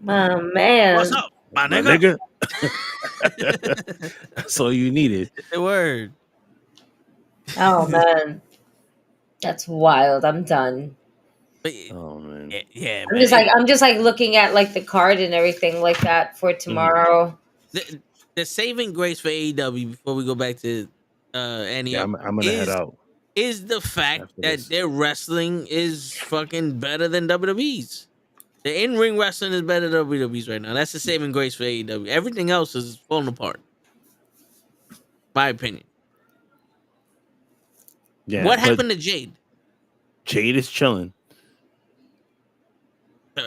Oh, man. What's up, my nigga? That's all you needed. The word. Oh, man. That's wild. I'm done. Oh, man. Yeah, I'm just like looking at like the card and everything like that for tomorrow. The saving grace for AEW before we go back to Annie. Yeah, I'm gonna head out. Is the fact that their wrestling is fucking better than WWE's. The in-ring wrestling is better than WWE's right now. That's the saving grace for AEW. Everything else is falling apart. My opinion. Yeah, What but happened to Jade? Jade is chilling. Uh,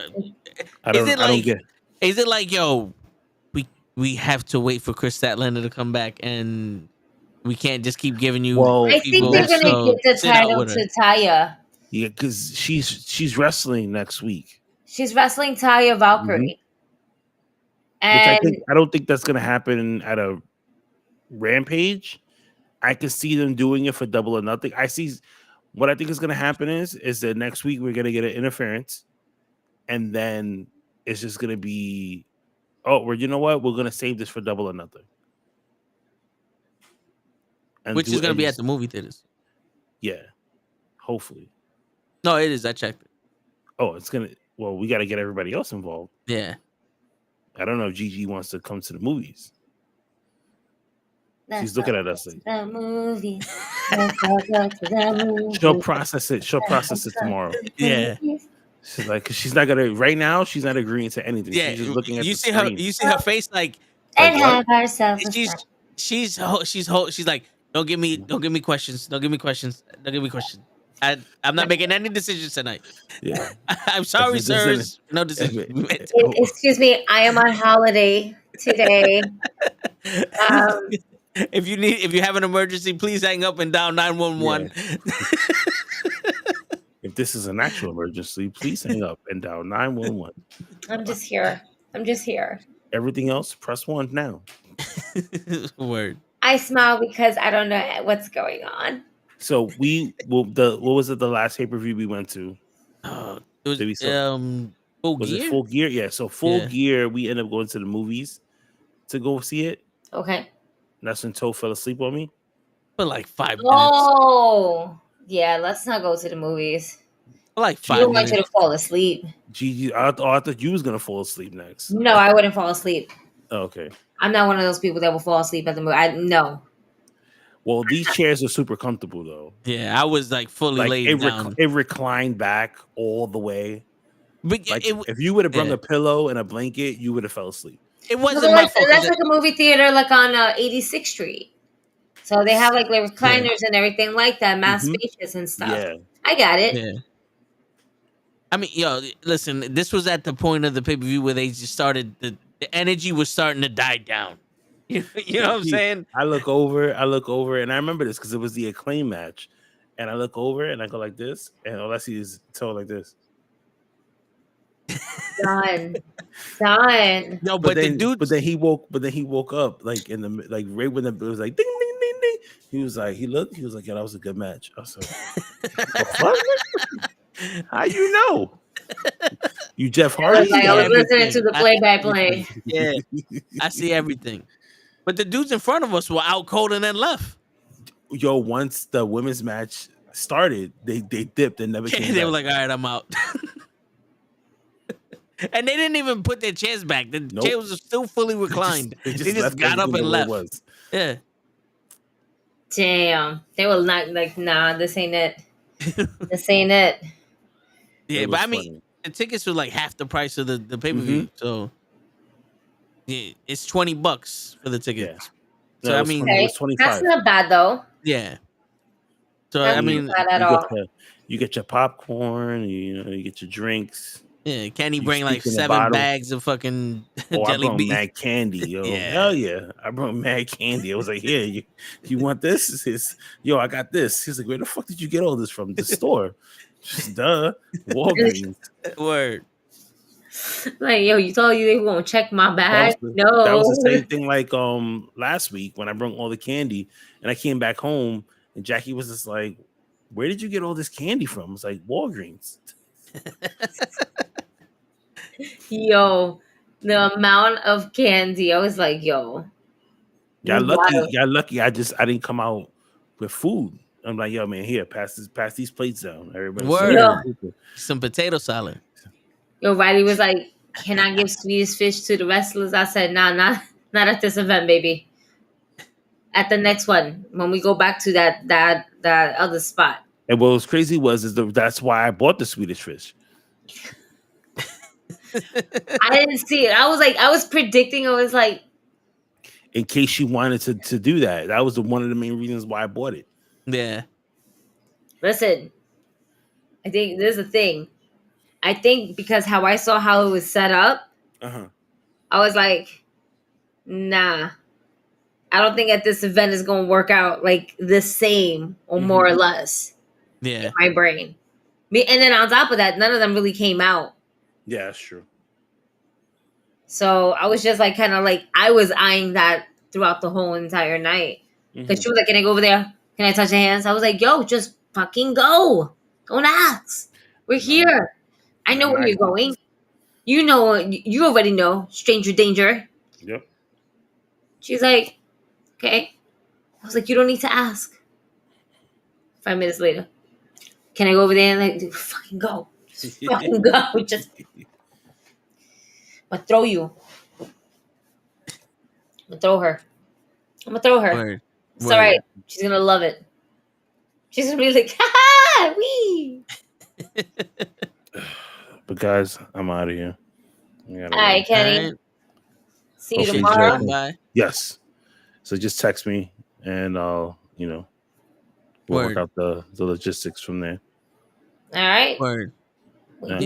I is don't. it I don't like? get. Is it like yo? We have to wait for Chris Statlander to come back, and we can't just keep giving you Well, I think people. they're gonna next week. give So the sit out title with her. to Taya. Yeah, because she's wrestling next week, She's wrestling Taya Valkyrie. which And I don't think that's gonna happen at a Rampage. I can see them doing it for Double or Nothing. I see what I think is gonna happen is that next week we're gonna get an interference, and then it's just gonna be, oh, well, you know what? We're gonna save this for Double or Nothing, and Which is do going to and be at just- the movie theaters. yeah, hopefully. No, it is. I checked it. Oh, it's gonna. Well, we got to get everybody else involved. Yeah. I don't know if Gigi wants to come to the movies. let's She's looking go at us to like the movie. Let's go to the movie. she'll process it. She'll process it tomorrow. Yeah. She's like, 'cause she's not gonna right now. She's not agreeing to anything. Yeah. She's just looking at You the see screen. her. You see her face like And Like what? have ourselves a she's snack. she's like, don't give me questions. Don't give me questions. Don't give me questions. I'm not making any decisions tonight. Yeah. I'm sorry, If it doesn't- sirs. No decisions. Excuse me, I am on holiday today. If you have an emergency, please hang up and dial 911. If this is an actual emergency, please hang up and dial 911. I'm just here. Everything else, press 1 now. Word. I smile because I don't know what's going on. So what was it? The last pay-per-view we went to? It Did we was sell- Full Was Gear? it Full Gear? Yeah. So Full Yeah. Gear, we ended up going to the movies to go see it. Okay. That's when Toe fell asleep on me. For like 5 minutes. Oh, yeah. Let's not go to the movies. For like I 5 don't want you minutes. to fall asleep. Gigi, I thought you was gonna fall asleep next. No, I wouldn't fall asleep. Oh, okay. I'm not one of those people that will fall asleep at the movie. No. Well, these chairs are super comfortable though. Yeah, I was like fully Like laid down. it reclined back all the way. But Like it if you would have brought yeah. a pillow and a blanket, you would have fell asleep. wasn't No, my that's, fault. that's like a movie theater like on 86th Street. So they have like recliners and everything like that, mass Mhm. spacious and stuff. Yeah. I got it. Yeah. I mean, yo, listen, this was at the point of the pay-per-view where they just started, the energy was starting to die down. You know what I'm saying? I look over, and I remember this because it was the Acclaim match. And I look over and I go like this, and all I see is Toe like this. Done. No, but the dude, But then he woke up like in the like right when it was like ding ding ding ding. He was like, he was like, yeah, that was a good match. I was like, what? How you know? You Jeff Hardy? I was listening everything. to the play-by-play. yeah, I see everything. But the dudes in front of us were out cold and then left. Yo, once the women's match started, they dipped and never came They back. were like, all right, I'm out. And they didn't even put their chairs back. The Nope. chairs were still fully reclined. They just left got up everything and the way it left. was. Yeah. Damn. They were not like, nah, this ain't it. This ain't it. Yeah, It but was I mean, funny. the tickets were like half the price of the pay-per-view. Mhm. So yeah, it's $20 for the tickets. Yeah. So No, I it was mean, 20 it was That's 25. not bad though. yeah. So That's I mean, not bad at you all. you get your popcorn, you get your drinks. yeah, can he You bring like speak in a 7 bottle. bags of fucking Oh, I jelly brought beans? mad candy, yo. Yeah. Hell yeah. I brought mad candy. I was like, here, you want this? Yo, I got this. He's like, where the fuck did you get all this from? The store. Just duh. Walgreens. Word. Like, yo, you told you they won't check my bag? That No. was the same thing like last week when I brought all the candy and I came back home and Jackie was just like, where did you get all this candy from? It's like Walgreens. Yo, the amount of candy. I was like, yo. Y'all you lucky. wild. Y'all lucky. I didn't come out with food. I'm like, yo, man, here, pass these plates down. Everybody, Word. Yeah. Some potato salad. Yo, Riley was like, can I give Swedish fish to the wrestlers? I said, nah, not at this event, baby. At the next one, when we go back to that other spot. And what was crazy that's why I bought the Swedish fish. I didn't see it. I was predicting. I was like, In case she wanted to do that. That was one of the main reasons why I bought it. Yeah. Listen, I think this is the thing. I think because how I saw how it was set up, I was like, nah. I don't think at this event is going to work out like the same or more or less in my brain. And then on top of that, none of them really came out. Yeah, that's true. So I was just like, kind of like, I was eyeing that throughout the whole entire night. Because she was like, can I go over there? Can I touch your hands? I was like, yo, just fucking go. Don't ask. We're here. I know where you're going. You know, you already know. Stranger danger. Yep. She's like, okay. I was like, you don't need to ask. 5 minutes later. Can I go over there and like, dude, fucking go. Just fucking go. Just. I'm gonna throw you. I'm gonna throw her. I'm gonna throw her. Word. It's all right. She's gonna love it. She's gonna be like, ha ha, wee. But guys, I'm out of here. All right, Kenny. All right. See you Okay, tomorrow. Bye. Yes. So just text me and I'll, we'll work out the logistics from there. All right. Word. Yeah.